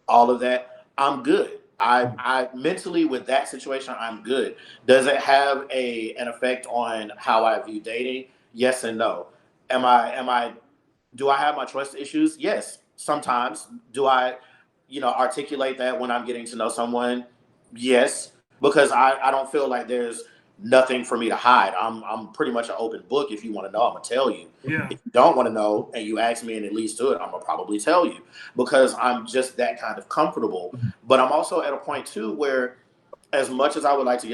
all of that, I'm good. I mentally with that situation, I'm good. Does it have a an effect on how I view dating? Yes and no. Am I do I have my trust issues? Yes, sometimes. Do I, articulate that when I'm getting to know someone? Yes, because I don't feel like there's nothing for me to hide. I'm pretty much an open book. If you want to know, I'm gonna tell you. Yeah. If you don't want to know and you ask me and it leads to it, I'm gonna probably tell you because I'm just that kind of comfortable. But I'm also at a point too where, as much as I would like to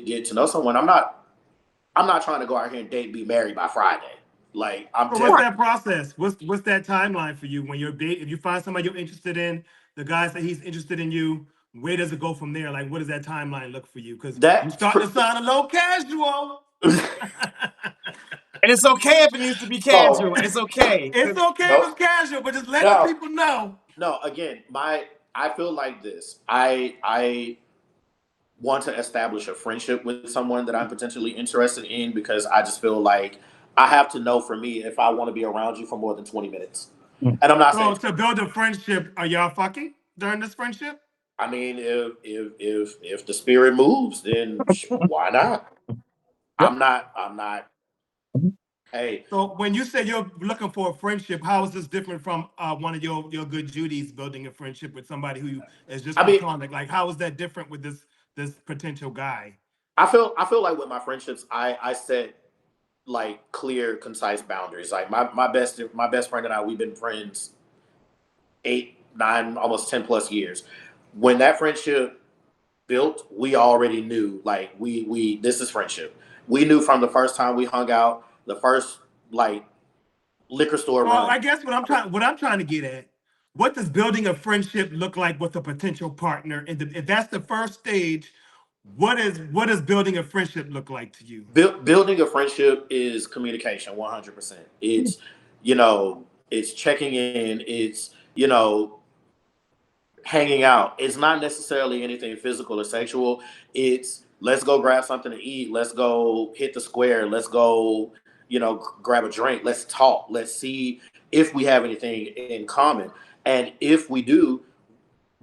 get to know someone, I'm not trying to go out here and date, be married by Friday. Like I'm So what's definitely right. that process? What's that timeline for you when you're date? If you find somebody you're interested in, the guy that he's interested in you, where does it go from there? Like, what does that timeline look for you? Because you that's starting to sound a little casual. And it's okay if it needs to be so casual. It's okay. It's 'Cause okay if no it's casual, but just let the no people know. no again I feel like this. I want to establish a friendship with someone that I'm potentially interested in because I just feel like I have to know for me if I want to be around you for more than 20 minutes. And I'm not So saying to build a friendship, are y'all fucking during this friendship? I mean if the spirit moves then why not? yep. I'm not Mhm. hey So when you say you're looking for a friendship, how is this different from one of your good Judy's building a friendship with somebody who is just I mean platonic? Like, how is that different with this potential guy? I feel like with my friendships I set like clear, concise boundaries. Like my best friend and I, we've been friends 8, 9, almost 10 plus years. When that friendship built, we already knew like we this is friendship. We knew from the first time we hung out, the first like liquor store So run. I guess what I'm trying to get at, what does building a friendship look like with a potential partner? And if that's the first stage, what does building a friendship look like to you? Building a friendship is communication 100%. You know, it's checking in, it's hanging out. It's not necessarily anything physical or sexual. It's let's go grab something to eat. Let's go hit the square. Let's go, grab a drink. Let's talk. Let's see if we have anything in common. And if we do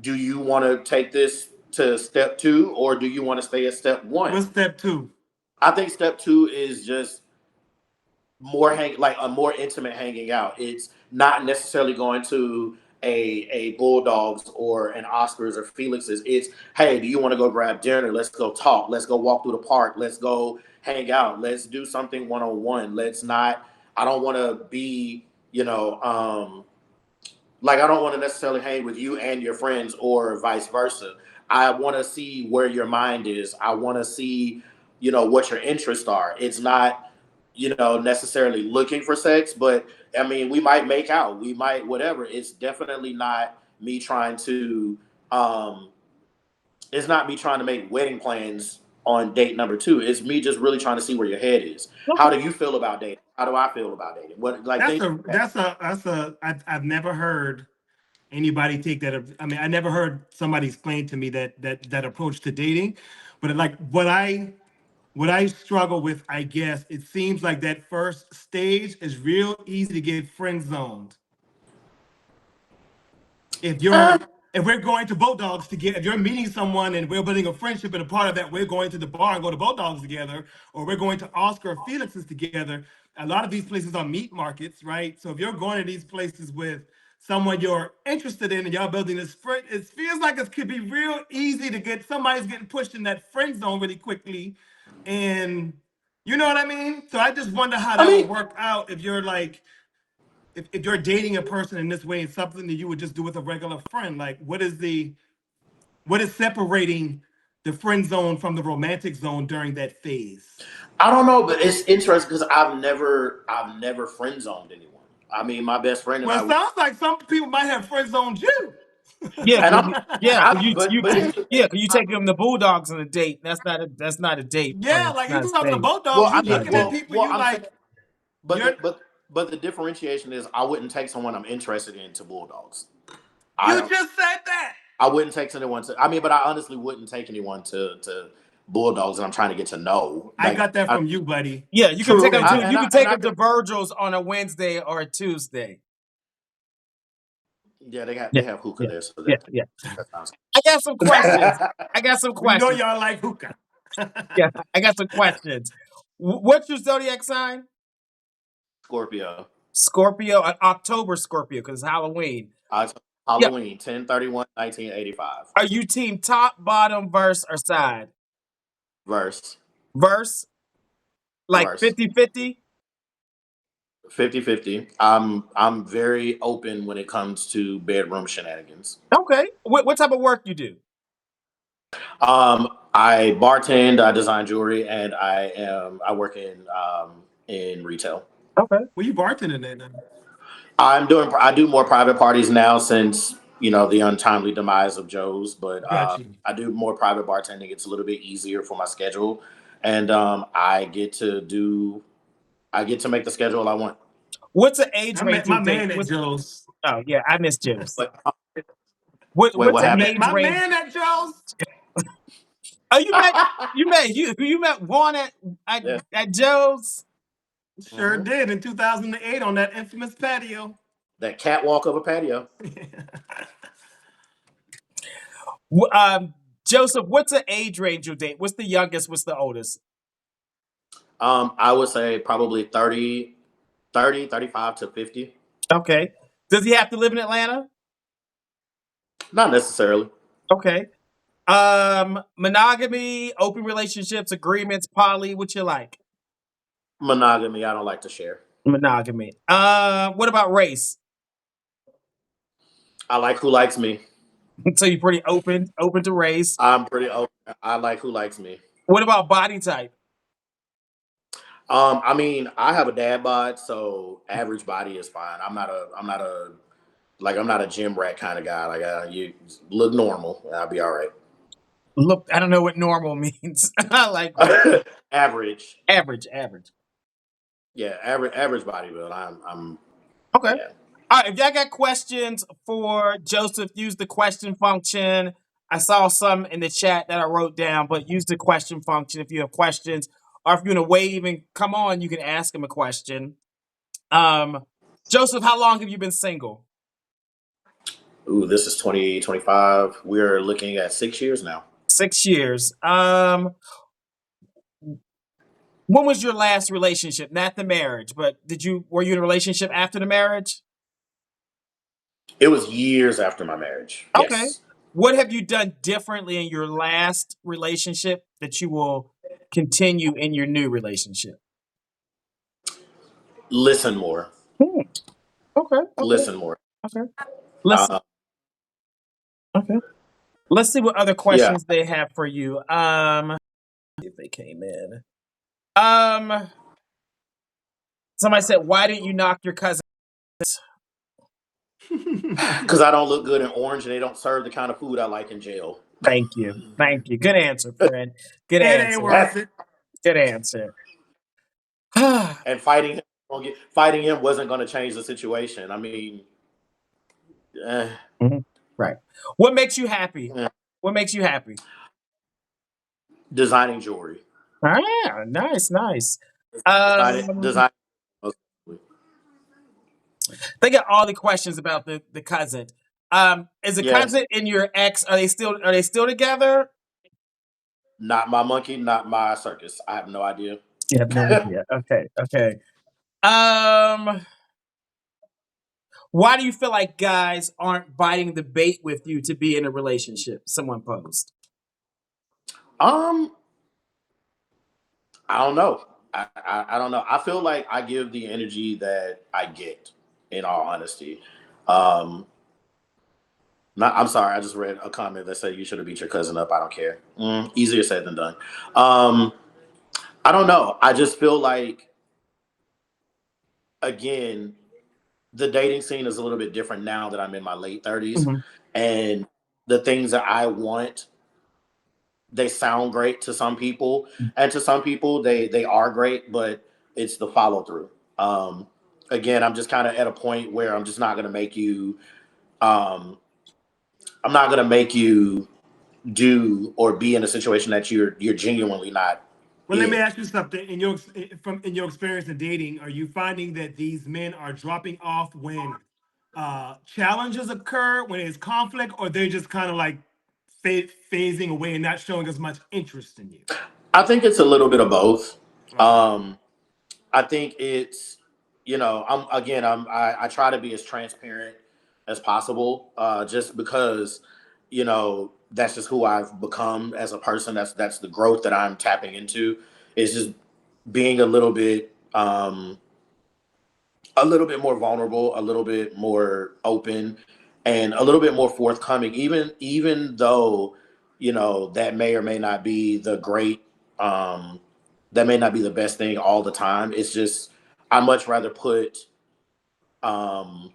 you want to take this to step two or do you want to stay at step one? What's step two? I think step two is just like a more intimate hanging out. It's not necessarily going to a Bulldogs or an Oscars or Felix's. It's hey, do you want to go grab dinner? Let's go talk. Let's go walk through the park. Let's go hang out. Let's do something one on one. Let's not. I don't want to be like I don't want to necessarily hang with you and your friends or vice versa. I want to see where your mind is. I want to see, what your interests are. It's not, necessarily looking for sex, but I mean, we might make out, we might whatever. It's definitely not me trying to. It's not me trying to make wedding plans on date number two. It's me just really trying to see where your head is. How Okay. do you feel about dating? How do I feel about dating? What like That's things a like that. I've never heard anybody take that. I mean, I never heard somebody explain to me that approach to dating. But like what I struggle with, I guess, it seems like that first stage is real easy to get friend zoned. If Uh, you're if we're going to Boat Dogs together, if you're meeting someone and we're building a friendship, and a part of that we're going to the bar and go to Boat Dogs together, or we're going to Oscar or Felix's together. A lot of these places are meat markets, right? So if you're going to these places with someone you're interested in and y'all building this friend, it feels like it could be real easy to get somebody's getting pushed in that friend zone really quickly. And you know what I mean? So I just wonder how I that would mean, work out if you're like if you're dating a person in this way, it's something that you would just do with a regular friend. Like, what is separating the friend zone from the romantic zone during that phase? I don't know, but it's interesting because I've never friend zoned anyone. I mean, my best friend and Well, I, it sounds like some people might have friend zoned you. Yeah, and cause here's the thing. 'cause you take them the Bulldogs on a date. That's not a date, Yeah, friend. It's like not you a talking to date. both Well, dogs, I you Not mean, a looking at date. people, well, you I'm saying, like, but you're but the differentiation is I wouldn't take someone I'm interested in to Bulldogs. I you don't. just said that. I wouldn't take anyone to. I mean, but I honestly wouldn't take anyone to Bulldogs, and I'm trying to get to know. I Like, got that from you, buddy. Yeah, you can take true, them to and you can take them to Virgil's on a Wednesday or a Tuesday. yeah, Yeah, they have hookah yeah, there, so yeah, that yeah. that sounds. I got some questions. I got some We know questions. y'all like hookah. Yeah, I got some questions. What's your zodiac sign? Scorpio. Scorpio, October Scorpio, because it's Halloween. I Yeah. Halloween 10/31/1985. Are you team top, bottom, verse, or side? Verse Verse? Like verse 50-50? 50/50. I'm very open when it comes to bedroom shenanigans. Okay. What type of work you do? I bartend, I design jewelry, and I work in retail. Okay. Well, you bartending at then. I do more private parties now since the untimely demise of Joe's, but Got you. I do more private bartending. It's a little bit easier for my schedule, and I get to make the schedule I want. What's the age I range met you my date? man at Joe's. Oh yeah, I miss Jim's. But wait, What's what the happened? age My range? man at Joe's. Oh, you met Juan at, Yeah, at Joe's? Sure hmm did in 2008 on that infamous patio. that catwalk of a patio. Joseph, what's the age range you date? What's the youngest? What's the oldest? I would say probably 35 to 50. Okay. Does he have to live in Atlanta? Not necessarily. Okay. Monogamy, open relationships, agreements, poly, what you like? Monogamy, I don't like to share. Monogamy. What about race? I like who likes me. So you're pretty open to race. I'm pretty open. I like who likes me. What about body type? I mean, I have a dad bod, so average body is fine. I'm not a gym rat kind of guy. Like you look normal, I'll be all right. Look, I don't know what normal means. I like that. Average, Average. yeah, average body build. I'm Okay. yeah. All right. If y'all got questions for Joseph, use the question function. I saw some in the chat that I wrote down, but use the question function if you have questions, or if you want to wave and come on, you can ask him a question. Joseph, how long have you been single? Ooh, this is 2025. We're looking at 6 years now. 6 years. When was your last relationship? Not the marriage, but were you in a relationship after the marriage? It was years after my marriage. Okay. Yes. What have you done differently in your last relationship that you will continue in your new relationship? Listen more. Hmm. Okay. Listen more. Okay. Let's Uh, okay. Let's see what other yeah. questions they have for you. If they came in. Um, Somebody said, "Why didn't you knock your cousin?" Because I don't look good in orange, and they don't serve the kind of food I like in jail. Thank you. Thank you. Good answer, friend. Good It ain't answer. worth it. Good answer. And fighting him wasn't going to change the situation. I mean, Mhm. Right. What makes you happy? eh, What makes you happy? designing jewelry, Ah, nice. design. They got all the questions about the cousin. Is the Yes, cousin and your ex, are they still together? not my monkey, not my circus. I have no idea. You have no idea. Okay. Um, why do you feel like guys aren't biting the bait with you to be in a relationship? Someone posed. um, I don't know. I don't know. I feel like I give the energy that I get. In all honesty, um, I'm sorry. I just read a comment that said you should have beat your cousin up. I don't care. Easier said than done. Um, I don't know. I just feel like, again, the dating scene is a little bit different now that I'm in my late 30s, Mhm. and the things that I want, they sound great to some people, and to some people they are great, but it's the follow through. Um, Again, I'm just kind of at a point where I'm just not going to make you. Um, I'm not going to make you do or be in a situation that you're genuinely not Well, let me in. ask you something. In your experience in dating, are you finding that these men are dropping off when challenges occur, when there's conflict, or they're just kind of like phasing away and not showing as much interest in you? I think it's a little bit of both. Okay. Um, I think it's, I try to be as transparent as possible, just because, that's just who I've become as a person. That's the growth that I'm tapping into. Is just being a little bit more vulnerable, a little bit more open, and a little bit more forthcoming. Even though, that may or may not be um, that may not be the best thing all the time. It's just I much rather put um,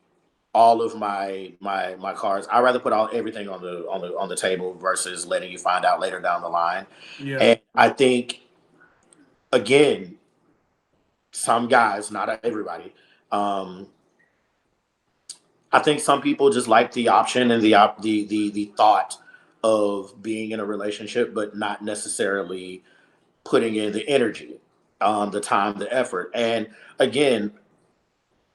all of my cards. I rather put everything on the table versus letting you find out later down the line. Yeah. And I think, again, some guys, not everybody. Um, I think some people just like the option and the thought of being in a relationship, but not necessarily putting in the energy, the time, the effort. And again,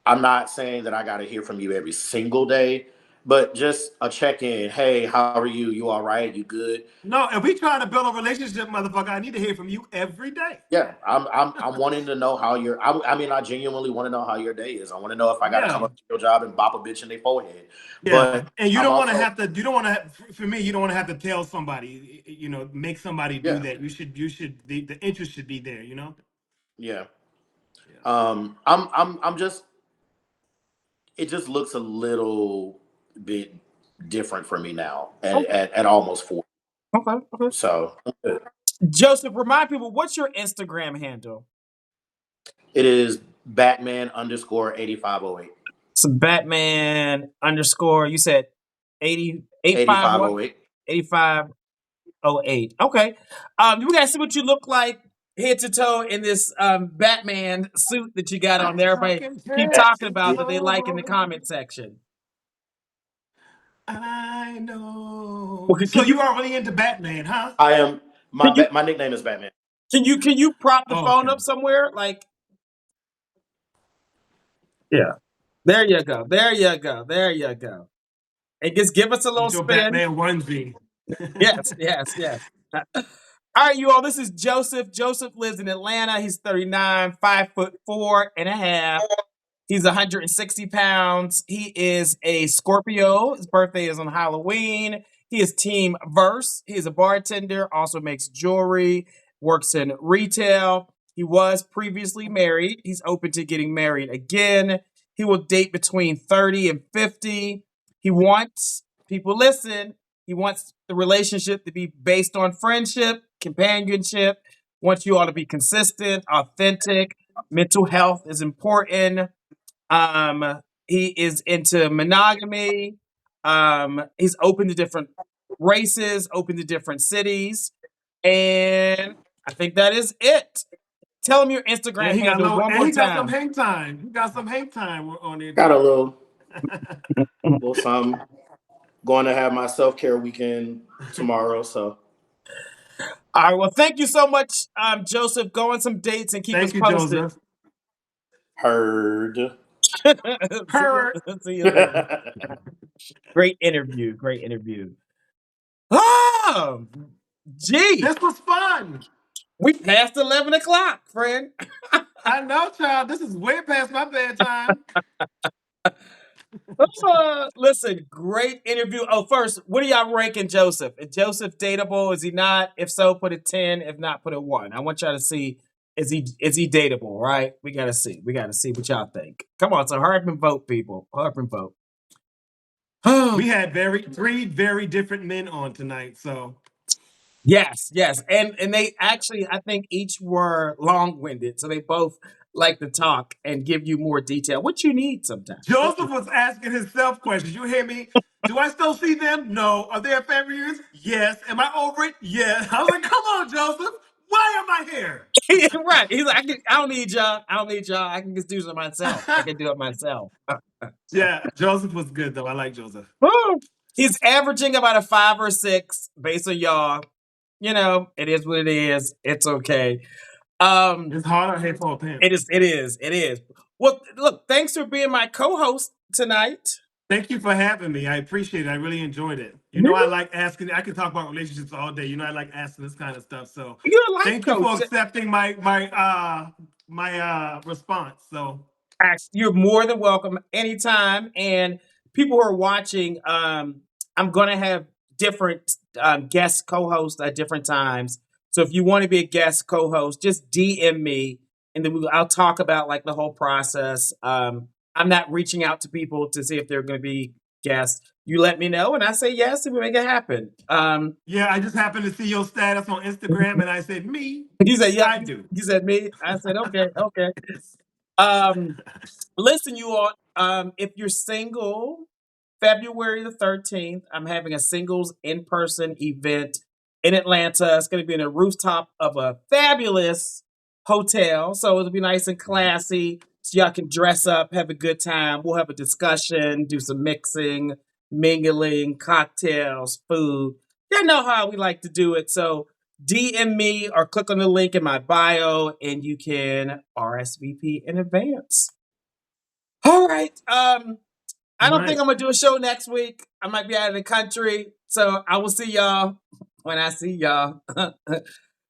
I'm not saying that I got to hear from you every single day, but just a check in. Hey, how are you? You all right? You good? No, if we trying to build a relationship, motherfucker, I need to hear from you every day. Yeah, I'm wanting to know how your. I mean, I genuinely want to know how your day is. I want to know if I got to come Yeah. up to your job and bop a bitch in their forehead. Yeah. But And you I'm don't want to also, have to, you don't want to, for me, you don't want to have to tell somebody, make somebody do yeah, that. The interest should be there, yeah. Yeah. I'm just. It just looks a little bit different for me now Okay. at almost 4. Okay. Okay. So Joseph, remind people what's your Instagram handle? it is Batman underscore 8508. So Batman underscore. You said 85 what? 8508. 8508. Okay. We gotta see what you look like head to toe in this Batman suit that you got on I'm there. Everybody talking keep head talking to about that they like in the toe. comment section. I Well, know. can, So can you you are really into Batman, huh? I am can you my nickname is Batman. can you prop the Oh, phone okay. up somewhere? Like, yeah. There you go. There you go. There you go. And just give us a little With your spin. Batman onesie. Yes, yes, yes. All right, you all. This is Joseph. Joseph lives in Atlanta. He's 39, 5'4.5". He's 160 pounds. He is a Scorpio. His birthday is on Halloween. He is Team Verse. He is a bartender, also makes jewelry, works in retail. He was previously married. He's open to getting married again. He will date between 30 and 50. He wants, people listen, he wants the relationship to be based on friendship, companionship, wants you all to be consistent, authentic. Mental health is important. He is into monogamy. He's open to different races, open to different cities, and I think that is it. Tell him your And Instagram he got handle low, one and more he got some time. hang time. He got some hang time on there Got a too. little something. Going to have my self care weekend tomorrow. So All right. Well, thank you so much, Joseph. Go on some dates and keep us Thank you, posted. Joseph. heard. see you. Heard. See you later. Great interview. Great interview. Oh, gee, This was fun. we passed 11 o'clock, friend. I know, child. This is way past my bedtime. Listen, great interview. Oh, first, what are y'all ranking Joseph? Is Joseph dateable? Is he not? If so, put a 10. If not, put a 1. I want y'all to see, is he dateable, right? We gotta see. We gotta see what y'all think. Come on, so hurry up and vote, people. Hurry up and vote. We had three very different men on tonight, so Yes, yes. And they actually, I think each were long-winded, so they both like to talk and give you more detail, which you need sometimes. Joseph was asking himself questions. You hear me? Do I still see them? No. Are they a family reunion? Yes. Am I over it? Yes. I was like, come on, Joseph. Why am I here? Right. He's like, I don't need y'all. I don't need y'all. I can just do it myself. I can do it myself. Yeah, Joseph was good though. I like Joseph. Woo! He's averaging about a 5 or 6 based on y'all. You know, it is what it is. It's okay. Um, It's hard on hip hop pimp. it is, it is, it is. Well, look, thanks for being my co-host tonight. Thank you for having me. I appreciate it. I really enjoyed it. You know, I like asking. I can talk about relationships all day. You know, I like asking this kind of stuff. So, You're a life thank you coach. for accepting my response. So, You're more than welcome anytime. And people who are watching, I'm going to have different guest co-hosts at different times. So if you want to be a guest co-host, just DM me, and then I'll talk about like the whole process. I'm not reaching out to people to see if they're going to be guests. You let me know, and I say yes, and we make it happen. yeah, I just happened to see your status on Instagram, and I said, me, You said, "Yep." I do. You said me. I said, "Okay, okay." Um, Listen, you all, if you're single, February the 13th, I'm having a singles in person event in Atlanta. It's going to be in a rooftop of a fabulous hotel. So it'll be nice and classy. So y'all can dress up, have a good time. We'll have a discussion, do some mixing, mingling, cocktails, food. You know how we like to do it. So DM me or click on the link in my bio and you can RSVP in advance. All right. I don't think Right. I'm gonna do a show next week. I might be out of the country, so I will see y'all when I see y'all.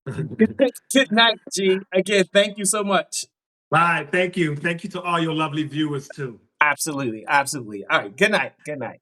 Good night, G. Again, thank you so much. Bye. Thank you. Thank you to all your lovely viewers too. Absolutely, absolutely. All right. Good night. Good night.